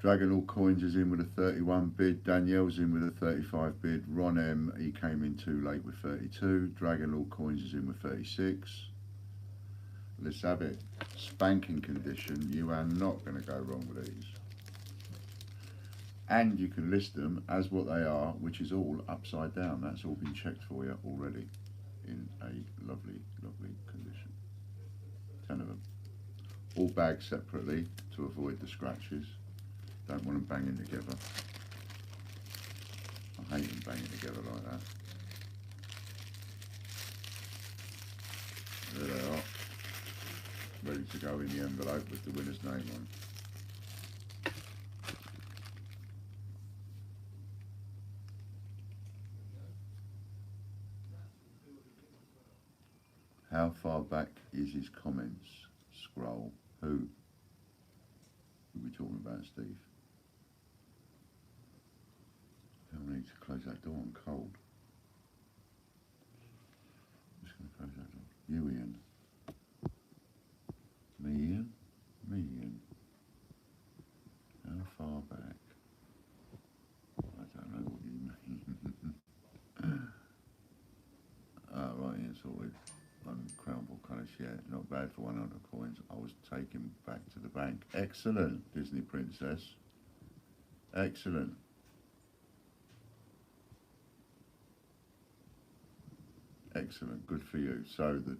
Dragon All Coins is in with a 31 bid. Danielle's in with a 35 bid. Ron M, he came in too late with 32. Dragon All Coins is in with 36. Let's have it. Spanking condition. You are not going to go wrong with these. And you can list them as what they are, which is all upside down. That's all been checked for you already in a lovely, lovely condition. 10 of them. All bagged separately to avoid the scratches. Don't want them banging together. I hate them banging together like that. There they are. Ready to go in the envelope with the winner's name on. How far back is his comments? Scroll. Who? Who are we talking about, Steve? I need to close that door. I'm cold. I'm just going to close that door. You, Ian. Me, Ian? Me, Ian. How far back? I don't know what you mean. Right, Ian, sorted. Crown Ball colours, yeah, not bad for 100 coins. I was taken back to the bank. Excellent, Disney Princess. Excellent. Excellent, good for you. So the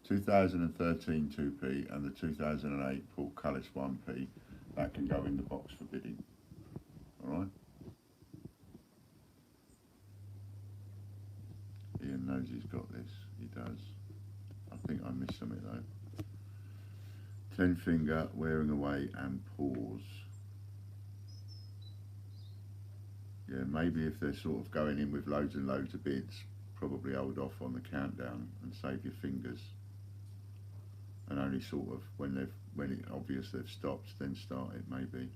2013 2p and the 2008 Paul Cullis 1p, that can go in the box for bidding. All right. Ian knows he's got this. He does. I think I missed something though. 10 finger, wearing away and pause. Yeah, maybe if they're sort of going in with loads and loads of bids, probably hold off on the countdown and save your fingers. And only sort of when it's obvious they've stopped, then start it maybe.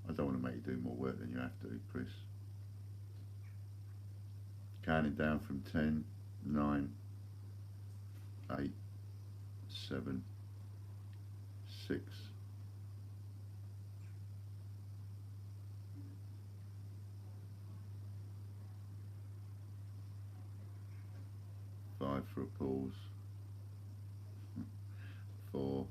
I don't want to make you do more work than you have to, Chris. Counting down from 10, 9, 8, 7, 6, 5 for a pause, 4,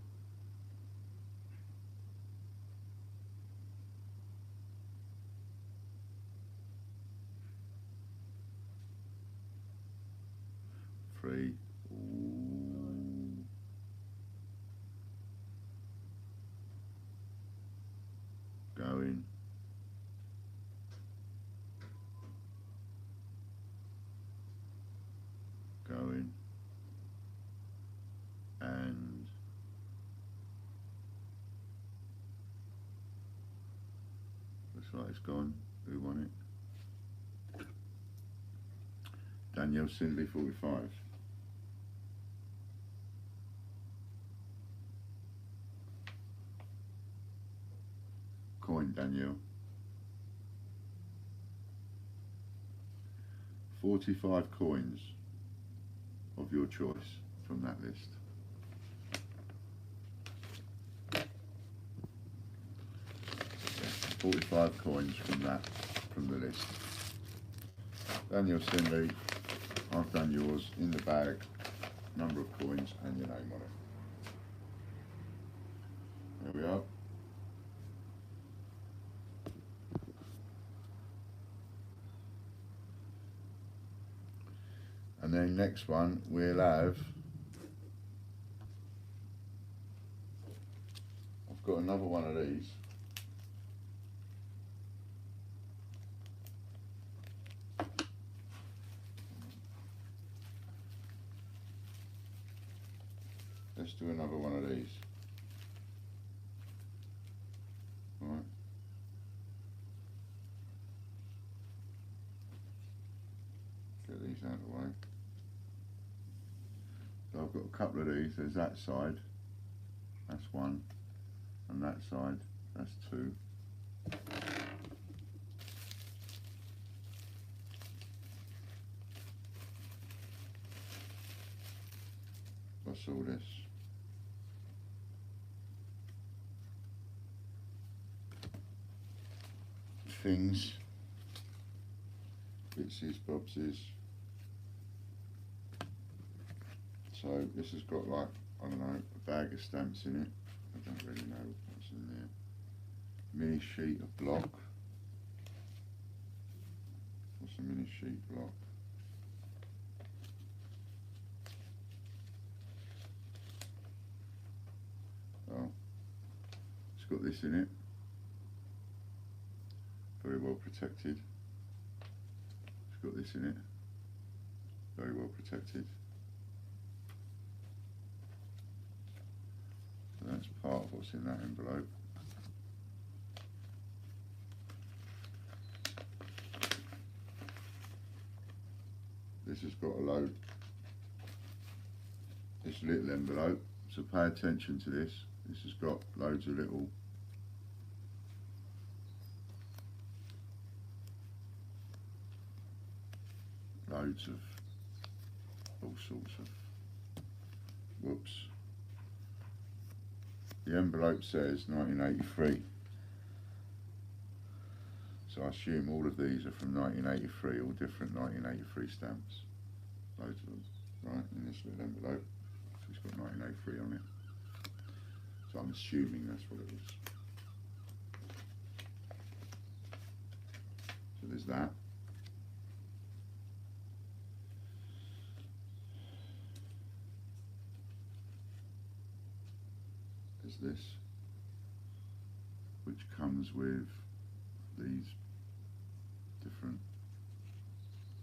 3, ooh, 2, going, and looks like it's gone. Who won it? Danielle Sindley, 45. coin, Danielle. 45 coins of your choice from that list. Yeah, 45 coins from the list. Daniel Sinley, I've done yours in the bag, number of coins and your name on it. There we are. And then next one we'll have, I've got another one of these. Let's do another one of these. All right. Get these out of the way. So I've got a couple of these. There's that side, that's one, and that side, that's two. What's all this? Things, bitses, bobses. So this has got, like, I don't know, a bag of stamps in it. I don't really know what's in there. Mini sheet of block. What's a mini sheet block? Oh, it's got this in it. Very well protected. It's got this in it. Very well protected. So that's part of what's in that envelope. This has got a load. This little envelope. So pay attention to this. This has got loads of little loads of all sorts of, whoops. The envelope says 1983. So I assume all of these are from 1983, all different 1983 stamps. Loads of them, right, in this little envelope. So it's got 1983 on it. So I'm assuming that's what it is. So there's that. There's this, which comes with these different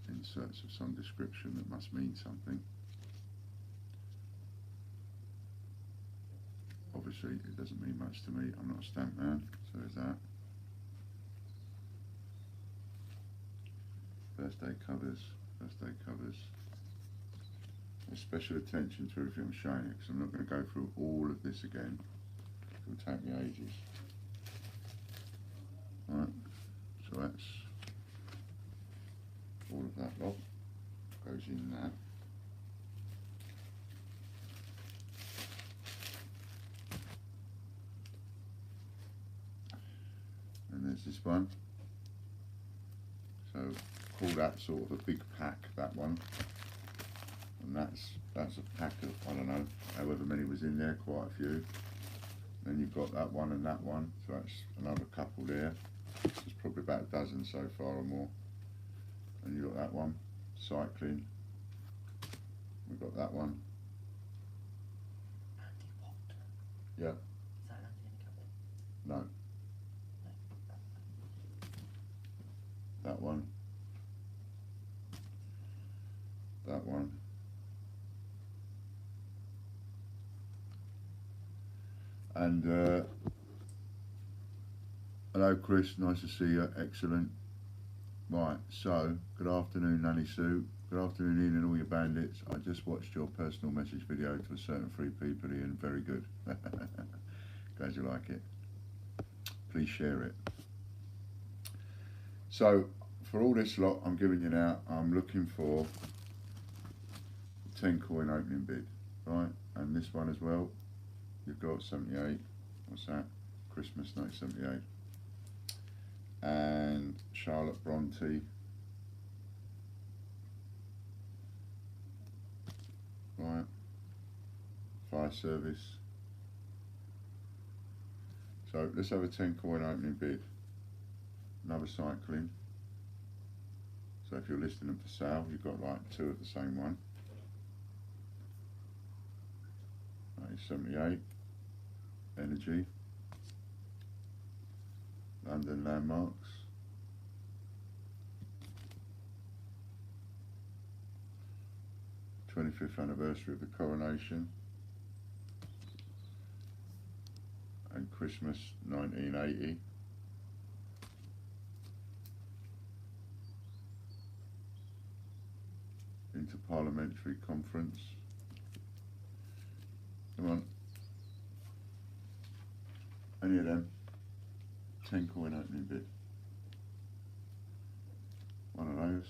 inserts of some description that must mean something. Obviously it doesn't mean much to me, I'm not a stamp man, so there's that. Birthday covers, birthday covers. There's special attention to everything I'm showing you, because I'm not going to go through all of this again. It will take me ages. Right, so that's all of that lot goes in there. And there's this one. So call that sort of a big pack, that one. And that's a pack of, I don't know, however many was in there, quite a few. Then you've got that one and that one, so that's another couple there. There's probably about a dozen so far or more. And you've got that one, cycling. We've got that one. Andy what? Yeah. Is that Andy in the No. cupboard? No. That one. That one. And hello Chris, nice to see you, excellent. Right, so good afternoon Nanny Sue, good afternoon Ian and all your bandits. I just watched your personal message video to a certain 3 people, Ian, very good. Glad you like it. please share it. So for all this lot I'm giving you now, I'm looking for 10 coin opening bid, right? And this one as well, you've got 78, what's that? Christmas 1978. And Charlotte Bronte, right? Fire service. So let's have a 10 coin opening bid. Another cycling. So if you're listing them for sale, you've got like 2 of the same one. 1978. Energy. London Landmarks. '25th anniversary of the coronation. And Christmas 1980. Interparliamentary Conference. Come on. Any of them. 10 coin opening bid. One of those.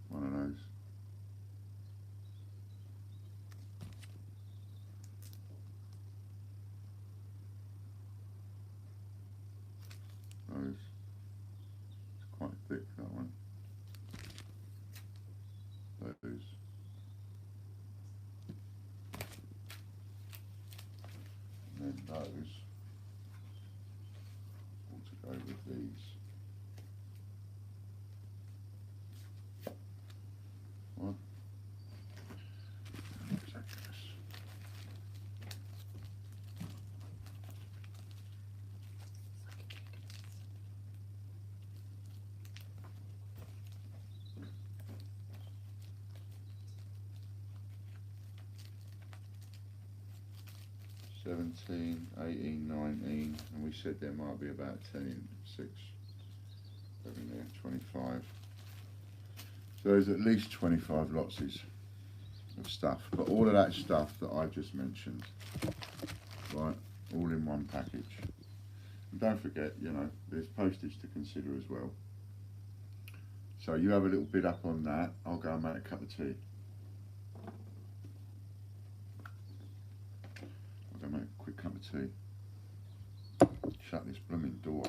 One of those. Those. It's quite thick, that one. Those. And then those ought to go with these. What? Exactly. 17, 18, 19, and we said there might be about 10 in 6, 7 there, 25. So there's at least 25 lotses of stuff, but all of that stuff that I just mentioned, right, all in one package. And don't forget, you know, there's postage to consider as well. So you have a little bid up on that, I'll go and make a cup of tea. I'll go make a quick cup of tea. Shut this blooming door.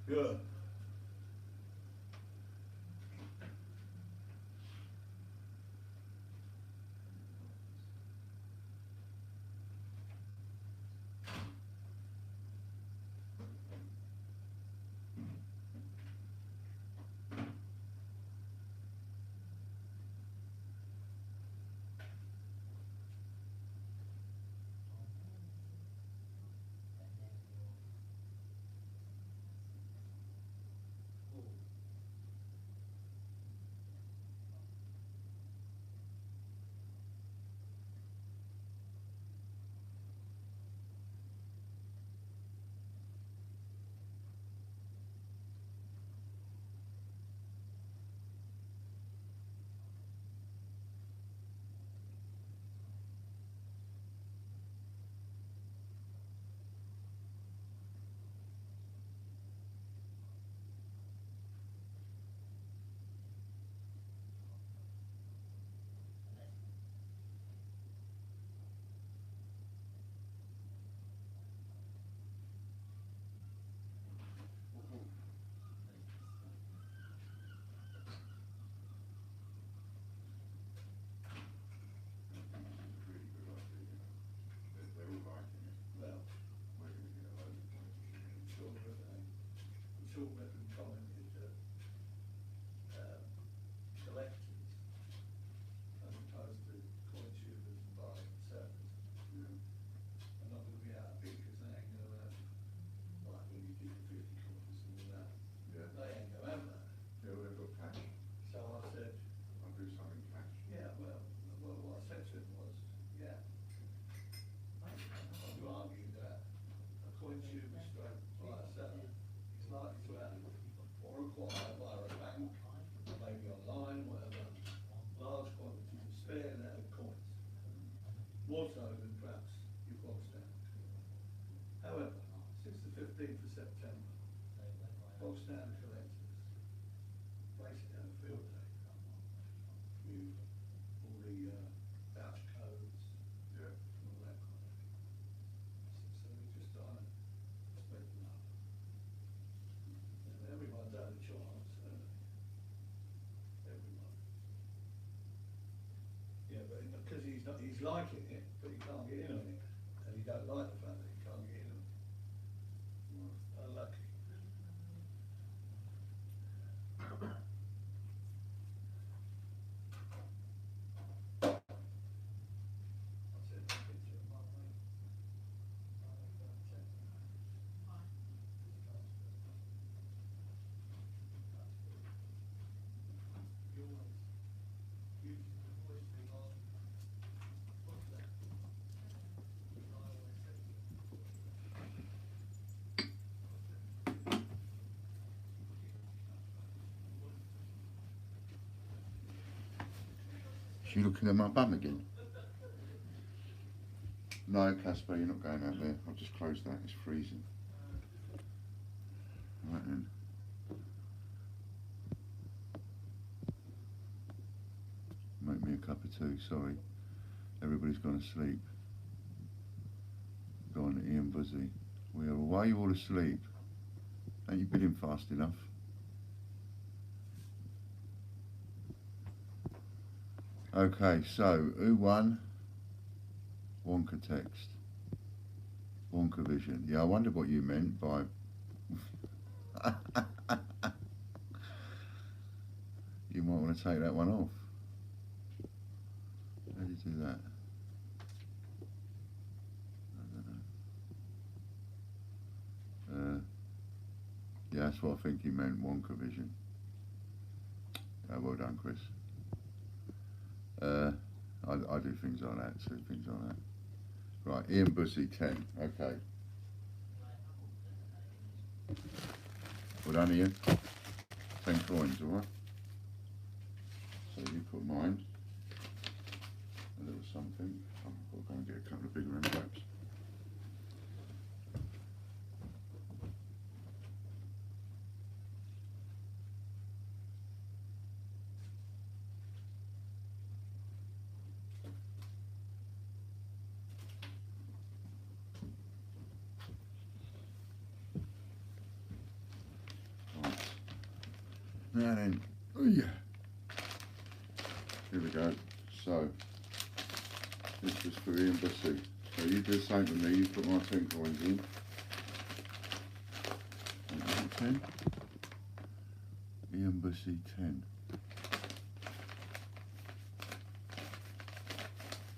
Yeah. Really good idea. They're all liking it. Well, We're going to get a load of points. I'm sure that I'm sure that we commented that collectors, as opposed to coin shooters and buying and sellers, Yeah. are not going to be happy because they ain't going to have, like when you did the 50 coins and all that, Yeah. they ain't going to have that. Yeah, well, they've got cash. So I said, I'll do something cash. yeah, well, what I said to him was, yeah. You argue that a coin shooter stroke buyer seller is likely to have or acquire via a bank, maybe online, whatever, large quantities of spare letter coins, more so than perhaps your bog standard. However, since the 15th of September, bog standard collectors basically have a field day with all the voucher codes Yeah. and all that kind of thing. So we're just trying to spread them up. And everyone's had a chance, everyone. Yeah, but because he's liking it, but he can't get in on it, and he don't like the fact that he can't get in on it. Unlucky. I said, "I'll get you a month, mate." You always use the voice thing on. What's that? I always say. Is she looking at my bum again? No, Casper, you're not going out there. I'll just close that. It's freezing. Right then. Make me a cup of tea, sorry. Everybody's gone to sleep. Go on, Ian Buzzy. Why are you all asleep? Ain't you been in fast enough? Okay, so who won? Wonka text. Wonka vision. Yeah, I wondered what you meant by... You might want to take that one off. How do you do that? I don't know. Yeah, that's what I think he meant, Wonka vision. Well done, Chris. I do things like that, see things like that. Right, Ian Bussey, 10. Okay. Well done, Ian. 10 coins, alright? So you put mine. A little something. I'll go and get a couple of bigger envelopes. Now then, oh yeah. Here we go. So, this was for Ian Bussy. So you do the same with me, you put my 10 coins in. 10. Ian Bussy 10.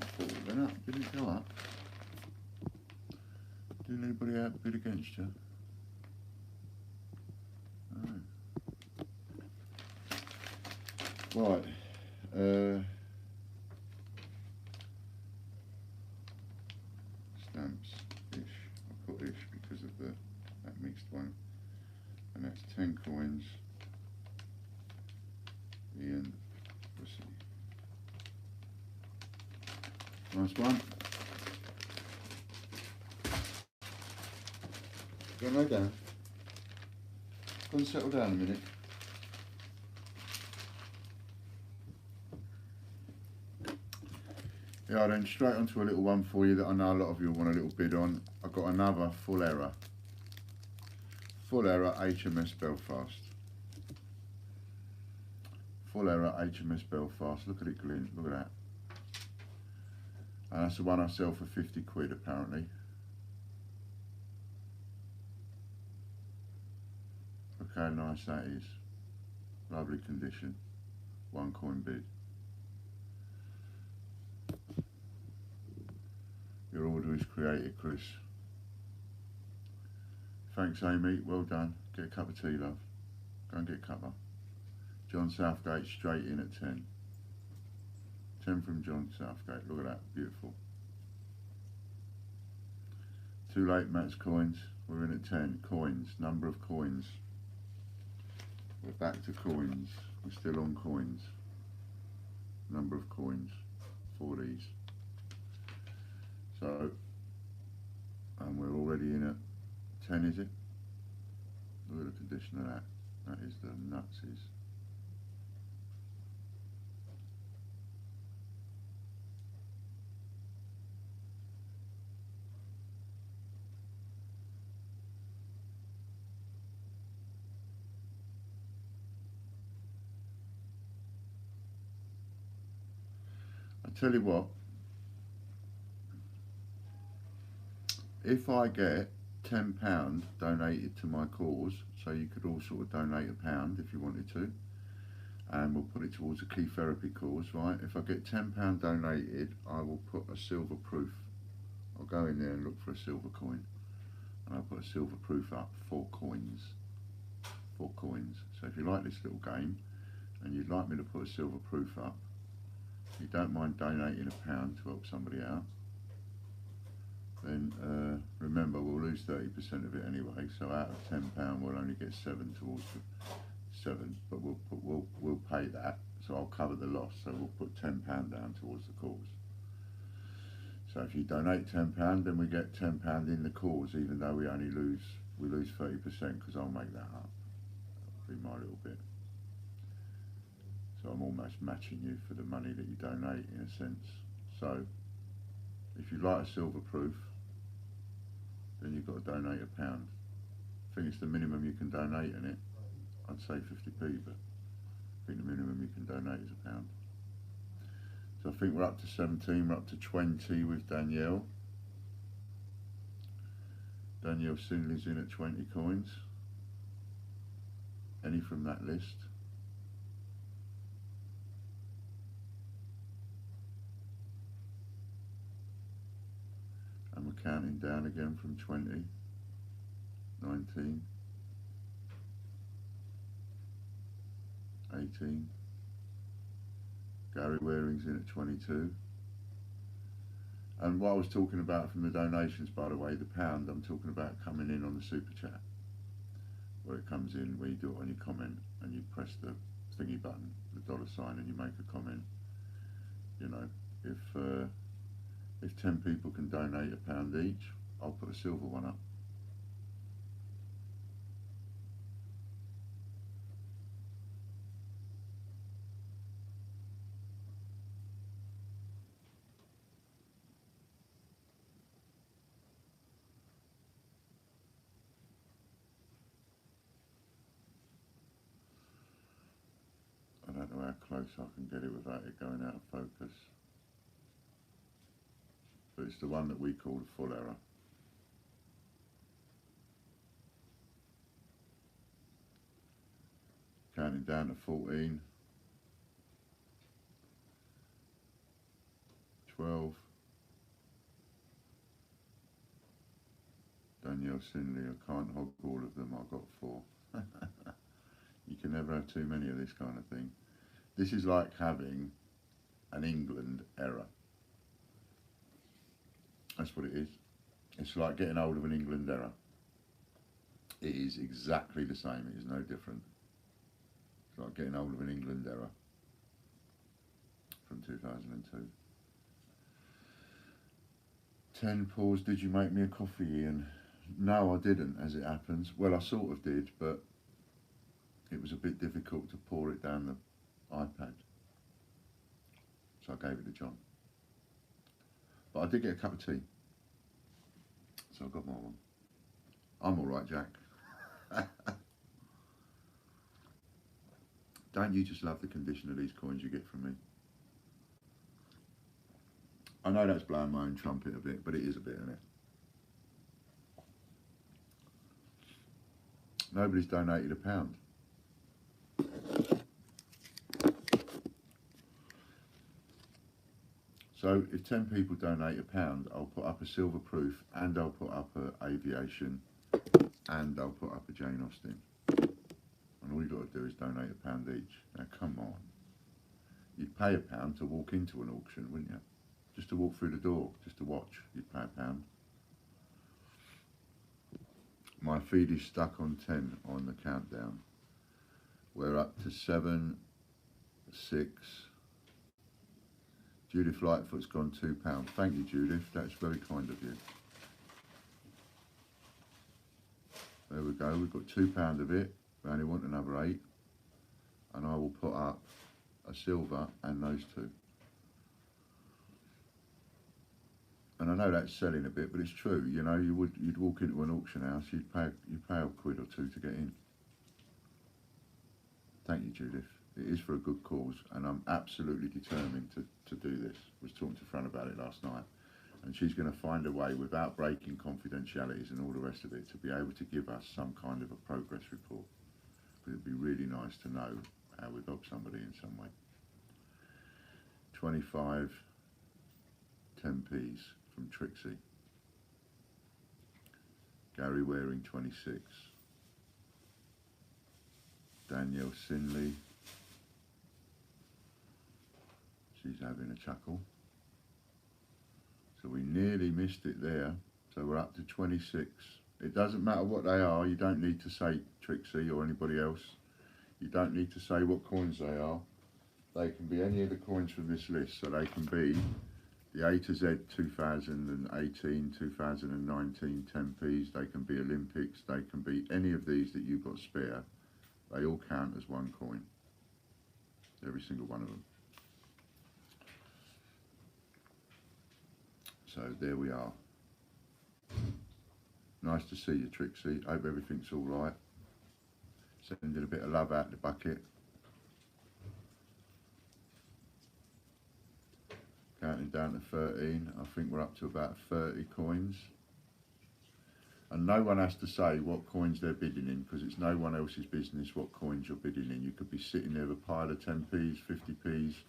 I thought it went up, didn't it go up? Didn't anybody outbid against you? Oh. Right. Stamps, ish. I put ish because of that mixed one. And that's 10 coins. Ian Bussy. Nice one. Go and lay down. Go and settle down a minute. Yeah, then straight onto a little one for you that I know a lot of you want a little bid on. I've got another full error. Full error HMS Belfast. Full error HMS Belfast. Look at it glint, look at that. And that's the one I sell for 50 quid apparently. Look how nice that is. Lovely condition. One coin bid. Your order is created, Chris. Thanks, Amy. Well done. Get a cup of tea, love. Go and get a cuppa. John Southgate straight in at 10. 10 from John Southgate. Look at that. Beautiful. Too late, Matt's coins. We're in at 10. Coins. Number of coins. We're back to coins. We're still on coins. Number of coins for these. So, and we're already in at 10, is it? Look at the condition of that. That is the nutses. I tell you what, if I get £10 donated to my cause, so you could all sort of donate £1 if you wanted to, and we'll put it towards a key therapy cause, right? If I get £10 donated, I will put a silver proof. I'll go in there and look for a silver coin, and I'll put a silver proof up, 4 coins. 4 coins. So if you like this little game, and you'd like me to put a silver proof up, if you don't mind donating £1 to help somebody out, then remember we'll lose 30% of it anyway. So out of £10, we'll only get 7 towards the 7, but we'll pay that. So I'll cover the loss. So we'll put £10 down towards the cause. So if you donate £10, then we get £10 in the cause, even though we lose 30% because I'll make that up. That'll be my little bit. So I'm almost matching you for the money that you donate in a sense. So if you like a silver proof, then you've got to donate £1. I think it's the minimum you can donate in it. I'd say 50p, but I think the minimum you can donate is £1. So I think we're up to 17, we're up to 20 with Danielle. Danielle Sinley's in at 20 coins. Any from that list? And we're counting down again from 20, 19, 18. Gary Waring's in at 22. And what I was talking about from the donations, by the way, the £1, I'm talking about coming in on the super chat, where it comes in where you do it on your comment and you press the thingy button, the $sign, and you make a comment. You know, if 10 people can donate £1 each, I'll put a silver one up. close I can get it without it going out of focus. But it's the one that we call the full error. Counting down to 14, 12, Danielle Sinley, I can't hog all of them, I got 4. You can never have too many of this kind of thing. This is like having an England error. That's what it is. It's like getting hold of an England error. It is exactly the same, it is no different. It's like getting hold of an England error from 2002. 10 pause, did you make me a coffee, Ian? No, I didn't, as it happens. Well, I sort of did, but it was a bit difficult to pour it down the iPad. So I gave it to John. But I did get a cup of tea. So I got my one. I'm all right, Jack. Don't you just love the condition of these coins you get from me? I know that's blowing my own trumpet a bit, but it is a bit, isn't it? Nobody's donated £1. So if 10 people donate £1, I'll put up a silver proof, and I'll put up a aviation, and I'll put up a Jane Austen. And all you've got to do is donate £1 each. Now come on. You'd pay £1 to walk into an auction, wouldn't you? Just to walk through the door, just to watch, you'd pay £1. My feed is stuck on 10 on the countdown. We're up to 7, 6. Judith Lightfoot's gone £2. Thank you, Judith. That's very kind of you. There we go. We've got £2 of it. We only want another 8. And I will put up a silver and those 2. And I know that's selling a bit, but it's true. You know, you'd walk into an auction house, you'd pay a quid or 2 to get in. Thank you, Judith. It is for a good cause, and I'm absolutely determined to do this. I was talking to Fran about it last night, and she's going to find a way, without breaking confidentialities and all the rest of it, to be able to give us some kind of a progress report. But it'd be really nice to know how we've helped somebody in some way. 25 10p's from Trixie. Gary Waring 26. Danielle Sinley. She's having a chuckle. So we nearly missed it there. So we're up to 26. It doesn't matter what they are. You don't need to say Trixie or anybody else. You don't need to say what coins they are. They can be any of the coins from this list. So they can be the A to Z 2018, 2019 10p's. They can be Olympics. They can be any of these that you've got spare. They all count as one coin. Every single one of them. So there we are. Nice to see you, Trixie. Hope everything's all right. Sending a bit of love out the bucket. Counting down to 13. I think we're up to about 30 coins. And no one has to say what coins they're bidding in, because it's no one else's business what coins you're bidding in. You could be sitting there with a pile of 10p's, 50p's,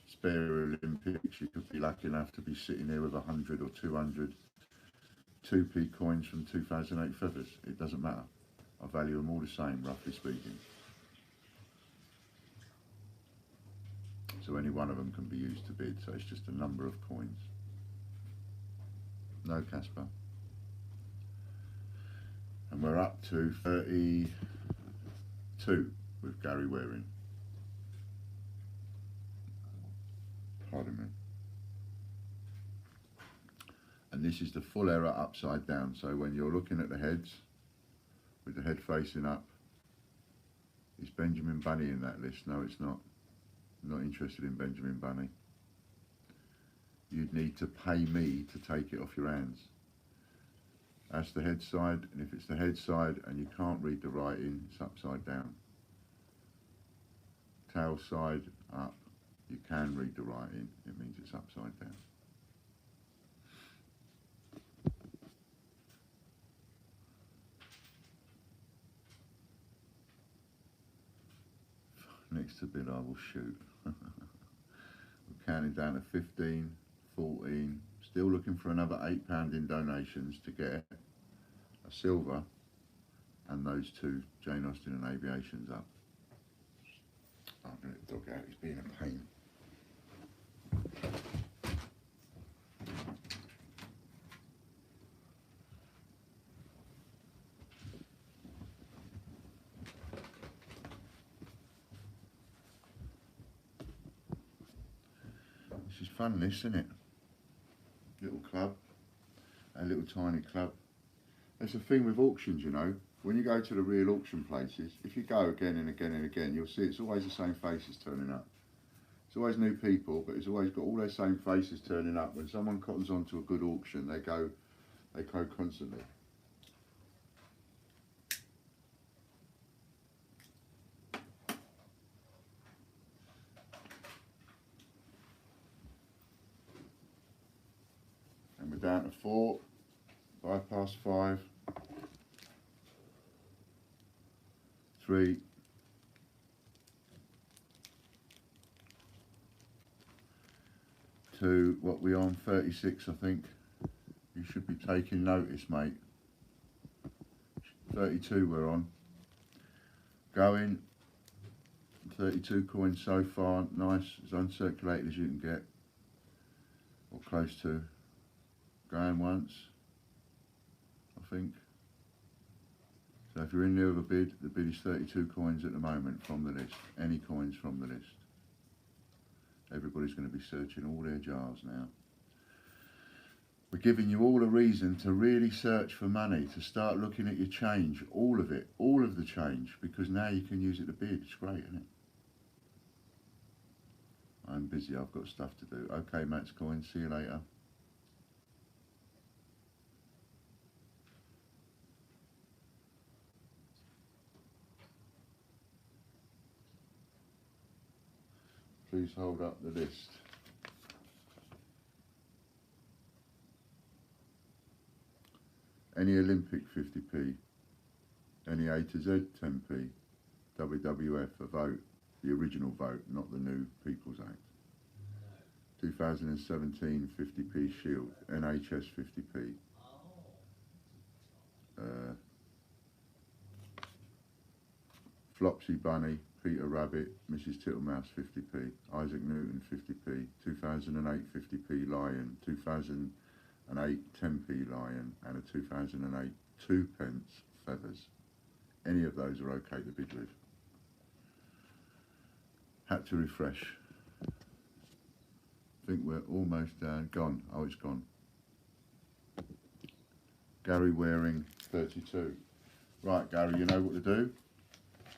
spare Olympics. You could be lucky enough to be sitting there with 100 or 200 2p coins from 2008 feathers. It doesn't matter. I value them all the same, roughly speaking. So any one of them can be used to bid, so it's just a number of coins. No, Casper. And we're up to 32 with Gary Waring. Pardon me. And this is the full error upside down. So when you're looking at the heads, with the head facing up, is Benjamin Bunny in that list? No, it's not. I'm not interested in Benjamin Bunny. You'd need to pay me to take it off your hands. That's the head side, and if it's the head side and you can't read the writing, it's upside down. tail side up, you can read the writing. It means it's upside down. Next to bid I will shoot. We're counting down to 15, 14, still looking for another £8 in donations to get a silver and those two Jane Austen and Aviations up. I'm going to let the dog out, he's being a pain. This is fun, this, isn't it? Little club, a little tiny club. That's the thing with auctions, you know. When you go to the real auction places, if you go again and again and again, you'll see it's always the same faces turning up. It's always new people, but it's always got all their same faces turning up. When someone cottons onto a good auction, they go constantly. And we're down to 4, 5 past 5, 3, 2, what we on, 36 I think. You should be taking notice, mate. 32 we're on. Going, 32 coins so far, nice, as uncirculated as you can get, or close to. Going once, I think. So if you're in there with a bid, the bid is 32 coins at the moment from the list. Any coins from the list. Everybody's going to be searching all their jars now. We're giving you all a reason to really search for money, to start looking at your change, all of it, all of the change, because now you can use it to bid. It's great, isn't it? I'm busy, I've got stuff to do. Okay, Matt's coins, see you later. Please hold up the list. Any Olympic 50p, any A to Z 10p, WWF a vote, the original vote, not the new People's Act. 2017 50p Shield, NHS 50p. Flopsy Bunny, Peter Rabbit, Mrs Tittlemouse 50p, Isaac Newton 50p, 2008 50p Lion, 2008 10p Lion, and a 2008 2p Feathers. Any of those are okay to bid with. Had to refresh. I think we're almost gone. Oh, it's gone. Gary Waring 32. Right, Gary, you know what to do.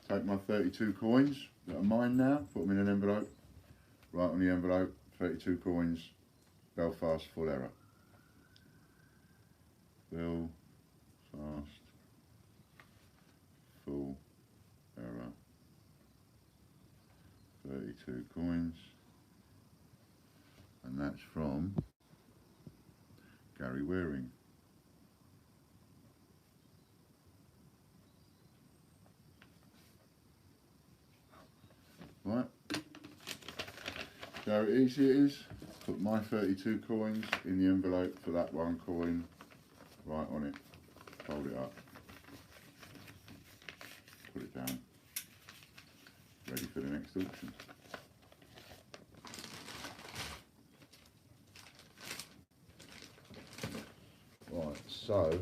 Take my 32 coins that are mine now, put them in an envelope, write on the envelope, 32 coins, Belfast full error. Belfast full error. 32 coins. And that's from Gary Waring. Right, so how easy it is. Put my 32 coins in the envelope for that one coin, right on it, fold it up, put it down, ready for the next auction. Right, so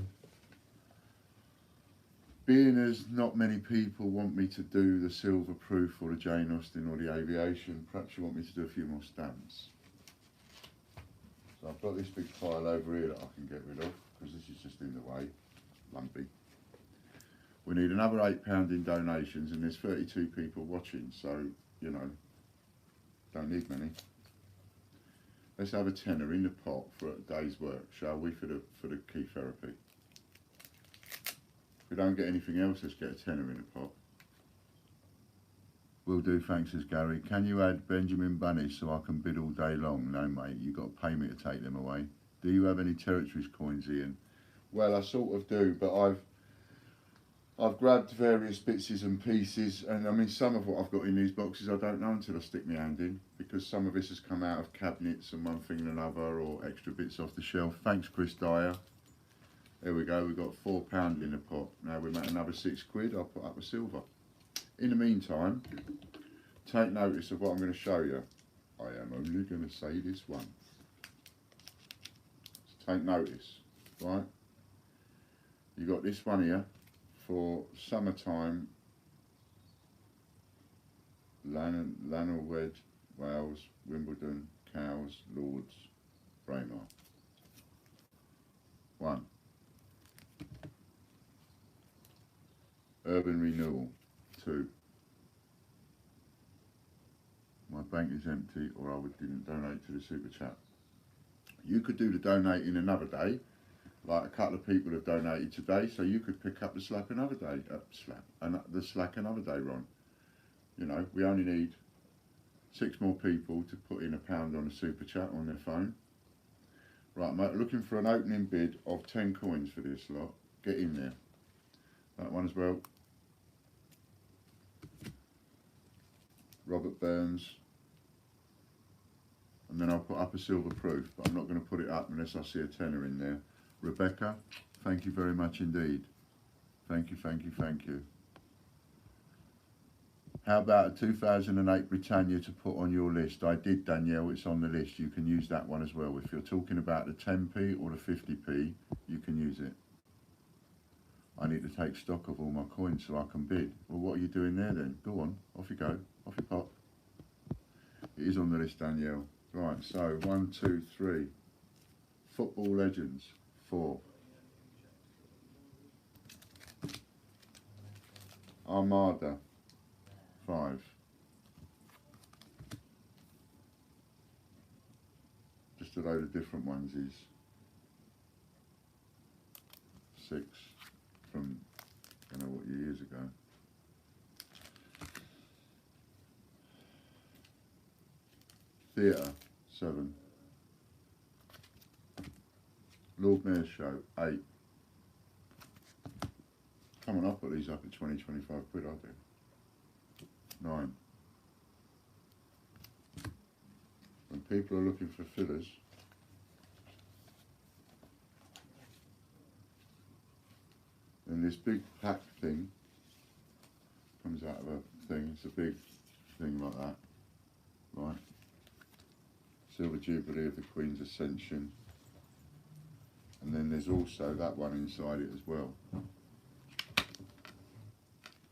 being as not many people want me to do the silver proof or the Jane Austen or the Aviation, perhaps you want me to do a few more stamps. So I've got this big pile over here that I can get rid of, because this is just in the way, lumpy. We need another £8 in donations, and there's 32 people watching, so, you know, don't need many. Let's have a tenner in the pot for a day's work, shall we, for the key therapy. If we don't get anything else, let's get a tenner in the pot. Will do, thanks, says Gary. Can you add Benjamin bunnies so I can bid all day long? No, mate, you've got to pay me to take them away. Do you have any territories coins, Ian? Well, I sort of do, but I've grabbed various bits and pieces, and I mean, some of what I've got in these boxes I don't know until I stick my hand in, because some of this has come out of cabinets and one thing and another, or extra bits off the shelf. Thanks, Chris Dyer. There we go, we've got £4 in a pot. Now we make another £6. I'll put up a silver. In the meantime, take notice of what I'm going to show you. I am only going to say this once. So take notice, right? You got this one here for summertime. Llanelwedd, Wales, Wimbledon, Cowes, Lords, Braemar. 1. Urban Renewal. 2. My bank is empty, or I didn't donate to the super chat. You could do the donating another day, like a couple of people have donated today, so you could pick up the slack another day. The slack another day, Ron. You know, we only need 6 more people to put in £1 on a super chat on their phone. Right, mate, looking for an opening bid of 10 coins for this lot. Get in there. That one as well. Robert Burns. And then I'll put up a silver proof, but I'm not going to put it up unless I see a tenner in there. Rebecca, thank you very much indeed. Thank you, thank you, thank you. How about a 2008 Britannia to put on your list? I did, Danielle, it's on the list. You can use that one as well. If you're talking about the 10p or the 50p, you can use it. I need to take stock of all my coins so I can bid. Well, what are you doing there then? Go on, off you go, off you pop. It is on the list, Danielle. Right, so 1, 2, 3. Football Legends, 4. Armada, 5. Just a load of different onesies. 6 from, I don't know what years ago. Theatre, 7. Lord Mayor's Show, 8. Come on, I'll put these up at 20, 25 quid, I do. 9. When people are looking for fillers, then this big pack thing comes out of a thing. It's a big thing like that, right? Silver Jubilee of the Queen's Ascension. And then there's also that one inside it as well.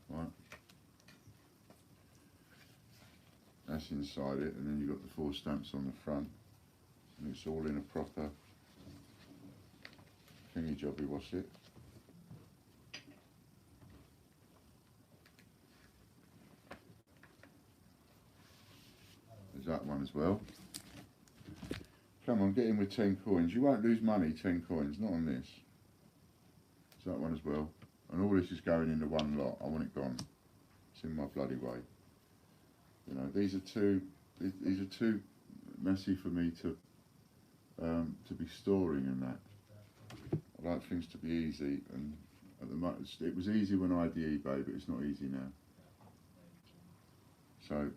Right? That's inside it, and then you've got the 4 stamps on the front. And it's all in a proper thingy jobby, what's it? There's that one as well. Come on, get in with 10 coins. You won't lose money, 10 coins, not on this. There's that one as well. And all this is going into one lot. I want it gone. It's in my bloody way. You know, these are too messy for me to be storing and that. I like things to be easy, and at the moment it was easy when I had the eBay, but it's not easy now. So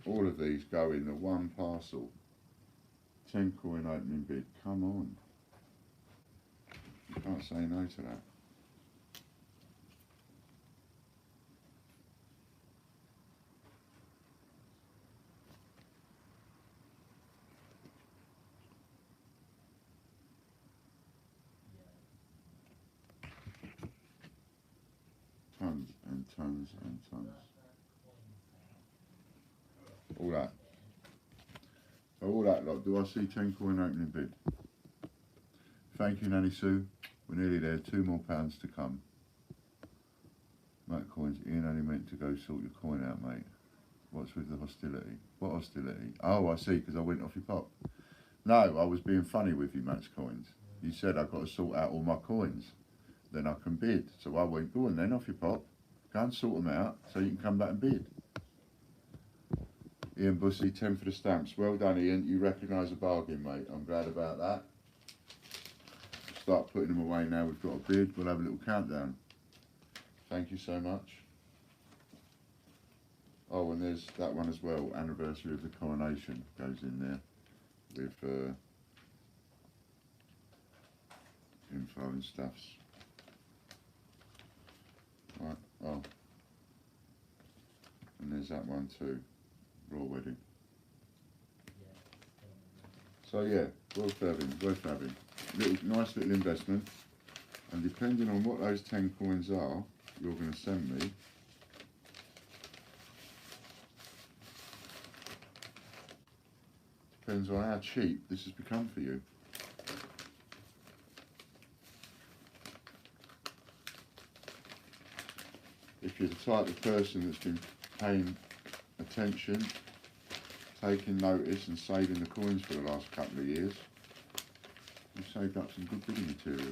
all of these go in the one parcel. 10 coin opening bid. Come on. You can't say no to that. Tons and tons and tons. All that. So all that lot. Do I see 10 coin opening bid? Thank you, Nanny Sue. We're nearly there. 2 more pounds to come. Matt coins. Ian only meant to go sort your coin out, mate. What's with the hostility? What hostility? Oh, I see, because I went off your pop. No, I was being funny with you, Matt's coins. You said I've got to sort out all my coins. Then I can bid. So I went, go on then, off your pop. Go and sort them out so you can come back and bid. Ian Bussey, 10 for the stamps. Well done, Ian. You recognise a bargain, mate. I'm glad about that. Start putting them away now. We've got a bid. We'll have a little countdown. Thank you so much. Oh, and there's that one as well. Anniversary of the coronation goes in there with info and stuffs. Right. Oh. And there's that one too. Royal wedding. So yeah, worth having. Nice little investment. And depending on what those 10 coins are, you're going to send me. Depends on how cheap this has become for you. If you're the type of person that's been paying attention, taking notice and saving the coins for the last couple of years, you've saved up some good bidding material.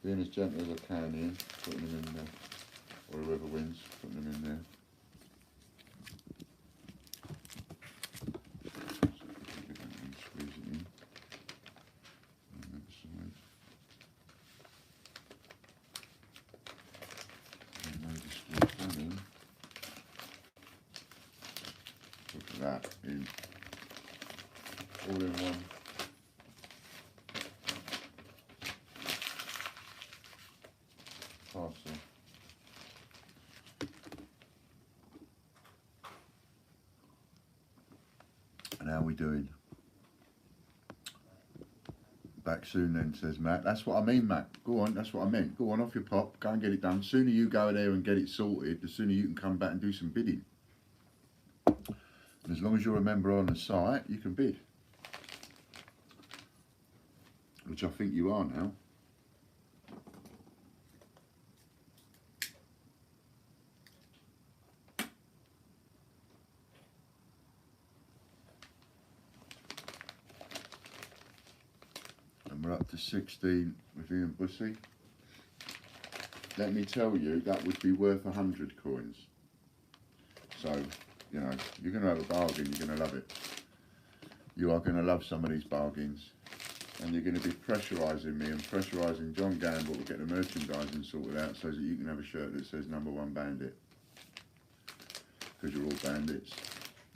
Being as gentle as I can here, putting them in there, or whoever wins, putting them in there. Squeeze it in. On that side. And maybe squeeze that in. Look at that in. All in one. Parcel. And how are we doing? Back soon then, says Matt. That's what I mean, Matt. Go on, that's what I meant. Go on, off your pop, go and get it done. The sooner you go there and get it sorted, the sooner you can come back and do some bidding. And as long as you're a member on the site, you can bid. Which I think you are now. We're up to 16 with Ian Bussey. Let me tell you, that would be worth 100 coins. So, you know, you're going to have a bargain, you're going to love it. You are going to love some of these bargains. And you're going to be pressurising me and pressurising John Gamble to get the merchandising sorted out so that you can have a shirt that says #1 Bandit. Because you're all bandits.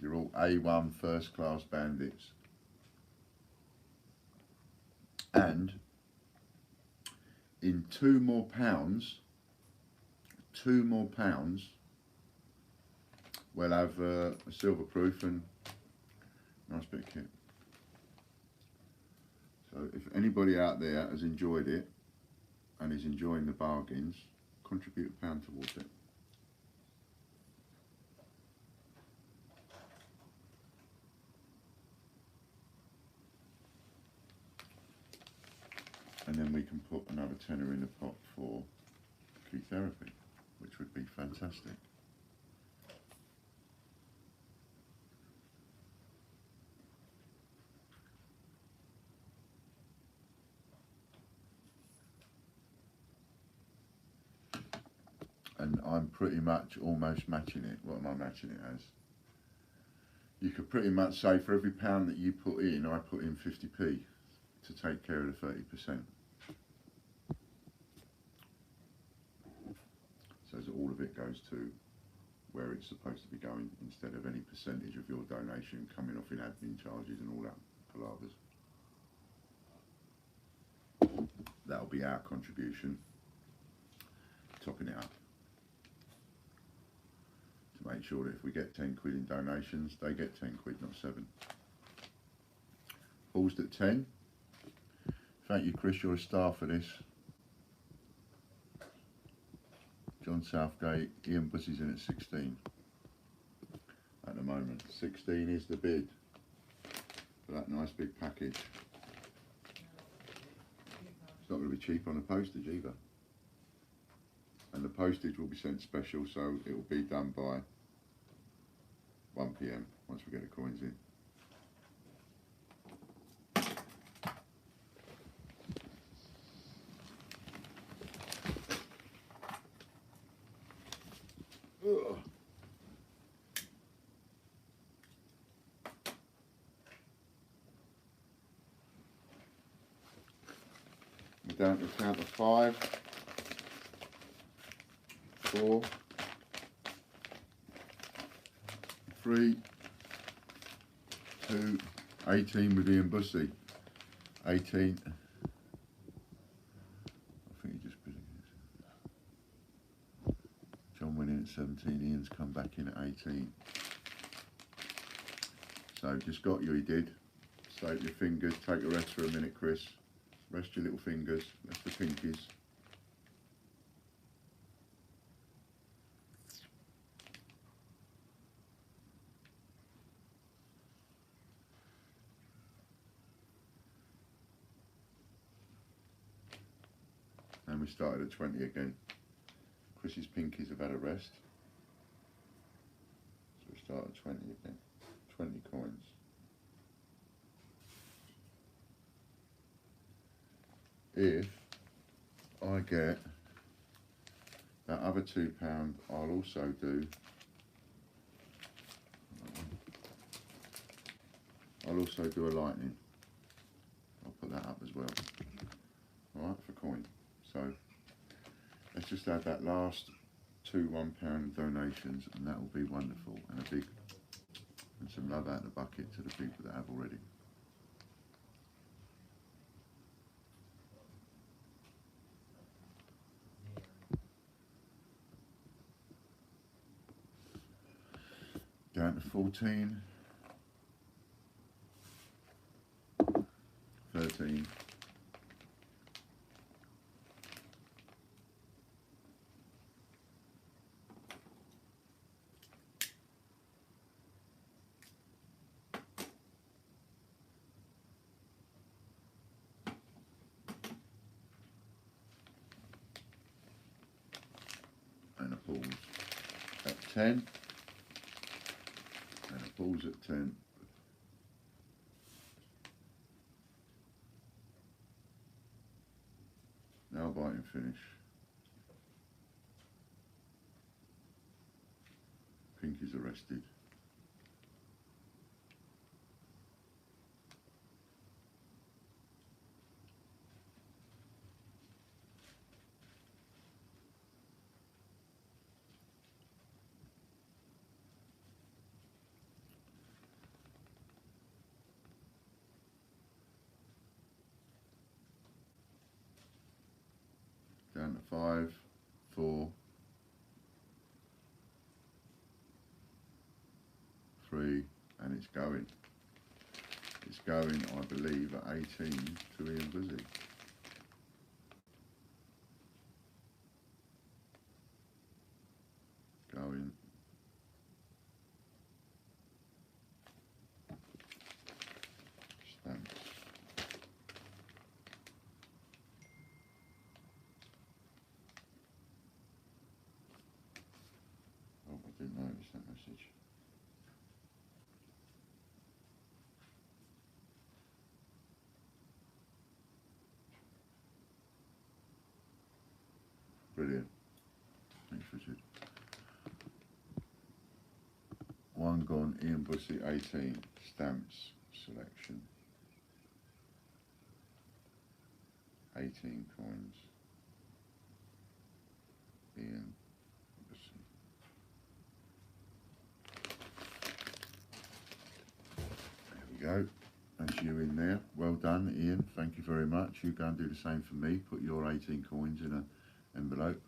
You're all A1 first class bandits. And in £2 more, we'll have a silver proof and nice bit of kit. So if anybody out there has enjoyed it and is enjoying the bargains, contribute £1 towards it. And then we can put another tenner in the pot for key therapy, which would be fantastic. And I'm pretty much almost matching it. What am I matching it as? You could pretty much say for every £1 that you put in, I put in 50p to take care of the 30%. So that all of it goes to where it's supposed to be going, instead of any percentage of your donation coming off in admin charges and all that palavers. That'll be our contribution, topping it up. To make sure that if we get 10 quid in donations, they get 10 quid, not 7. Paused at 10. Thank you, Chris, you're a star for this. John Southgate, Ian Bussey's in at 16 at the moment. 16 is the bid for that nice big package. It's not going to be cheap on the postage either. And the postage will be sent special, so it will be done by 1 PM once we get the coins in. Ugh. We're down to the count of 5, 4, 3, 2, 18 with Ian Bussey. 18. I think he just put it. John went in at 17, Ian's come back in at 18. So just got you, he did. Save your fingers, take a rest for a minute, Chris. Rest your little fingers, rest the pinkies. And we started at 20 again. Chris's pinkies have had a rest. So we start at 20 again. 20 coins. If I get that other £2, I'll also do a lightning. I'll put that up as well. Alright, for coin. So let's just add that last 2 £1 donations, and that will be wonderful, and some love out of the bucket to the people that have already. Down to 14, 13, 10, and a pause at 10. Now bite and finish. Pinky's arrested. Down to 5, 4, 3, and it's going. It's going, I believe, at 18 to Ian Buzzy. Going. Stamps. Oh, I didn't notice that message. Brilliant. Thanks, Richard. 1 gone, Ian Bussey, 18. Stamps selection. 18 coins. Ian Bussey. There we go. That's you in there. Well done, Ian. Thank you very much. You go and do the same for me. Put your 18 coins in an envelope.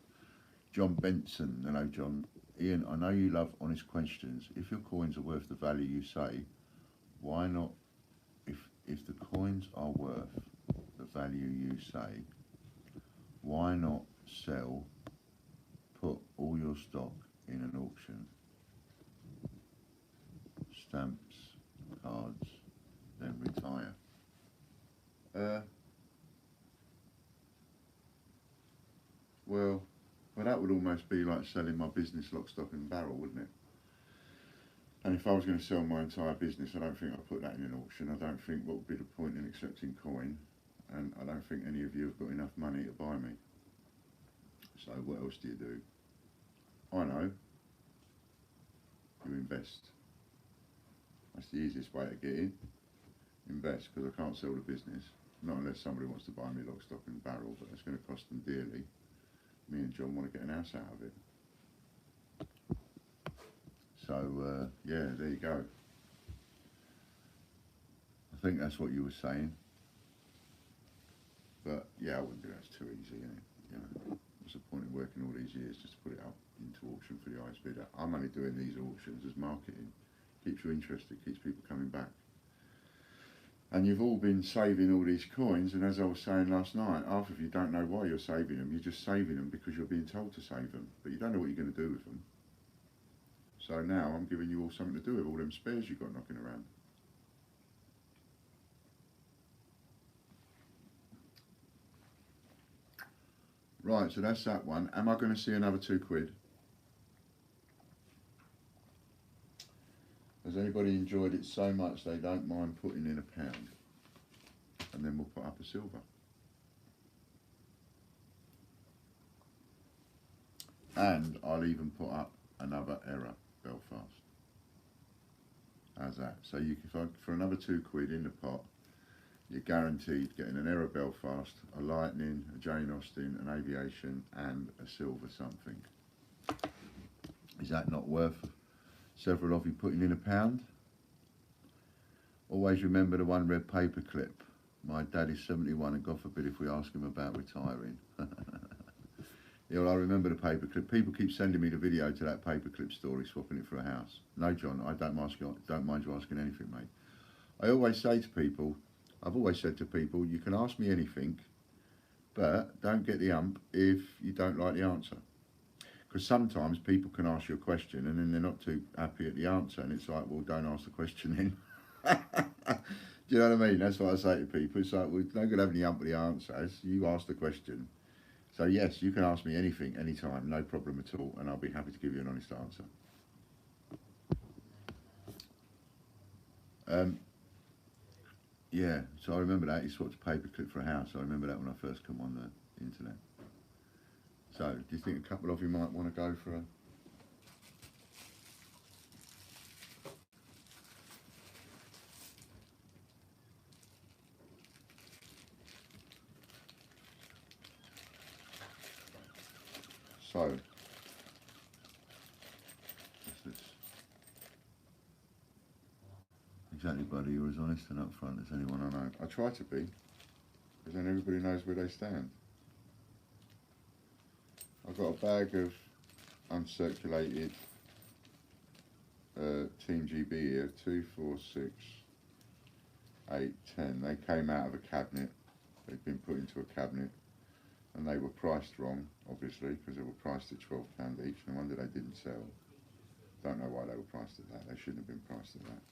John Benson. Hello, John. Ian, I know you love honest questions. If your coins are worth the value you say, why not, if the coins are worth the value you say, why not sell, put all your stock in an auction, stamps, cards, then retire? Well, that would almost be like selling my business lock, stock and barrel, wouldn't it? And if I was going to sell my entire business, I don't think I'd put that in an auction. I don't think what would be the point in accepting coin, and I don't think any of you have got enough money to buy me. So what else do you do? I know, invest. That's the easiest way to get in. Invest, because I can't sell the business. Not unless somebody wants to buy me lock, stock and barrel, but it's going to cost them dearly. Me and John want to get an house out of it. So, yeah, there you go. I think that's what you were saying. But, yeah, I wouldn't do that. It's too easy, isn't it? You know, what's the point in working all these years just to put it up into auction for the highest bidder? I'm only doing these auctions as marketing. Keeps you interested, keeps people coming back. And you've all been saving all these coins, and as I was saying last night, half of you don't know why you're saving them. You're just saving them because you're being told to save them, but you don't know what you're going to do with them. So now I'm giving you all something to do with all them spares you've got knocking around. Right, so that's that one. Am I going to see another £2? Has anybody enjoyed it so much they don't mind putting in £1? And then we'll put up a silver. And I'll even put up another error, Belfast. How's that? So you can, for another £2 in the pot, you're guaranteed getting an error Belfast, a lightning, a Jane Austen, an aviation, and a silver something. Is that not worth several of you putting in £1? Always remember the one red paper clip. My dad is 71 and God forbid if we ask him about retiring. Yeah, well, I remember the paper clip. People keep sending me the video to that paper clip story, swapping it for a house. No, John, I don't mind you asking anything, mate. I always say to people, I've always said to people, you can ask me anything, but don't get the ump if you don't like the answer. Because sometimes people can ask you a question and then they're not too happy at the answer, and it's like, well, don't ask the question then. Do you know what I mean? That's what I say to people. It's like, well, it's no good having the ump with the answers. You ask the question. So yes, you can ask me anything, anytime, no problem at all, and I'll be happy to give you an honest answer. Yeah, so I remember that. He swapped a paperclip for a house. I remember that when I first come on the internet. So, do you think a couple of you might want to go for a... So, what's this? Exactly, buddy, you're as honest and upfront as anyone I know. I try to be, because then everybody knows where they stand. I've got a bag of uncirculated Team GB here, 2, 4, 6, 8, 10. They came out of a cabinet. They've been put into a cabinet, and they were priced wrong, obviously, because they were priced at £12 each. No wonder they didn't sell. Don't know why they were priced at that. They shouldn't have been priced at that.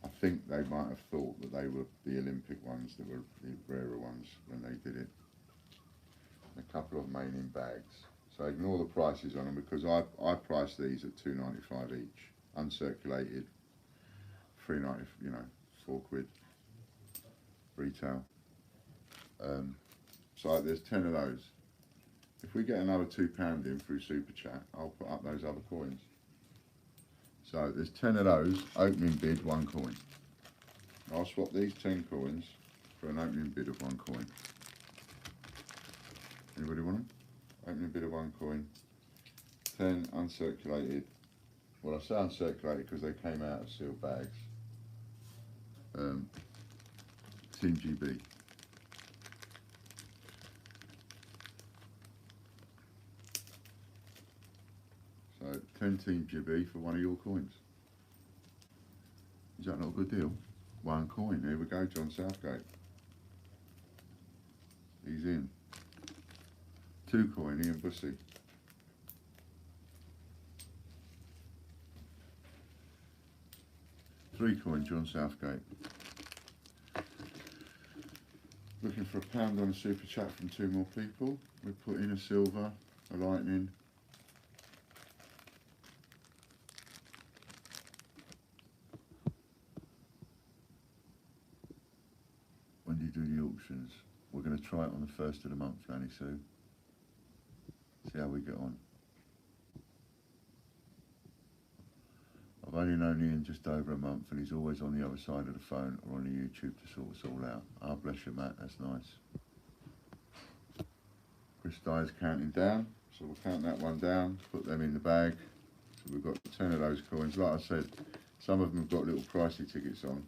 I think they might have thought that they were the Olympic ones, that were the rarer ones when they did it. A couple of them ain't in bags. So ignore the prices on them, because I priced these at £2.95 each, uncirculated, £3.90, you know, £4 retail. So there's 10 of those. If we get another £2 in through Super Chat, I'll put up those other coins. So there's 10 of those, opening bid, 1 coin. I'll swap these 10 coins for an opening bid of 1 coin. Anybody want them? Opening bid of 1 coin. 10 uncirculated. Well, I say uncirculated because they came out of sealed bags. Team GB. So 10 Team GB for 1 of your coins. Is that not a good deal? 1 coin. Here we go, John Southgate. He's in. 2 coin, Ian Bussey. 3 coin, John Southgate. Looking for £1 on a super chat from 2 more people. We put in a silver, a lightning. When do you do the auctions? We're going to try it on the 1st of the month, Granny Sue. See how we get on. I've only known Ian just over a month and he's always on the other side of the phone or on the YouTube to sort us all out. Ah, bless you, Matt, that's nice. Chris Dyer's counting down, so we'll count that one down, put them in the bag. So we've got 10 of those coins. Like I said, some of them have got little pricey tickets on,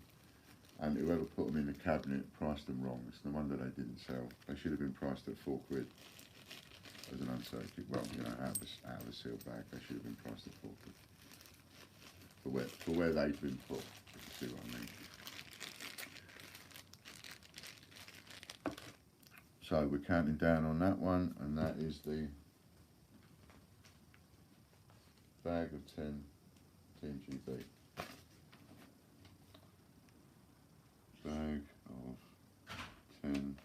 and whoever put them in the cabinet priced them wrong. It's no wonder they didn't sell. They should have been priced at £4 as an uncertain. Well, you know, out of a sealed bag, they should have been priced at £4 for where they've been put, if you see what I mean. So we're counting down on that one, and that is the bag of 10 Team GB. Bag of 10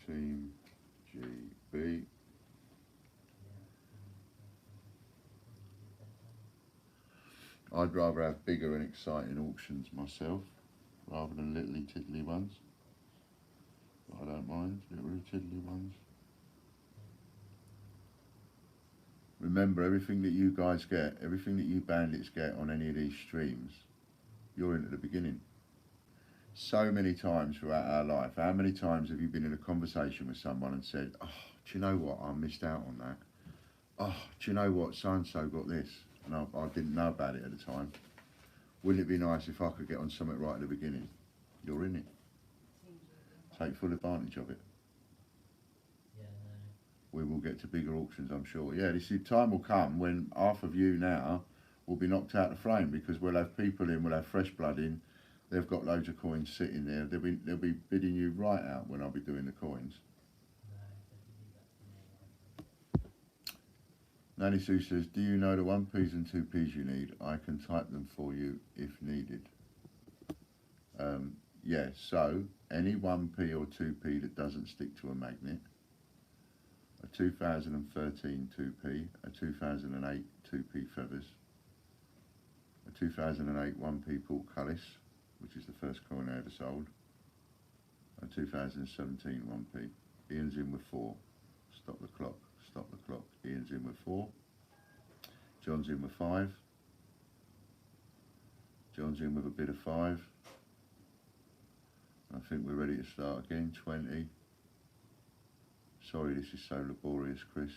Team GB. I'd rather have bigger and exciting auctions myself, rather than little tiddly ones. I don't mind little tiddly ones. Remember, everything that you guys get, everything that you bandits get on any of these streams, you're in at the beginning. So many times throughout our life, how many times have you been in a conversation with someone and said, oh, do you know what, I missed out on that. Oh, do you know what, so-and-so got this, and I didn't know about it at the time. Wouldn't it be nice if I could get on something right at the beginning? You're in it. Take full advantage of it. We will get to bigger auctions, I'm sure. Yeah, this time will come when half of you now will be knocked out of the frame, because we'll have people in, we'll have fresh blood in. They've got loads of coins sitting there. They'll be bidding you right out when I'll be doing the coins. Nanny Sue says, do you know the 1p's and 2p's you need? I can type them for you if needed. Yeah, so any 1p or 2p that doesn't stick to a magnet, a 2013 2p, a 2008 2p feathers, a 2008 1p portcullis, which is the first coin I ever sold, a 2017 1p. Ian's in with 4. Stop the clock, stop the clock. Ian's in with 4. John's in with 5. John's in with a bit of 5. I think we're ready to start again. 20. Sorry this is so laborious, Chris.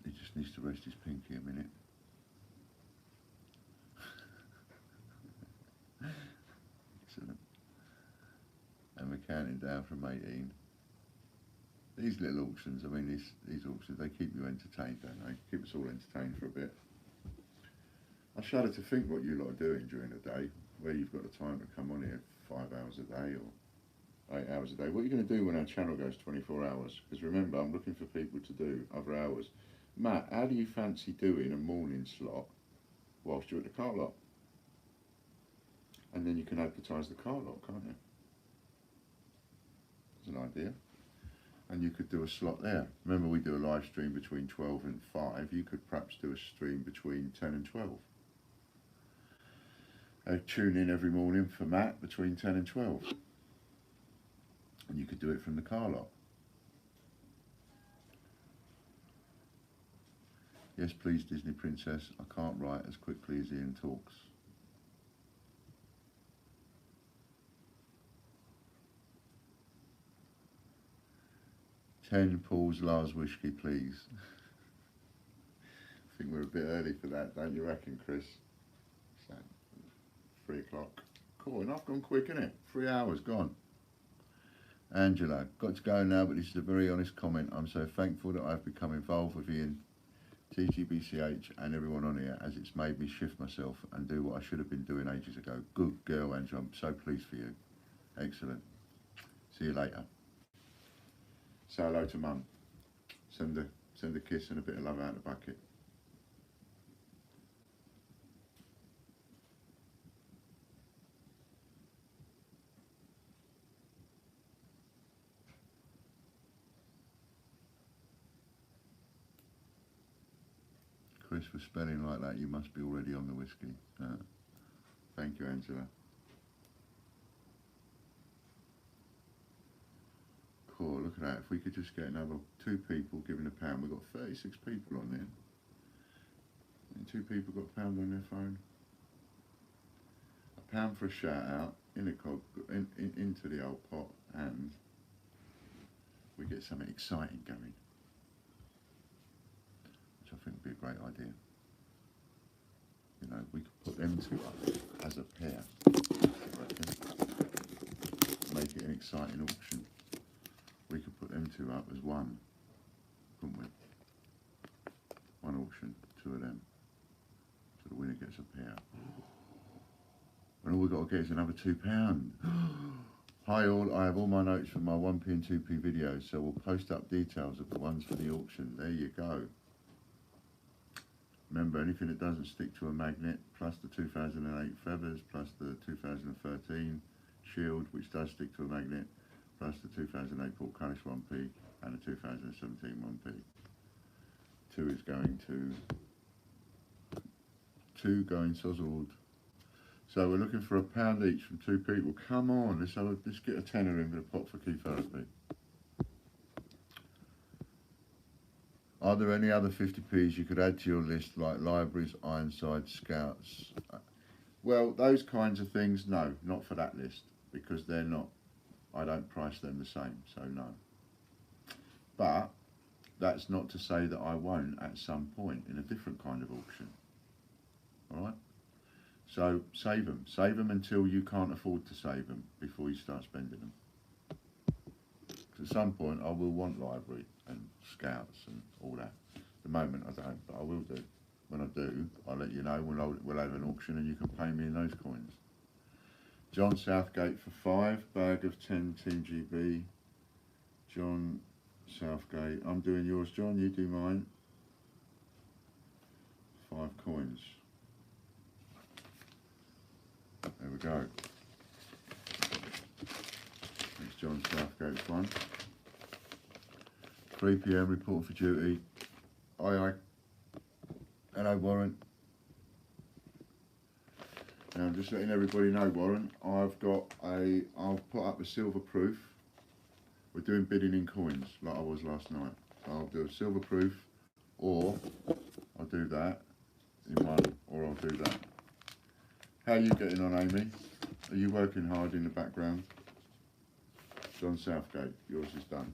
He just needs to rest his pinky a minute. Excellent. And we're counting down from 18. These little auctions, I mean, these auctions, they keep you entertained, don't they? Keep us all entertained for a bit. I shudder to think what you lot are doing during the day, where you've got the time to come on here 5 hours a day or 8 hours a day. What are you going to do when our channel goes 24 hours? Because remember, I'm looking for people to do other hours. Matt, how do you fancy doing a morning slot whilst you're at the car lot? And then you can advertise the car lot, can't you? There's an idea. And you could do a slot there. Remember, we do a live stream between 12 and 5. You could perhaps do a stream between 10 and 12. Tune in every morning for Matt between 10 and 12. And you could do it from the car lot. Yes, please, Disney Princess. I can't write as quickly as Ian talks. Paul's Lars Whisky, please. I think we're a bit early for that, don't you reckon, Chris? So, 3 o'clock. Cool, and I've gone quick, innit? 3 hours gone. Angela, got to go now, but this is a very honest comment. I'm so thankful that I've become involved with Ian, TGBCH and everyone on here, as it's made me shift myself and do what I should have been doing ages ago. Good girl, Angela. I'm so pleased for you. Excellent. See you later. Say hello to Mum. Send a kiss and a bit of love out the bucket. Chris Chris, for spelling like that. You must be already on the whiskey. Thank you, Angela. Cool, look at that. If we could just get another 2 people giving £1, we've got 36 people on there. And 2 people got £1 on their phone. £1 for a shout out into the old pot, and we get something exciting going, which I think would be a great idea. You know, we could put them 2 up as a pair. Make it an exciting auction. We could put them 2 up as one, couldn't we? One auction, 2 of them. So the winner gets a pair. And all we've got to get is another £2. Hi all, I have all my notes from my 1p and 2p videos, so we'll post up details of the ones for the auction. There you go. Remember, anything that doesn't stick to a magnet, plus the 2008 feathers, plus the 2013 shield, which does stick to a magnet, plus the 2008 portcullis 1p and the 2017 1p. 2 is going to Sosald. So we're looking for £1 each from 2 people. Come on, let's get a tenner in with a pot for key therapy. Are there any other 50p's you could add to your list, like libraries, Ironside, Scouts? Well, those kinds of things, no, not for that list, because they're not. I don't price them the same, so no. But that's not to say that I won't at some point in a different kind of auction. All right? So save them until you can't afford to save them before you start spending them. At some point I will want library and Scouts and all that. At the moment I don't, but I will do. When I do, I'll let you know. We'll have an auction and you can pay me in those coins. John Southgate for 5, bag of 10 Team GB. John Southgate, I'm doing yours, John, you do mine. 5 coins. There we go. That's John Southgate's one. 3 PM, reporting for duty. Aye, aye. Hello, Warren. Now, I'm just letting everybody know, Warren, I've put up a silver proof. We're doing bidding in coins, like I was last night. So I'll do a silver proof, or I'll do that in one, or I'll do that. How are you getting on, Amy? Are you working hard in the background? John Southgate, yours is done.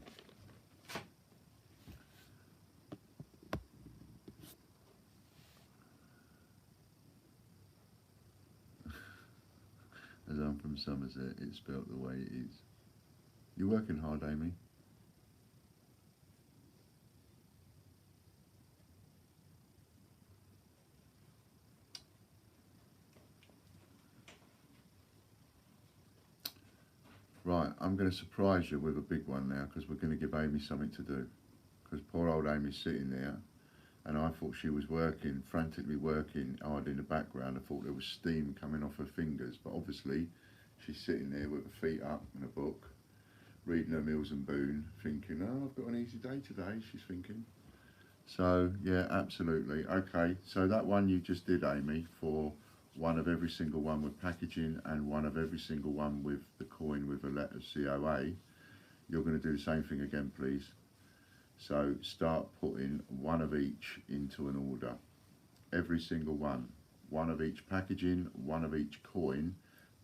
As I'm from Somerset, it's spelt the way it is. You're working hard, Amy. Right, I'm going to surprise you with a big one now, because we're going to give Amy something to do. Because poor old Amy's sitting there, and I thought she was working, frantically working hard in the background. I thought there was steam coming off her fingers, but obviously she's sitting there with her feet up in a book, reading her Mills and Boon, thinking, oh, I've got an easy day today, she's thinking. So, yeah, absolutely. Okay, so that one you just did, Amy, for one of every single one with packaging and one of every single one with the coin with a letter COA, you're going to do the same thing again, please. So start putting one of each into an order. Every single one. One of each packaging, one of each coin.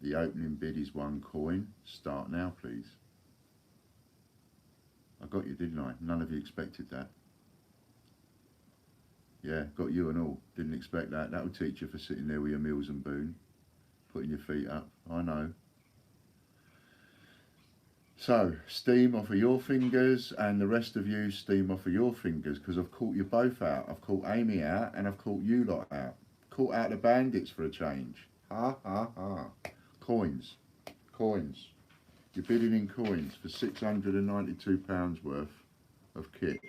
The opening bid is 1 coin. Start now, please. I got you, didn't I? None of you expected that. Yeah, got you and all. Didn't expect that. That would teach you for sitting there with your Mills and Boon, putting your feet up. I know. So, steam off of your fingers, and the rest of you steam off of your fingers, because I've caught you both out. I've caught Amy out, and I've caught you lot out. Caught out the bandits for a change. Ha, ha, ha. Coins. Coins. You're bidding in coins for £692 worth of kit,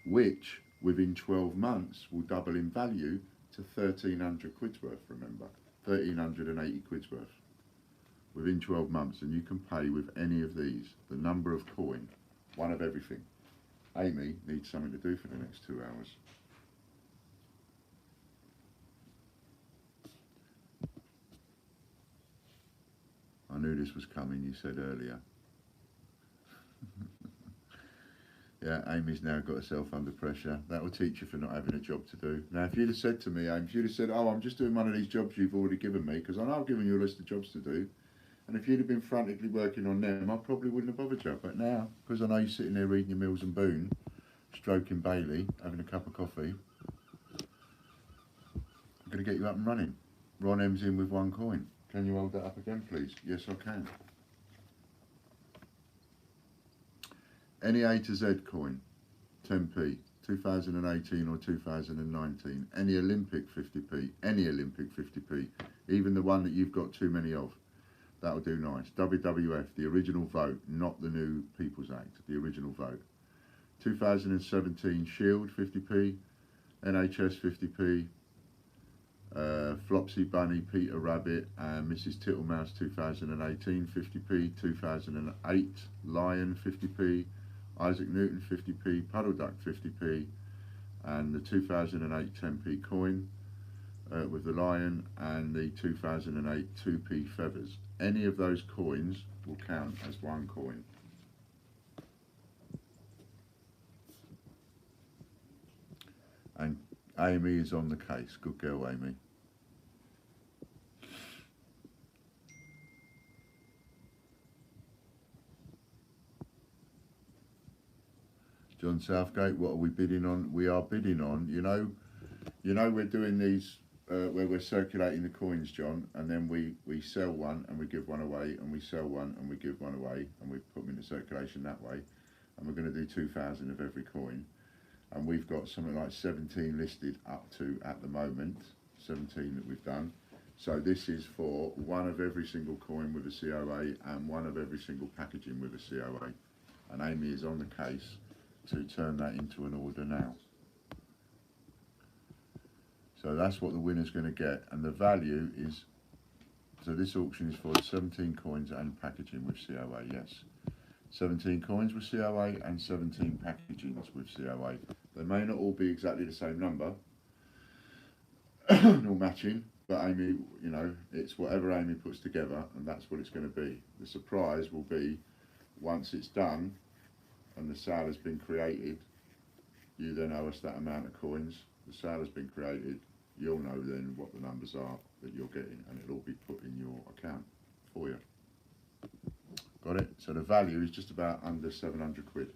which within 12 months will double in value to 1,300 quid's worth, remember. 1,380 quid's worth. Within 12 months, and you can pay with any of these. The number of coin, one of everything. Amy needs something to do for the next 2 hours. knew this was coming, you said earlier. Yeah, Amy's now got herself under pressure. That will teach you for not having a job to do. Now, if you'd have said to me, Amy, if you'd have said, oh, I'm just doing one of these jobs you've already given me, because I know I've given you a list of jobs to do, and if you'd have been frantically working on them, I probably wouldn't have bothered you. But now, because I know you're sitting there reading your Mills and Boone, stroking Bailey, having a cup of coffee, I'm going to get you up and running. Ron M's in with 1 coin. Can you hold that up again, please? Yes, I can. Any A to Z coin, 10p, 2018 or 2019. Any Olympic 50p, any Olympic 50p, even the one that you've got too many of. That'll do nice. WWF, the original vote, not the new People's Act, the original vote. 2017 Shield 50p, NHS 50p, Flopsy Bunny, Peter Rabbit and Mrs Tittlemouse 2018 50p, 2008 Lion 50p, Isaac Newton 50p, Puddle Duck 50p, and the 2008 10p coin with the lion, and the 2008 2p feathers. Any of those coins will count as 1 coin. And Amy is on the case. Good girl, Amy. John Southgate, what are we bidding on? We are bidding on, you know we're doing these where we're circulating the coins, John, and then we sell one and we give one away, and we sell one and we give one away, and we put them into circulation that way, and we're going to do 2,000 of every coin, and we've got something like 17 listed up to at the moment, 17 that we've done. So this is for 1 of every single coin with a COA and 1 of every single packaging with a COA, and Amy is on the case to turn that into an order now. So that's what the winner's going to get, and the value is, so this auction is for 17 coins and packaging with COA, yes. 17 coins with COA and 17 packagings with COA. They may not all be exactly the same number, nor matching, but Amy, you know, it's whatever Amy puts together, and that's what it's going to be. The surprise will be, once it's done, and the sale has been created, you then owe us that amount of coins. The sale has been created, you'll know then what the numbers are that you're getting, and it'll all be put in your account for you. Got it? So the value is just about under 700 quid,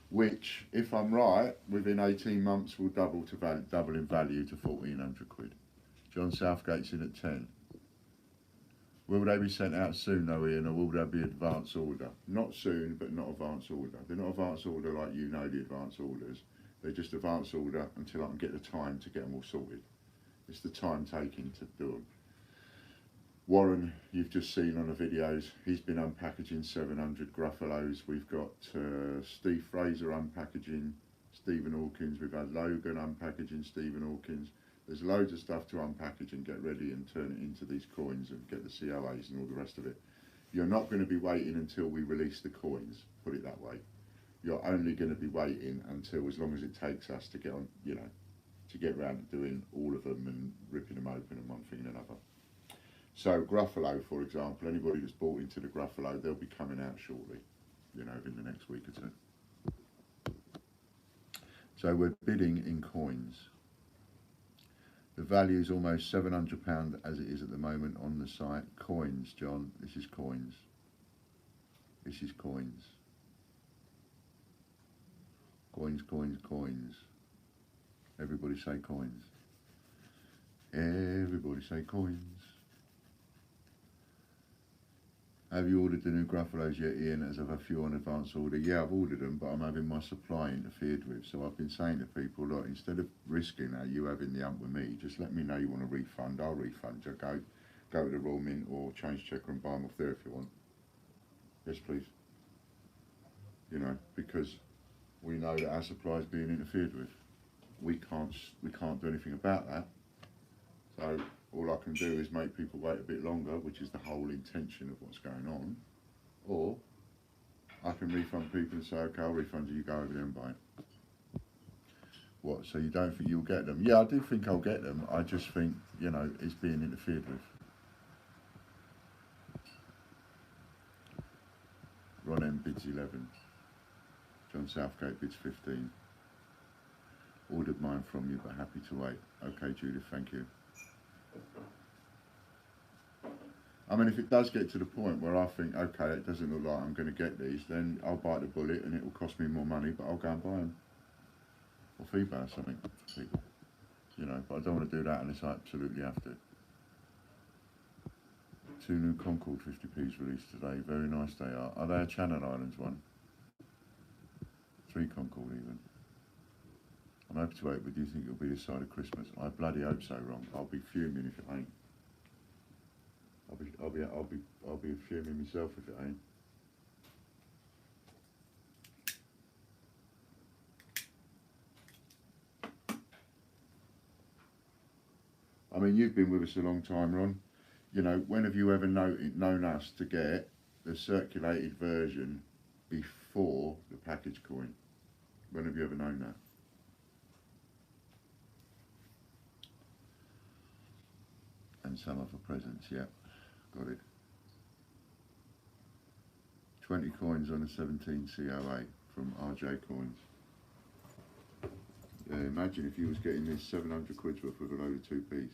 which, if I'm right, within 18 months will double in value to 1,400 quid. John Southgate's in at 10. Will they be sent out soon though, Ian, or will there be advance order? Not soon, but not advance order. They're not advance order like you know the advance orders. They're just advance order until I can get the time to get them all sorted. It's the time taking to do them. Warren, you've just seen on the videos, he's been unpackaging 700 Gruffalos. We've got Steve Fraser unpackaging Stephen Hawkins. We've had Logan unpackaging Stephen Hawkins. There's loads of stuff to unpackage and get ready and turn it into these coins and get the COAs and all the rest of it. You're not going to be waiting until we release the coins, put it that way. You're only going to be waiting until, as long as it takes us to get on, you know, to get around to doing all of them and ripping them open and one thing and another. So Gruffalo, for example, anybody that's bought into the Gruffalo, they'll be coming out shortly, you know, in the next week or two. So we're bidding in coins. The value is almost £700 as it is at the moment on the site. Coins, John, this is coins. This is coins. Coins, coins, coins. Everybody say coins. Everybody say coins. Have you ordered the new Gruffalos yet, Ian? As I've a few on advance order. Yeah, I've ordered them, but I'm having my supply interfered with. So I've been saying to people, look, instead of risking you having the ump with me, just let me know you want a refund. I'll refund you. Go to the Royal Mint or Change Checker and buy them off there if you want. Yes, please. You know, because we know that our supply is being interfered with. We can't do anything about that. So all I can do is make people wait a bit longer, which is the whole intention of what's going on. Or I can refund people and say, okay, I'll refund you, you go over there and buy it. What, so you don't think you'll get them? Yeah, I do think I'll get them. I just think, you know, it's being interfered with. 11. John Southgate bids 15. Ordered mine from you, but happy to wait. Okay, Judith, thank you. I mean, if it does get to the point where I think, okay, it doesn't look like I'm going to get these, then I'll bite the bullet and it will cost me more money, but I'll go and buy them. Off eBay or something, people. You know, but I don't want to do that unless I absolutely have to. 2 new Concord 50p's released today. Very nice they are. Are they a Channel Islands one? 3 Concord even. I'm happy to wait, but do you think it'll be this side of Christmas? I bloody hope so, Ron. I'll be fuming if it ain't. I'll be fuming myself if it ain't. I mean, you've been with us a long time, Ron. You know, when have you ever known us to get the circulated version before the package coin? When have you ever known that? And some other presents, yeah, got it. 20 coins on a 17 COA from RJ Coins. Yeah, imagine if you was getting this 700 quid's worth with a load of 2p's.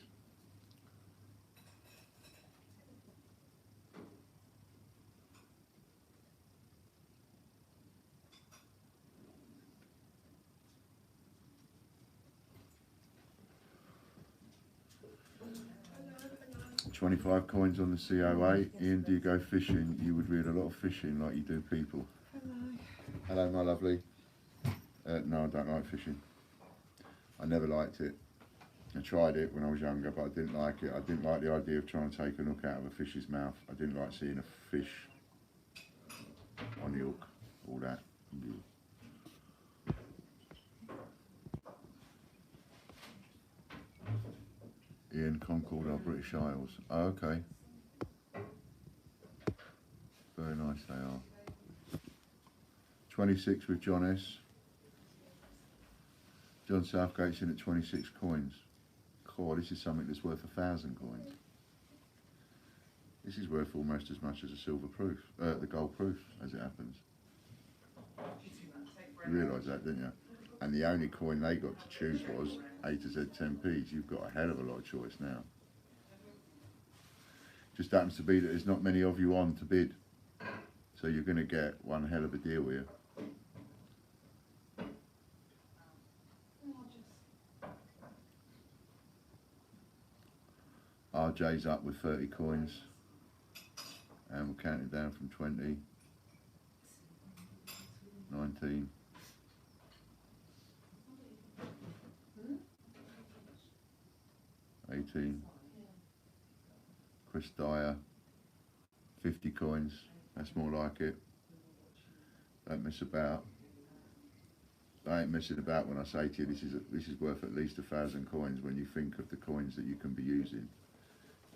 $25 coins on the COA. Ian, do you go fishing? You would read a lot of fishing like you do people. Hello, my lovely. No, I don't like fishing. I never liked it. I tried it when I was younger, but I didn't like it. I didn't like the idea of trying to take an hook out of a fish's mouth. I didn't like seeing a fish on the hook, all that. Ian, Concord are British Isles. Oh, okay. Very nice they are. 26 with John S. John Southgate's in at 26 coins. God, this is something that's worth 1,000 coins. This is worth almost as much as a silver proof, the gold proof, as it happens. You realise that, didn't you? And the only coin they got to choose was A to Z 10p's. You've got a hell of a lot of choice now. Just happens to be that there's not many of you on to bid. So you're going to get one hell of a deal here. RJ's up with 30 coins. And we're counting down from 20, 19, 18, Chris Dyer, 50 coins, that's more like it. Don't mess about. I ain't messing about when I say to you this is worth at least 1,000 coins when you think of the coins that you can be using.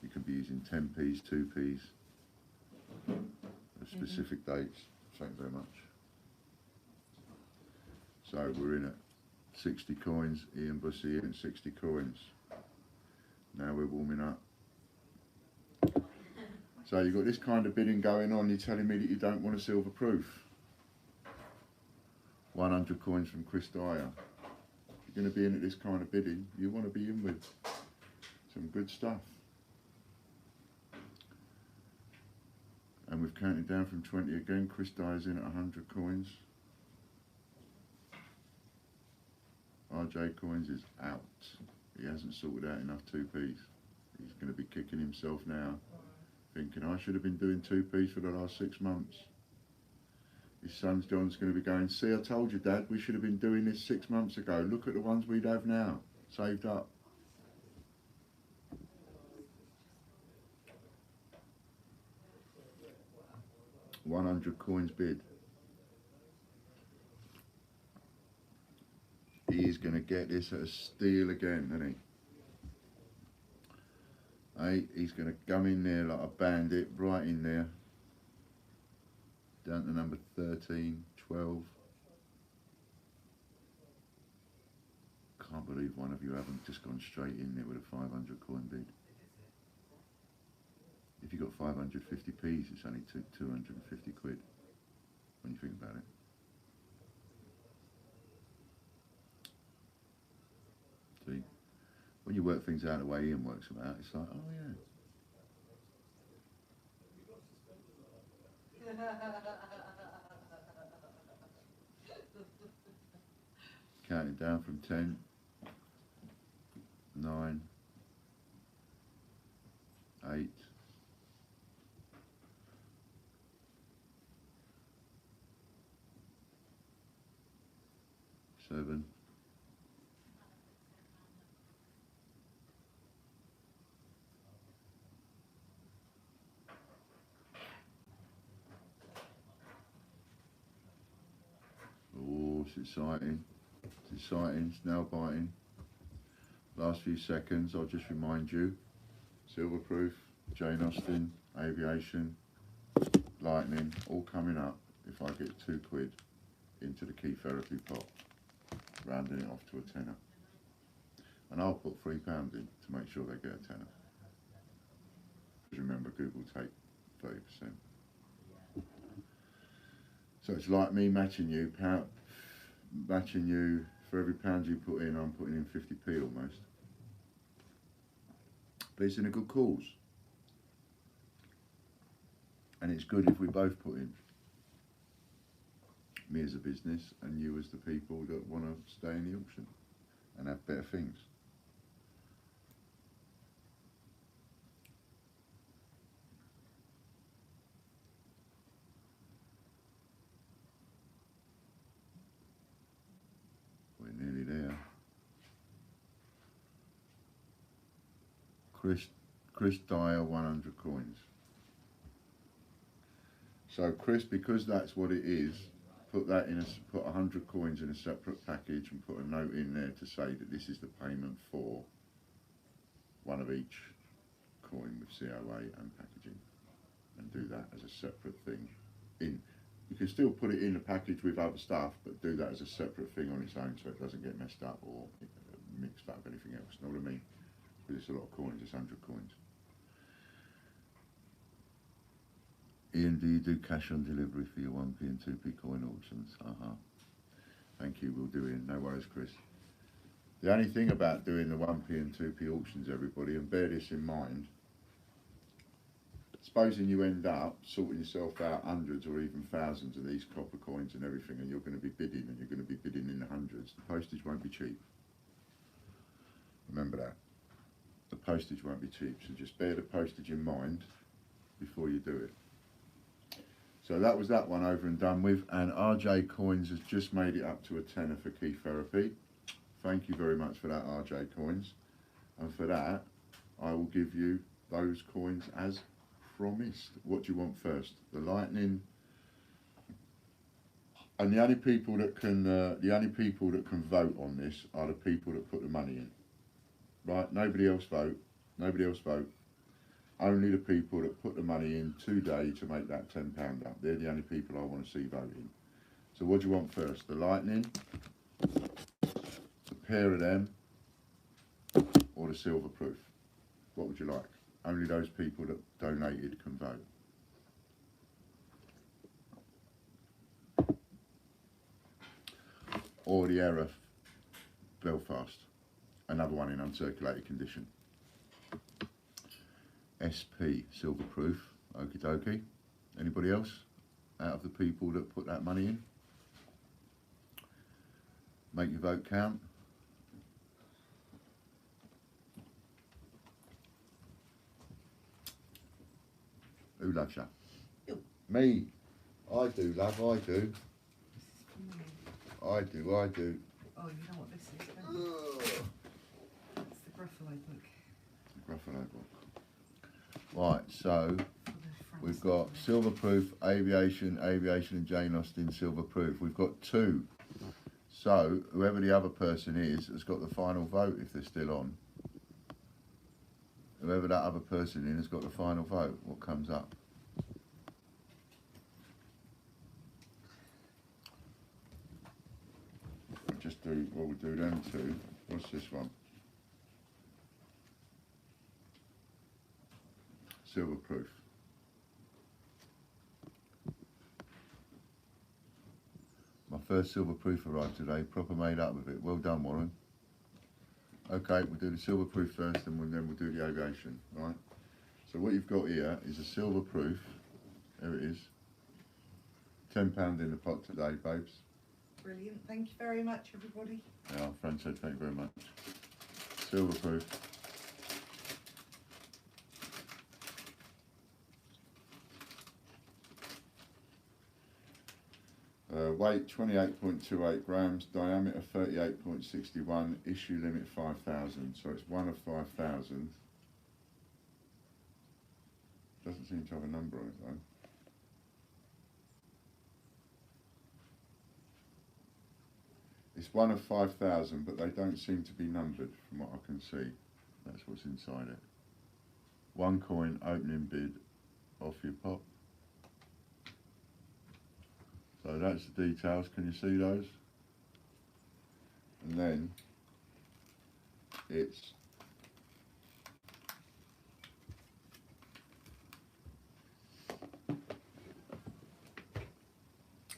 You can be using 10p's, 2p's, at specific dates. Thank you very much. So we're in at 60 coins, Ian Bussey in 60 coins. Now we're warming up. So you've got this kind of bidding going on, you're telling me that you don't want a silver proof. 100 coins from Chris Dyer. If you're going to be in at this kind of bidding, you want to be in with some good stuff. And we've counted down from 20 again. Chris Dyer's in at 100 coins. RJ Coins is out. He hasn't sorted out enough 2p's. He's going to be kicking himself now, thinking I should have been doing 2p's for the last 6 months. His son John's going to be going, see, I told you, Dad, we should have been doing this 6 months ago. Look at the ones we'd have now, saved up. $100 coins bid. He is going to get this at a steal again, isn't he? Hey, he's going to come in there like a bandit, right in there. Down to number 13, 12. Can't believe one of you haven't just gone straight in there with a 500 coin bid. If you got 550p's, it's only 250 quid. when you think about it. See, when you work things out the way Ian works them out, it's like, oh yeah. Counting down from 10, 9, 8, 7, 'Oh, it's exciting. It's exciting. It's now biting. Last few seconds, I'll just remind you, Silverproof, Jane Austen, Aviation, Lightning, all coming up if I get £2 into the key therapy pot, rounding it off to a tenner. And I'll put £3 in to make sure they get a tenner. Because remember, Google take 30%. So it's like me matching you, for every pound you put in, I'm putting in 50p almost. But it's in a good cause. And it's good if we both put in. Me as a business and you as the people that want to stay in the auction and have better things. We're nearly there. Chris Dyer, 100 coins. So Chris, because that's what it is, put 100 coins in a separate package and put a note in there to say that this is the payment for one of each coin with COA and packaging, and do that as a separate thing. You can still put it in a package with other stuff, but do that as a separate thing on its own so it doesn't get messed up or mixed up with anything else. Know what I mean? Because it's a lot of coins, it's 100 coins. Ian, do you do cash on delivery for your 1p and 2p coin auctions? Thank you, we'll do it. No worries, Chris. The only thing about doing the 1p and 2p auctions, everybody, and bear this in mind, supposing you end up sorting yourself out hundreds or even thousands of these copper coins and everything, and you're going to be bidding, and you're going to be bidding in the hundreds, the postage won't be cheap. Remember that. The postage won't be cheap, so just bear the postage in mind before you do it. So that was that one over and done with, and RJ Coins has just made it up to a tenner for key therapy. Thank you very much for that, RJ Coins. And for that, I will give you those coins as promised. What do you want first? The Lightning. And the only people that can vote on this are the people that put the money in. Right? Nobody else vote. Nobody else vote. Only the people that put the money in today to make that £10 up. They're the only people I want to see voting. So what do you want first? The Lightning, the pair of them, or the Silverproof? What would you like? Only those people that donated can vote. Or the Error Belfast, another one in uncirculated condition. SP Silverproof, okie dokie. Anybody else out of the people that put that money in? Make your vote count. Who loves you? You. Me. I do, love, I do. This is for me. I do, I do. Oh, you know what this is, don't you? It's the Gruffalo book. Gruffalo book. Right, so For the we've Francis got Silverproof, Aviation and Jane Austen Silverproof. We've got 2. So whoever the other person is has got the final vote if they're still on. Whoever that other person is has got the final vote. What comes up? We'll just do what we'll do them 2. What's this one? Silverproof. first silver proof arrived today, proper made up of it. Well done, Warren. Okay, we'll do the silver proof first and then we'll do the aviation, right? So what you've got here is a silver proof. There it is. £10 in the pot today, babes. Brilliant. Thank you very much, everybody. Yeah, Fran said thank you very much. Silver proof. Weight 28.28 grams, diameter 38.61, issue limit 5,000. So it's one of 5,000. Doesn't seem to have a number on it though. It's one of 5,000, but they don't seem to be numbered from what I can see. That's what's inside it. One coin, opening bid, off your pop. So that's the details. Can you see those? And then it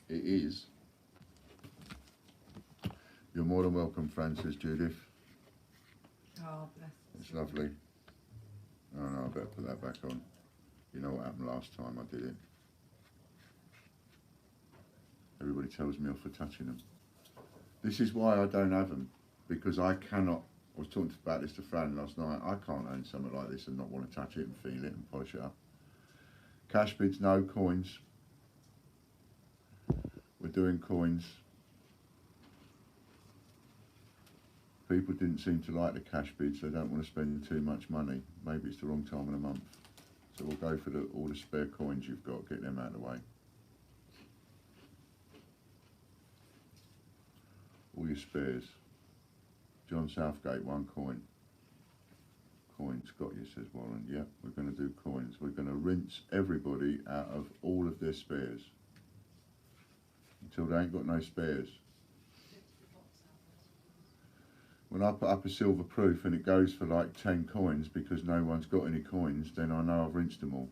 is. You're more than welcome, Francis, Judith. Oh, bless. It's lovely. Oh no, I better put that back on. You know what happened last time I did it. Everybody tells me off for touching them. This is why I don't have them, because I cannot. I was talking about this to Fran last night. I can't own something like this and not want to touch it and feel it and polish it up. Cash bids, no coins. We're doing coins. People didn't seem to like the cash bids. They don't want to spend too much money. Maybe it's the wrong time of the month. So we'll go for all the spare coins you've got. Get them out of the way. All your spares. John Southgate, one coin. Coins, got you, says Warren. Yep, we're going to do coins. We're going to rinse everybody out of all of their spares. Until they ain't got no spares. When I put up a silver proof and it goes for like 10 coins because no one's got any coins, then I know I've rinsed them all.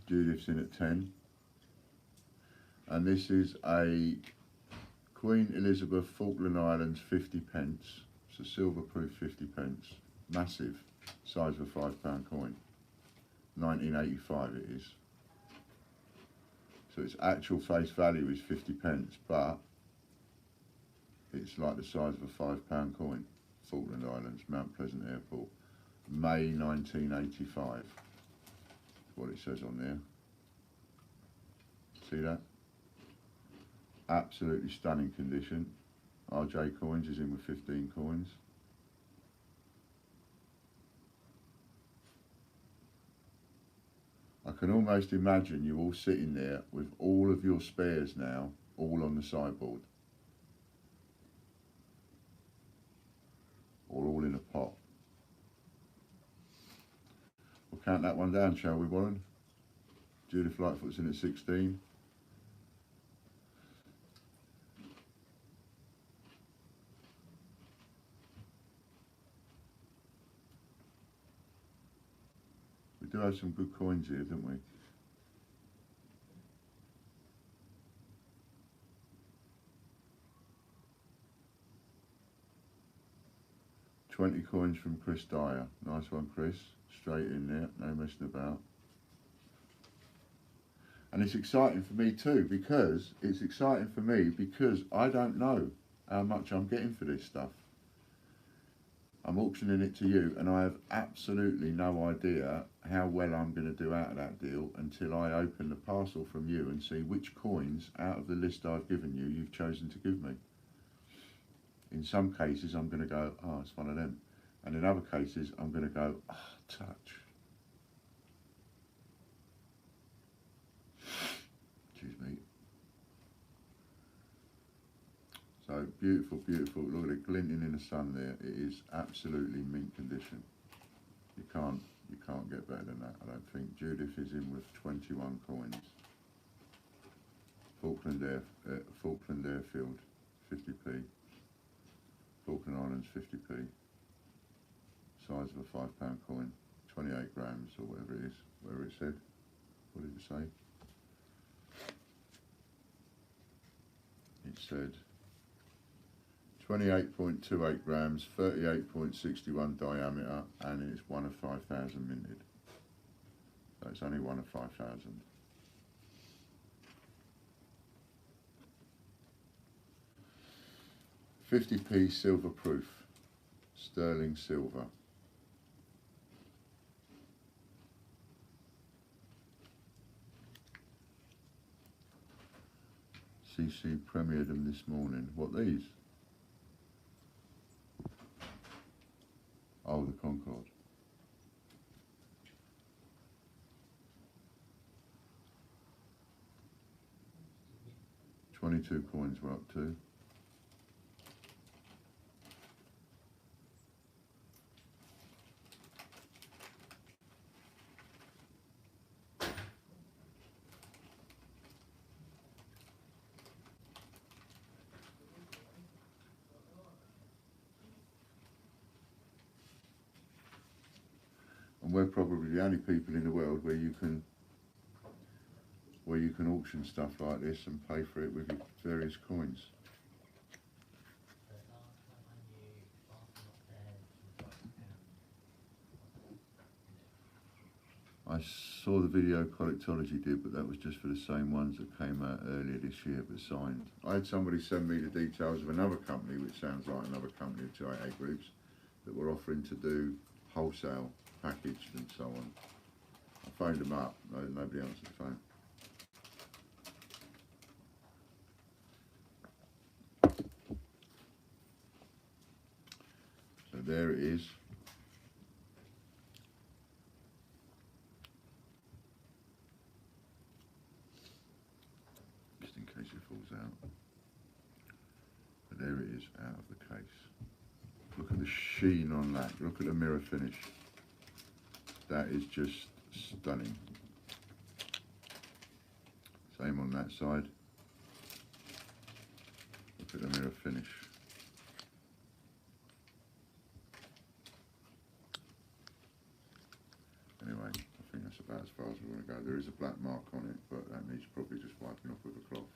Judith's in at 10. And this is a Queen Elizabeth Falkland Islands 50p. It's a silver proof 50p. Massive. Size of a £5 coin. 1985 it is. So its actual face value is 50p, but it's like the size of a £5 coin. Falkland Islands, Mount Pleasant Airport. May 1985. That's what it says on there. See that? Absolutely stunning condition. RJ Coins is in with 15 coins. I can almost imagine you all sitting there with all of your spares now, all on the sideboard. Or all in a pot. We'll count that one down, shall we, Warren? Judith Lightfoot's in at 16. We do have some good coins here, don't we? $20 coins from Chris Dyer. Nice one, Chris. Straight in there, no messing about. And it's exciting for me too, because I don't know how much I'm getting for this stuff. I'm auctioning it to you, and I have absolutely no idea how well I'm going to do out of that deal until I open the parcel from you and see which coins out of the list I've given you, you've chosen to give me. In some cases, I'm going to go, oh, it's one of them. And in other cases, I'm going to go, oh, touch. Excuse me. So beautiful, beautiful. Look at it glinting in the sun there. It is absolutely mint condition. You can't get better than that, I don't think. Judith is in with 21 coins. Falkland Airfield, 50p. Falkland Islands, 50p. Size of a £5 coin, 28 grams or whatever it is, whatever it said. What did it say? it said 28.28 grams, 38.61 diameter, and it's 1 of 5,000 minted. So it's only 1 of 5,000. £50p silver proof, sterling silver. CC premiered them this morning. What, these? Oh, the Concorde. $22 coins we're up to. And we're probably the only people in the world where you can auction stuff like this and pay for it with your various coins. I saw the video Collectology did, but that was just for the same ones that came out earlier this year but signed. I had somebody send me the details of another company, which sounds like another company of 288 groups, that were offering to do wholesale packaged and so on. I phoned them up, nobody answered the phone. So there it is. Just in case it falls out. But there it is, out of the case. Look at the sheen on that. Look at the mirror finish. That is just stunning. Same on that side. Look at the mirror finish. Anyway, I think that's about as far as we want to go. There is a black mark on it, but that needs probably just wiping off with a cloth.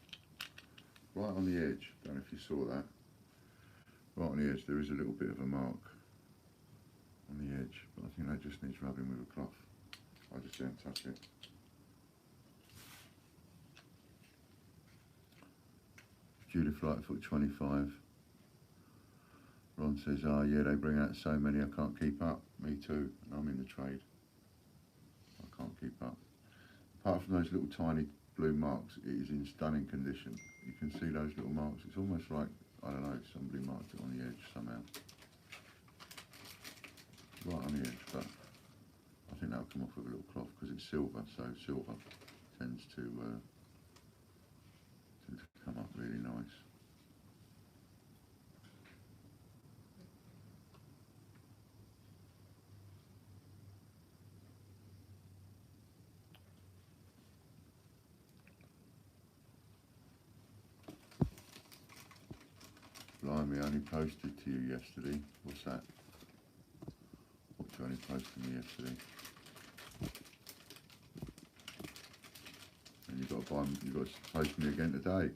Right on the edge, don't know if you saw that. Right on the edge, there is a little bit of a mark on the edge, but I think that just needs rubbing with a cloth. I just don't touch it. Due to flight foot 25. Ron says, oh yeah, they bring out so many, I can't keep up. Me too, and I'm in the trade. I can't keep up. Apart from those little tiny blue marks, it is in stunning condition. You can see those little marks. It's almost like, I don't know, somebody marked it on the edge somehow. Right on the edge, but I think that'll come off with a little cloth because it's silver, so silver tends to come up really nice. Blimey, I only posted to you yesterday. What's that? What did you only post to me yesterday? And you've got to post me again today.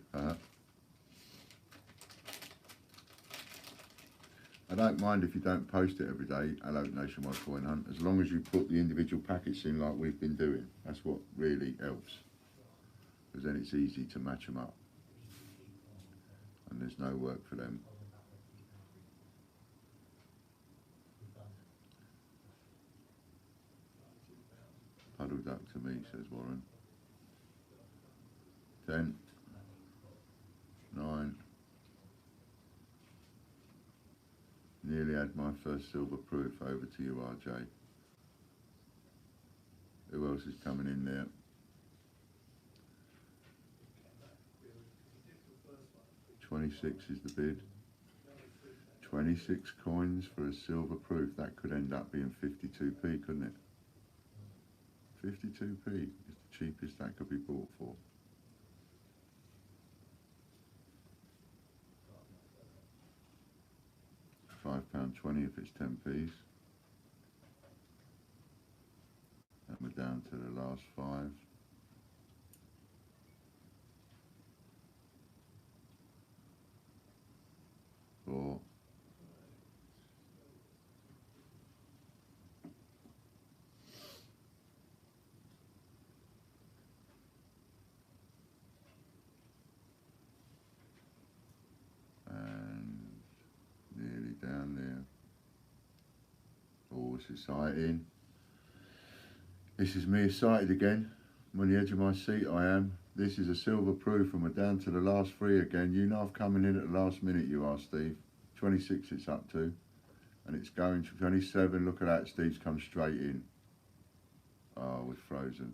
I don't mind if you don't post it every day, hello Nationwide Coin Hunt, as long as you put the individual packets in like we've been doing. That's what really helps, because then it's easy to match them up and there's no work for them. Puddle duck to me, says Warren. 10, 9, nearly had my first silver proof. Over to you, RJ. Who else is coming in there? 26 is the bid. 26 coins for a silver proof. That could end up being 52p, couldn't it? 52p is the cheapest that could be bought for. £5.20 if it's 10p's. And we're down to the last 5. exciting. This is me excited again. I'm on the edge of my seat, I am. This is a silver proof and we're down to the last 3 again. You know I've coming in at the last minute, you are, Steve. 26 it's up to. And it's going to 27. Look at that, Steve's come straight in. Oh, we're frozen.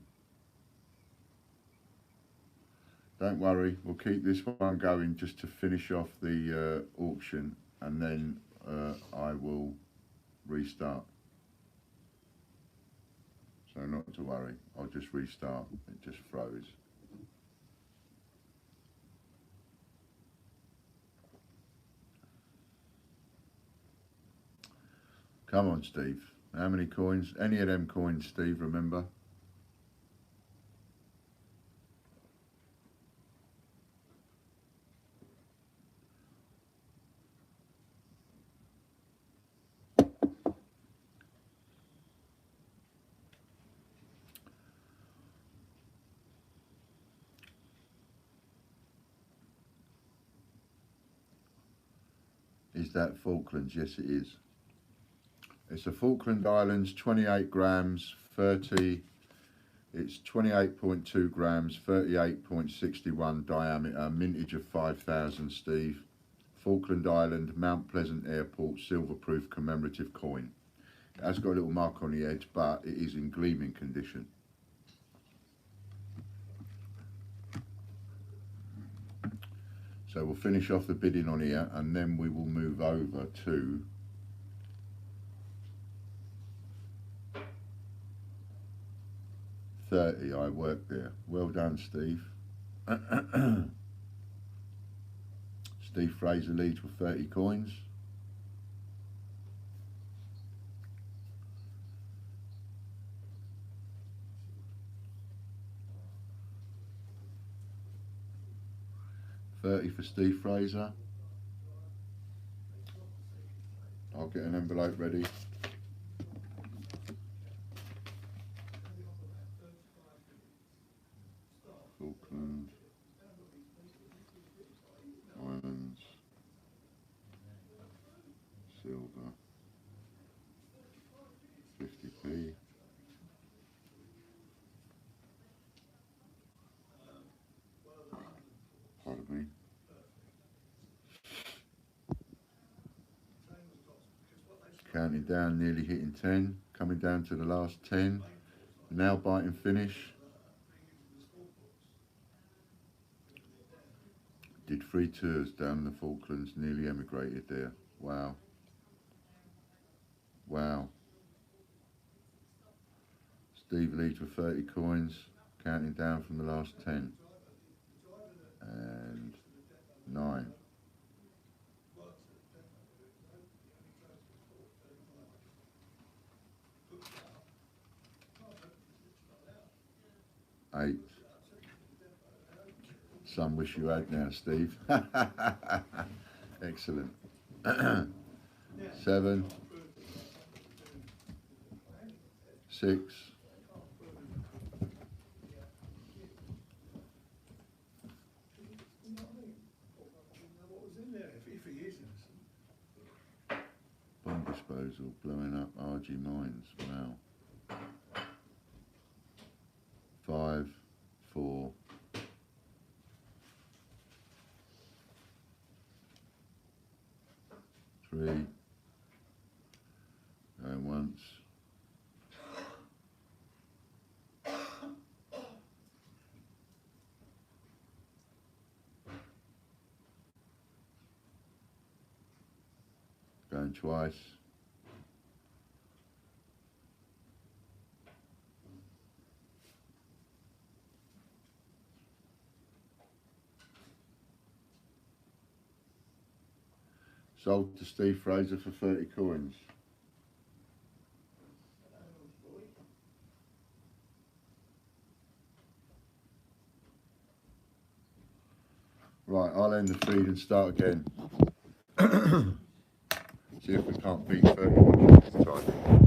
Don't worry, we'll keep this one going just to finish off the auction, and then I will restart. So not to worry, I'll just restart. It just froze. Come on, Steve. How many coins? Any of them coins, Steve, remember? Is that Falklands? Yes, it is. It's a Falkland Islands, 28 grams, 30. It's 28.2 grams, 38.61 diameter, mintage of 5,000, Steve. Falkland Island, Mount Pleasant Airport, silver-proof commemorative coin. It has got a little mark on the edge, but it is in gleaming condition. So we'll finish off the bidding on here, and then we will move over to $30. I worked there. Well done, Steve. Steve Fraser leads with 30 coins. $30 for Steve Fraser. I'll get an envelope ready. Falkland Islands silver 50p. Pardon me. Counting down, nearly hitting 10, coming down to the last 10. Now biting finish. Did 3 tours down the Falklands, nearly emigrated there. Wow. Wow. Steve leads with 30 coins, counting down from the last 10. And 9. 8. Some wish you had now, Steve. Excellent. 7. 6. 5. Bomb disposal, blowing up RG mines. Wow. 5, 4. 3. Going once. 'Going twice. Sold to Steve Fraser for 30 coins. Right, I'll end the feed and start again. See if we can't beat 30 this time.